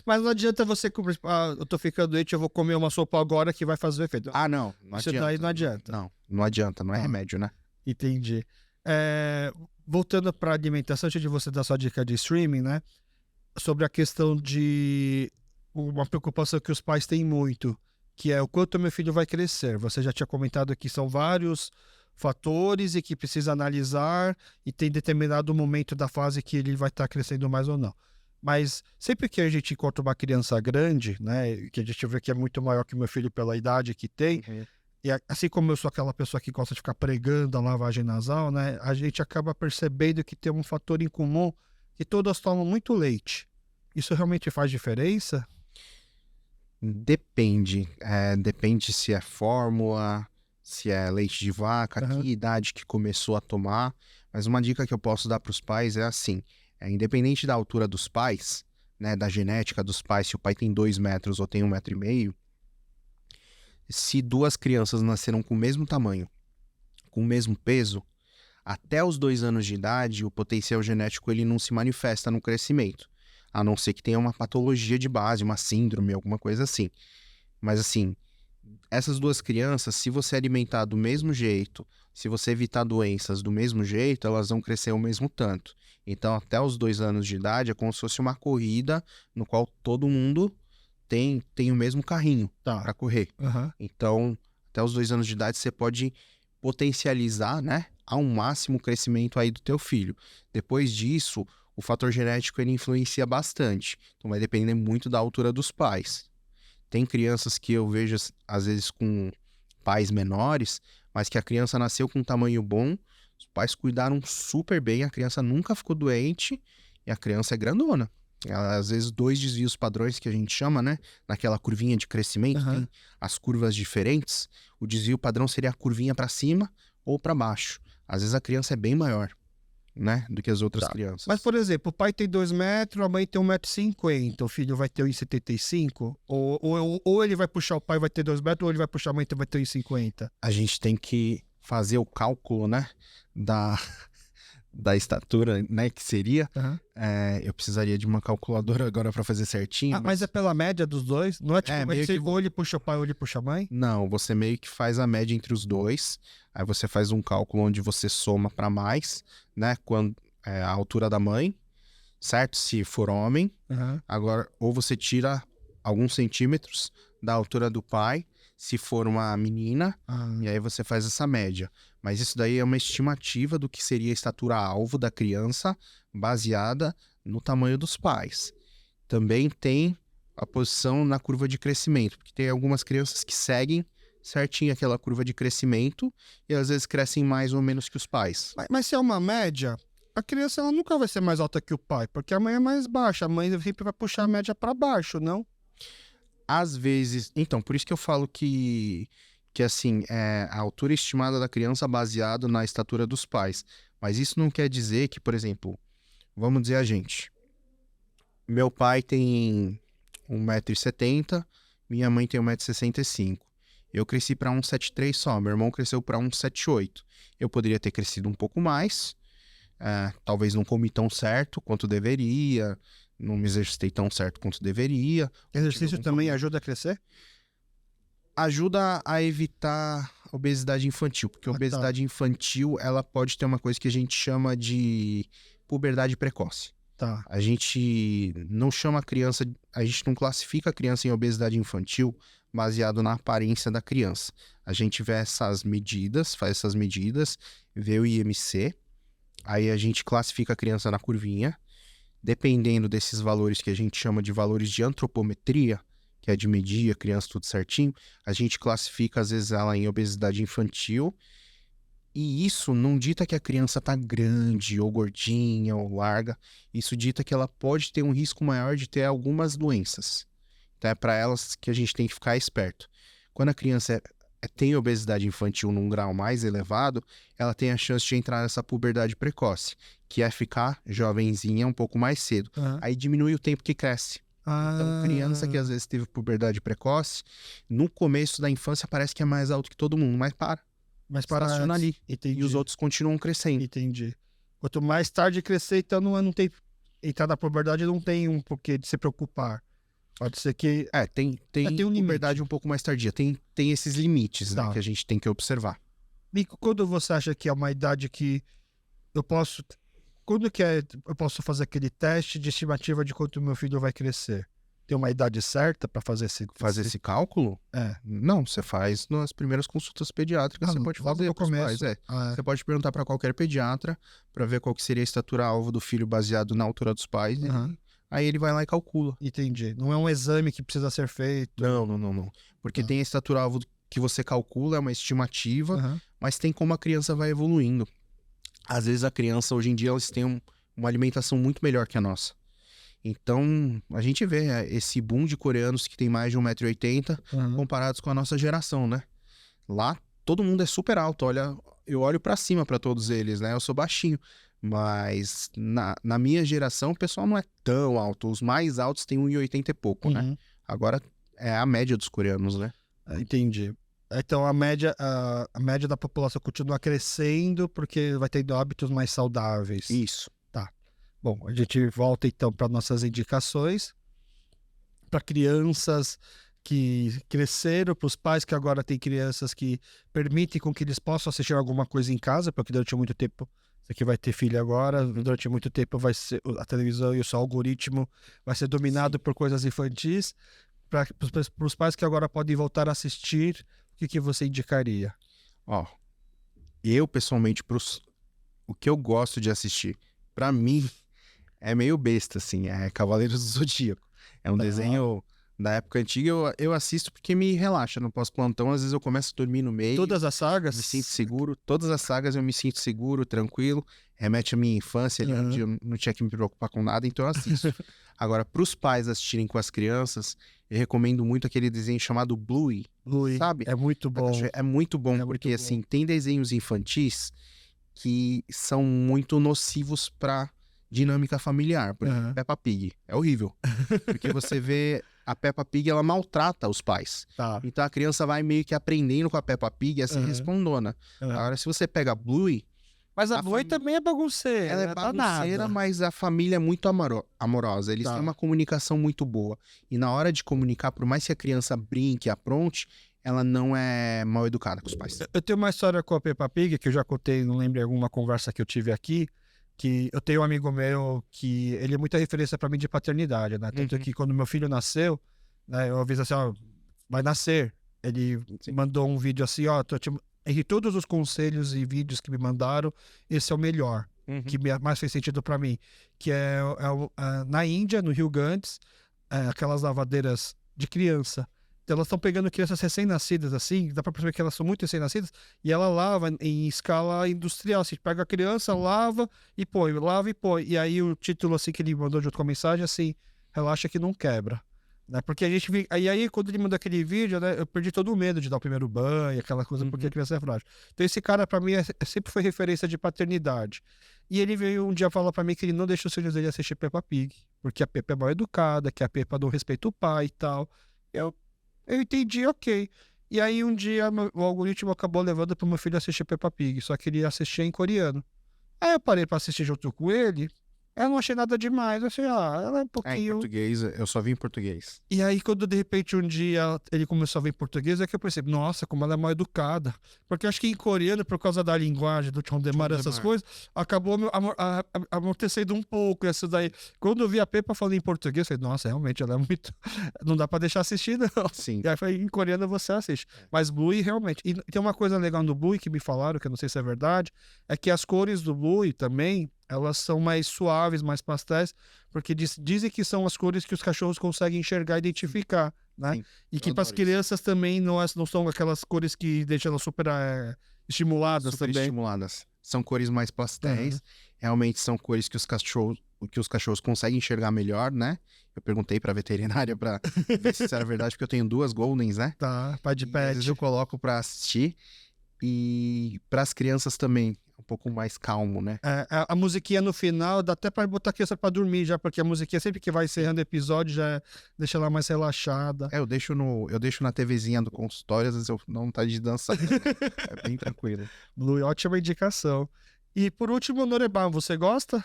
Mas não adianta você comer. Eu tô ficando doente, eu vou comer uma sopa agora que vai fazer o efeito. Ah, não, não Isso adianta. daí não adianta. Não adianta, não é Tá. remédio, né? Entendi. Voltando para alimentação, antes de você dar sua dica de streaming, né? Sobre a questão de uma preocupação que os pais têm muito, que é o quanto meu filho vai crescer. Você já tinha comentado que são vários fatores e que precisa analisar e tem determinado momento da fase que ele vai estar crescendo mais ou não. Mas sempre que a gente encontra uma criança grande, né, que a gente vê que é muito maior que o meu filho pela idade que tem, e assim como eu sou aquela pessoa que gosta de ficar pregando a lavagem nasal, né, a gente acaba percebendo que tem um fator em comum, que todas tomam muito leite. Isso realmente faz diferença? Depende. Depende se é fórmula, se é leite de vaca, Aham. que idade que começou a tomar. Mas uma dica que eu posso dar para os pais é assim: independente da altura dos pais, né, da genética dos pais, se o pai tem 2 metros ou tem 1,5 m, se duas crianças nasceram com o mesmo tamanho, com o mesmo peso, até os 2 anos de idade, o potencial genético ele não se manifesta no crescimento, a não ser que tenha uma patologia de base, uma síndrome, alguma coisa assim. Mas assim, essas duas crianças, se você alimentar do mesmo jeito, se você evitar doenças do mesmo jeito, elas vão crescer o mesmo tanto. Então, até os 2 anos de idade, é como se fosse uma corrida no qual todo mundo tem o mesmo carrinho Tá. para correr. Aham. Então, até os 2 anos de idade, você pode potencializar, né, ao máximo o crescimento aí do teu filho. Depois disso, o fator genético ele influencia bastante. Então, vai depender muito da altura dos pais. Tem crianças que eu vejo, às vezes, com pais menores, mas que a criança nasceu com um tamanho bom, os pais cuidaram super bem, a criança nunca ficou doente e a criança é grandona. Às vezes, 2 desvios padrões que a gente chama, né? Naquela curvinha de crescimento, Aham. tem as curvas diferentes. O desvio padrão seria a curvinha para cima ou para baixo. Às vezes, a criança é bem maior, né? Do que as outras Tá. crianças. Mas, por exemplo, o pai tem 2 metros, a mãe tem 1,50 m, o filho vai ter 1,75 m? Ou ele vai puxar o pai vai ter 2 metros, ou ele vai puxar a mãe e vai ter 1,50 m? A gente tem que fazer o cálculo, né? Da estatura, né? Que seria. Aham. Eu precisaria de uma calculadora agora para fazer certinho. Mas é pela média dos dois? Não é tipo, meio que... ou ele puxa o pai ou ele puxa a mãe? Não, você meio que faz a média entre os dois. Aí você faz um cálculo onde você soma para mais, né? Quando a altura da mãe, certo? Se for homem. Aham. Agora, ou você tira alguns centímetros da altura do pai, se for uma menina, e aí você faz essa média. Mas isso daí é uma estimativa do que seria a estatura-alvo da criança, baseada no tamanho dos pais. Também tem a posição na curva de crescimento, porque tem algumas crianças que seguem certinho aquela curva de crescimento e às vezes crescem mais ou menos que os pais. Mas se é uma média, a criança ela nunca vai ser mais alta que o pai, porque a mãe é mais baixa. A mãe sempre vai puxar a média para baixo, não? Às vezes... Então, por isso que eu falo que assim, a altura estimada da criança baseado na estatura dos pais. Mas isso não quer dizer que, por exemplo, vamos dizer a gente, meu pai tem 1,70 m, minha mãe tem 1,65 m. Eu cresci para 1,73 só, meu irmão cresceu para 1,78. Eu poderia ter crescido um pouco mais, talvez não comi tão certo quanto deveria, não me exercitei tão certo quanto deveria. Exercício também ajuda a crescer? Ajuda a evitar obesidade infantil, porque a obesidade infantil ela pode ter uma coisa que a gente chama de puberdade precoce. Tá. A gente não chama a criança, a gente não classifica a criança em obesidade infantil baseado na aparência da criança. A gente vê essas medidas, faz essas medidas, vê o IMC, aí a gente classifica a criança na curvinha, dependendo desses valores que a gente chama de valores de antropometria, que é de medir a criança tudo certinho, a gente classifica às vezes ela em obesidade infantil. E isso não dita que a criança tá grande, ou gordinha, ou larga. Isso dita que ela pode ter um risco maior de ter algumas doenças. Então é para elas que a gente tem que ficar esperto. Quando a criança tem obesidade infantil num grau mais elevado, ela tem a chance de entrar nessa puberdade precoce, que é ficar jovenzinha um pouco mais cedo. Aham. Aí diminui o tempo que cresce. Então, criança que às vezes teve puberdade precoce, no começo da infância parece que é mais alto que todo mundo, mas para. Mas para Estaciona ali. Entendi. E os outros continuam crescendo. Entendi. Quanto mais tarde crescer, então não tem. Entrar na puberdade não tem um porquê de se preocupar. Pode ser que. Tem tem um limite. puberdade um pouco mais tardia. Tem esses limites, né, Tá. que a gente tem que observar. E quando você acha que é uma idade que eu posso. Quando que eu posso fazer aquele teste de estimativa de quanto meu filho vai crescer? Tem uma idade certa para fazer Esse cálculo? É. Não, você faz nas primeiras consultas pediátricas, você pode logo fazer no pros começo. pais, Ah, Você pode perguntar para qualquer pediatra para ver qual que seria a estatura-alvo do filho baseado na altura dos pais. Aham. Aí ele vai lá e calcula. entendi. Não é um exame que precisa ser feito. Não. Porque tem a estatura-alvo que você calcula, é uma estimativa, Aham. mas tem como a criança vai evoluindo. Às vezes a criança, hoje em dia, elas têm uma alimentação muito melhor que a nossa. Então, a gente vê esse boom de coreanos que tem mais de 1,80 m Aham. comparados com a nossa geração, né? Lá, todo mundo é super alto. Olha, eu olho pra cima pra todos eles, né? Eu sou baixinho. Mas na minha geração, o pessoal não é tão alto. Os mais altos têm 1,80 e pouco, né? Uhum. Agora, é a média dos coreanos, né? Entendi. Então a média da população continua crescendo porque vai tendo hábitos mais saudáveis. Isso. Bom, a gente volta então para nossas indicações para crianças que cresceram, para os pais que agora têm crianças que permitem com que eles possam assistir alguma coisa em casa, porque durante muito tempo, você que vai ter filho agora, durante muito tempo vai ser a televisão e o seu algoritmo vai ser dominado por coisas infantis. Para os pais que agora podem voltar a assistir, o que você indicaria? Ó, eu pessoalmente, o que eu gosto de assistir, pra mim, é meio besta, assim, é Cavaleiros do Zodíaco. É um desenho da época antiga, eu assisto porque me relaxa no pós-plantão, às vezes eu começo a dormir no meio. Todas as sagas? Me sinto seguro, todas as sagas eu me sinto seguro, tranquilo, remete à minha infância, ali, onde eu não tinha que me preocupar com nada, então eu assisto. Agora, pros pais assistirem com as crianças, eu recomendo muito aquele desenho chamado Bluey, sabe? É muito bom. É muito bom, É porque muito bom. assim, tem desenhos infantis que são muito nocivos pra dinâmica familiar. Por exemplo, Aham. Peppa Pig. É horrível. Porque você vê a Peppa Pig, ela maltrata os pais. Tá. Então a criança vai meio que aprendendo com a Peppa Pig a ser Aham. respondona. Aham. Agora, se você pega Bluey, Mas a A Bluey família- também é bagunceira. ela é danada. bagunceira, mas a família é muito amorosa. Eles Tá. têm uma comunicação muito boa. E na hora de comunicar, por mais que a criança brinque, apronte, ela não é mal educada com os pais. Eu tenho uma história com a Peppa Pig que eu já contei, não lembro, em alguma conversa que eu tive aqui, que eu tenho um amigo meu que ele é muita referência para mim de paternidade, né? Tanto Uhum. que quando meu filho nasceu, né, eu aviso assim, ó, vai nascer. Ele Sim. mandou um vídeo assim, ó, entre todos os conselhos e vídeos que me mandaram, esse é o melhor, que mais fez sentido para mim, que na Índia, no Rio Ganges, aquelas lavadeiras de criança. Então elas estão pegando crianças recém-nascidas assim, dá para perceber que elas são muito recém-nascidas, e ela lava em escala industrial, assim, pega a criança, lava e põe. E aí o título assim que ele mandou junto com a mensagem assim, relaxa que não quebra. Né? Porque a gente aí quando ele mandou aquele vídeo, né, eu perdi todo o medo de dar o primeiro banho, aquela coisa, porque a criança é frágil. Então esse cara para mim sempre foi referência de paternidade. E ele veio um dia falar para mim que ele não deixa os filhos dele assistir Peppa Pig, porque a Peppa é mal educada, que a Peppa não respeita o pai e tal. Eu entendi, ok. E aí um dia o algoritmo acabou levando pro meu filho assistir Peppa Pig, só que ele assistia em coreano. Aí eu parei pra assistir junto com ele, Eu não achei nada demais. Eu achei, ela é um Em pouquinho... português, eu só vi em português. E aí, quando de repente um dia ele começou a ver em português, é que eu percebi, nossa, como ela é mal educada. Porque eu acho que em coreano, por causa da linguagem do Chondemar, essas coisas, acabou amortecendo um pouco. Isso daí. Quando eu vi a Pepa falando em português, eu falei, nossa, realmente, ela é muito. Não dá pra deixar assistir, não. Sim. E aí foi em coreano você assiste. Mas Bluey, realmente. E tem uma coisa legal no Bluey que me falaram, que eu não sei se é verdade, é que as cores do Bluey também, elas são mais suaves, mais pastéis, porque dizem que são as cores que os cachorros conseguem enxergar e identificar, né? Sim, E que para as crianças também não são aquelas cores que deixam elas super estimuladas super também. estimuladas. São cores mais pastéis. Realmente são cores que os cachorros conseguem enxergar melhor, né? Eu perguntei pra veterinária pra ver se isso era verdade, porque eu tenho 2 Goldens, né? Tá, pai de E às pet. vezes eu coloco pra assistir. E pras crianças também, um pouco mais calmo, né? A musiquinha no final, dá até pra botar a criança pra dormir já, porque a musiquinha sempre que vai encerrando o episódio já deixa ela mais relaxada. Eu deixo na TVzinha do consultório, às vezes eu não tá de dançar. É bem tranquilo. Blue, ótima indicação. E por último, Noreban, você gosta?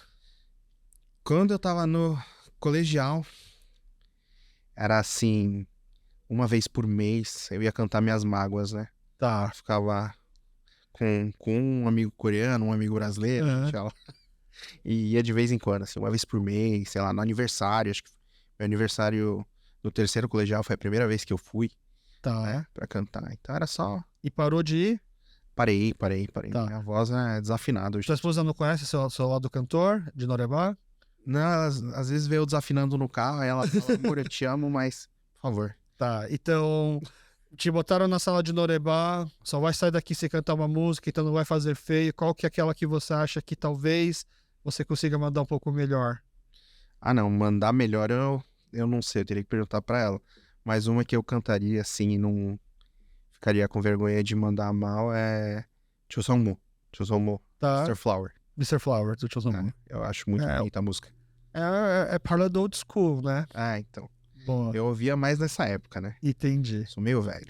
Quando eu tava no colegial, era assim, uma vez por mês, eu ia cantar minhas mágoas, né? Tá. Eu ficava com um amigo coreano, um amigo brasileiro, sei lá. E ia de vez em quando, assim, uma vez por mês, sei lá, no aniversário, acho que meu aniversário do 3º colegial foi a primeira vez que eu fui, né, pra cantar. Então era só... E parou de ir? Parei. Tá. Minha voz é desafinada hoje. Sua esposa não conhece seu lado cantor de Noreban? Não, às vezes veio desafinando no carro, aí ela fala, amor, eu te amo, mas, por favor. Tá, então te botaram na sala de Noreban, só vai sair daqui se cantar uma música, então não vai fazer feio. Qual que é aquela que você acha que talvez você consiga mandar um pouco melhor? Ah, não, mandar melhor eu não sei, eu teria que perguntar pra ela. Mas uma que eu cantaria, assim, e não ficaria com vergonha de mandar mal é Choseongmo. Tá. Mr. Flower. Mr. Flower, do Choseongmo. Eu acho muito bonita a música. É parla do old school, né? Então. Boa. Eu ouvia mais nessa época, né? Entendi. Sou meio velho.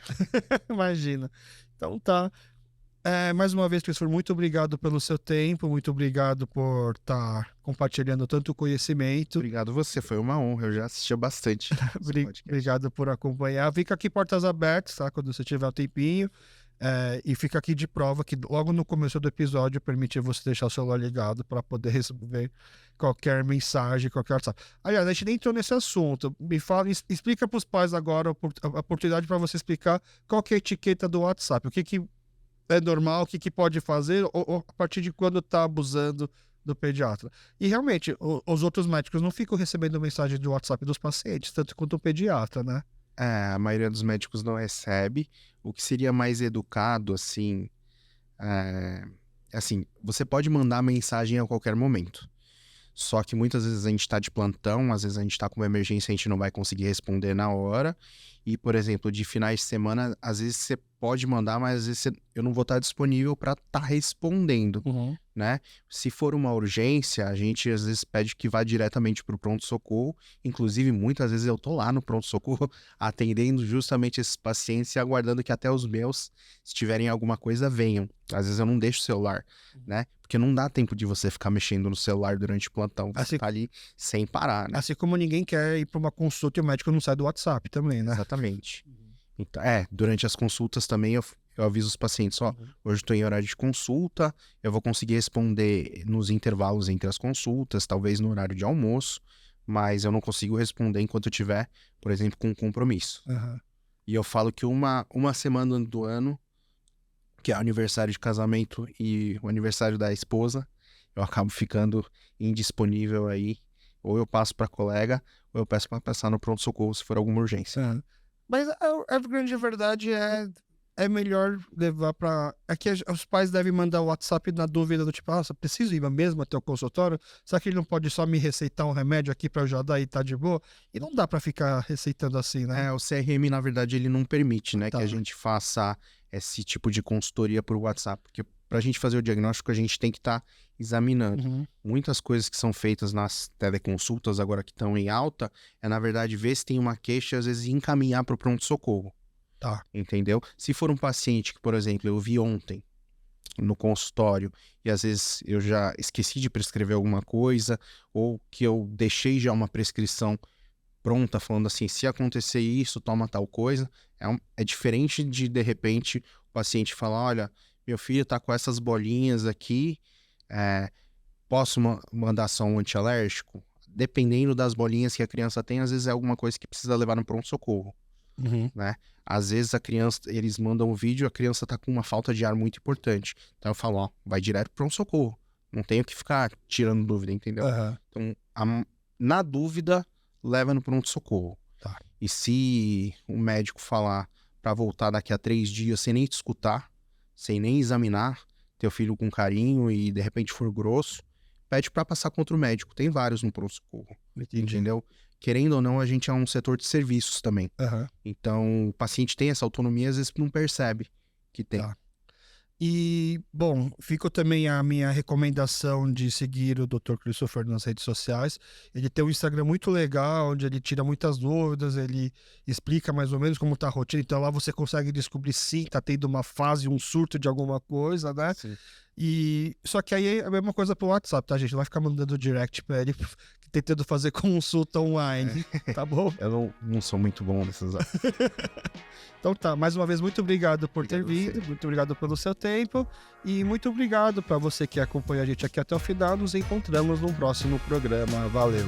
Imagina. Então tá. Mais uma vez, professor, muito obrigado pelo seu tempo, muito obrigado por estar compartilhando tanto conhecimento. Obrigado você, foi uma honra, eu já assistia bastante. Obrigado por acompanhar. Fica aqui portas abertas, tá? Quando você tiver um tempinho. E fica aqui de prova que logo no começo do episódio eu permiti você deixar o celular ligado para poder receber qualquer mensagem, qualquer WhatsApp. Aliás, a gente nem entrou nesse assunto. Me fala, explica para os pais agora a oportunidade para você explicar qual que é a etiqueta do WhatsApp. O que é normal, o que pode fazer, ou a partir de quando está abusando do pediatra. E realmente, os outros médicos não ficam recebendo mensagem do WhatsApp dos pacientes, tanto quanto o pediatra, né? A maioria dos médicos não recebe. O que seria mais educado, assim, assim, você pode mandar mensagem a qualquer momento. Só que muitas vezes a gente tá de plantão, às vezes a gente tá com uma emergência e a gente não vai conseguir responder na hora. E, por exemplo, de finais de semana, às vezes você pode mandar, mas às vezes eu não vou estar disponível para estar respondendo, né? Se for uma urgência, a gente às vezes pede que vá diretamente para o pronto-socorro. Inclusive, muitas vezes eu tô lá no pronto-socorro atendendo justamente esses pacientes e aguardando que até os meus, se tiverem alguma coisa, venham. Às vezes eu não deixo o celular, né? Porque não dá tempo de você ficar mexendo no celular durante o plantão. Você tá ali sem parar, né? Assim como ninguém quer ir para uma consulta e o médico não sai do WhatsApp também, né? Exatamente. Então, durante as consultas também eu aviso os pacientes, hoje estou em horário de consulta, eu vou conseguir responder nos intervalos entre as consultas, talvez no horário de almoço, mas eu não consigo responder enquanto eu tiver, por exemplo, com um compromisso. E eu falo que uma semana do ano, que é o aniversário de casamento e o aniversário da esposa, eu acabo ficando indisponível aí, ou eu passo para colega, ou eu peço para passar no pronto-socorro se for alguma urgência. Mas a grande verdade é melhor levar para... É que os pais devem mandar o WhatsApp na dúvida do tipo, preciso ir mesmo até o consultório? Será que ele não pode só me receitar um remédio aqui para eu já dar e tá de boa? E não dá para ficar receitando assim, né? O CRM, na verdade, ele não permite, né, que a gente faça esse tipo de consultoria por WhatsApp, porque pra gente fazer o diagnóstico, a gente tem que estar examinando. Muitas coisas que são feitas nas teleconsultas agora que estão em alta, na verdade, ver se tem uma queixa e às vezes encaminhar para o pronto-socorro. Tá. Entendeu? Se for um paciente que, por exemplo, eu vi ontem, no consultório e às vezes eu já esqueci de prescrever alguma coisa ou que eu deixei já uma prescrição pronta falando assim, se acontecer isso, toma tal coisa, é diferente de repente o paciente falar, olha, meu filho tá com essas bolinhas aqui, posso mandar só um antialérgico? Dependendo das bolinhas que a criança tem, às vezes é alguma coisa que precisa levar no pronto-socorro, né? Às vezes a criança, eles mandam um vídeo, a criança tá com uma falta de ar muito importante. Então eu falo, ó, vai direto pro pronto-socorro. Não tenho que ficar tirando dúvida, entendeu? Então, na dúvida, leva no pronto-socorro. Tá. E se o médico falar pra voltar daqui a 3 dias sem nem te escutar, sem nem examinar teu filho com carinho e de repente for grosso, pede pra passar contra o médico. Tem vários no pronto-socorro, entendeu? Querendo ou não, a gente é um setor de serviços também. Então, o paciente tem essa autonomia, às vezes não percebe que tem. Tá. E, bom, fica também a minha recomendação de seguir o Dr. Christopher nas redes sociais. Ele tem um Instagram muito legal, onde ele tira muitas dúvidas, ele explica mais ou menos como tá a rotina. Então lá você consegue descobrir se tá tendo uma fase, um surto de alguma coisa, né? Sim. E só que aí é a mesma coisa pro WhatsApp, tá, gente? Não vai ficar mandando direct pra ele, tentando fazer consulta online, tá bom? Eu não sou muito bom nessas horas. Então tá, mais uma vez, muito obrigado por ter Obrigado a vindo, muito obrigado pelo seu tempo e muito obrigado para você que acompanha a gente aqui até o final. Nos encontramos no próximo programa. Valeu!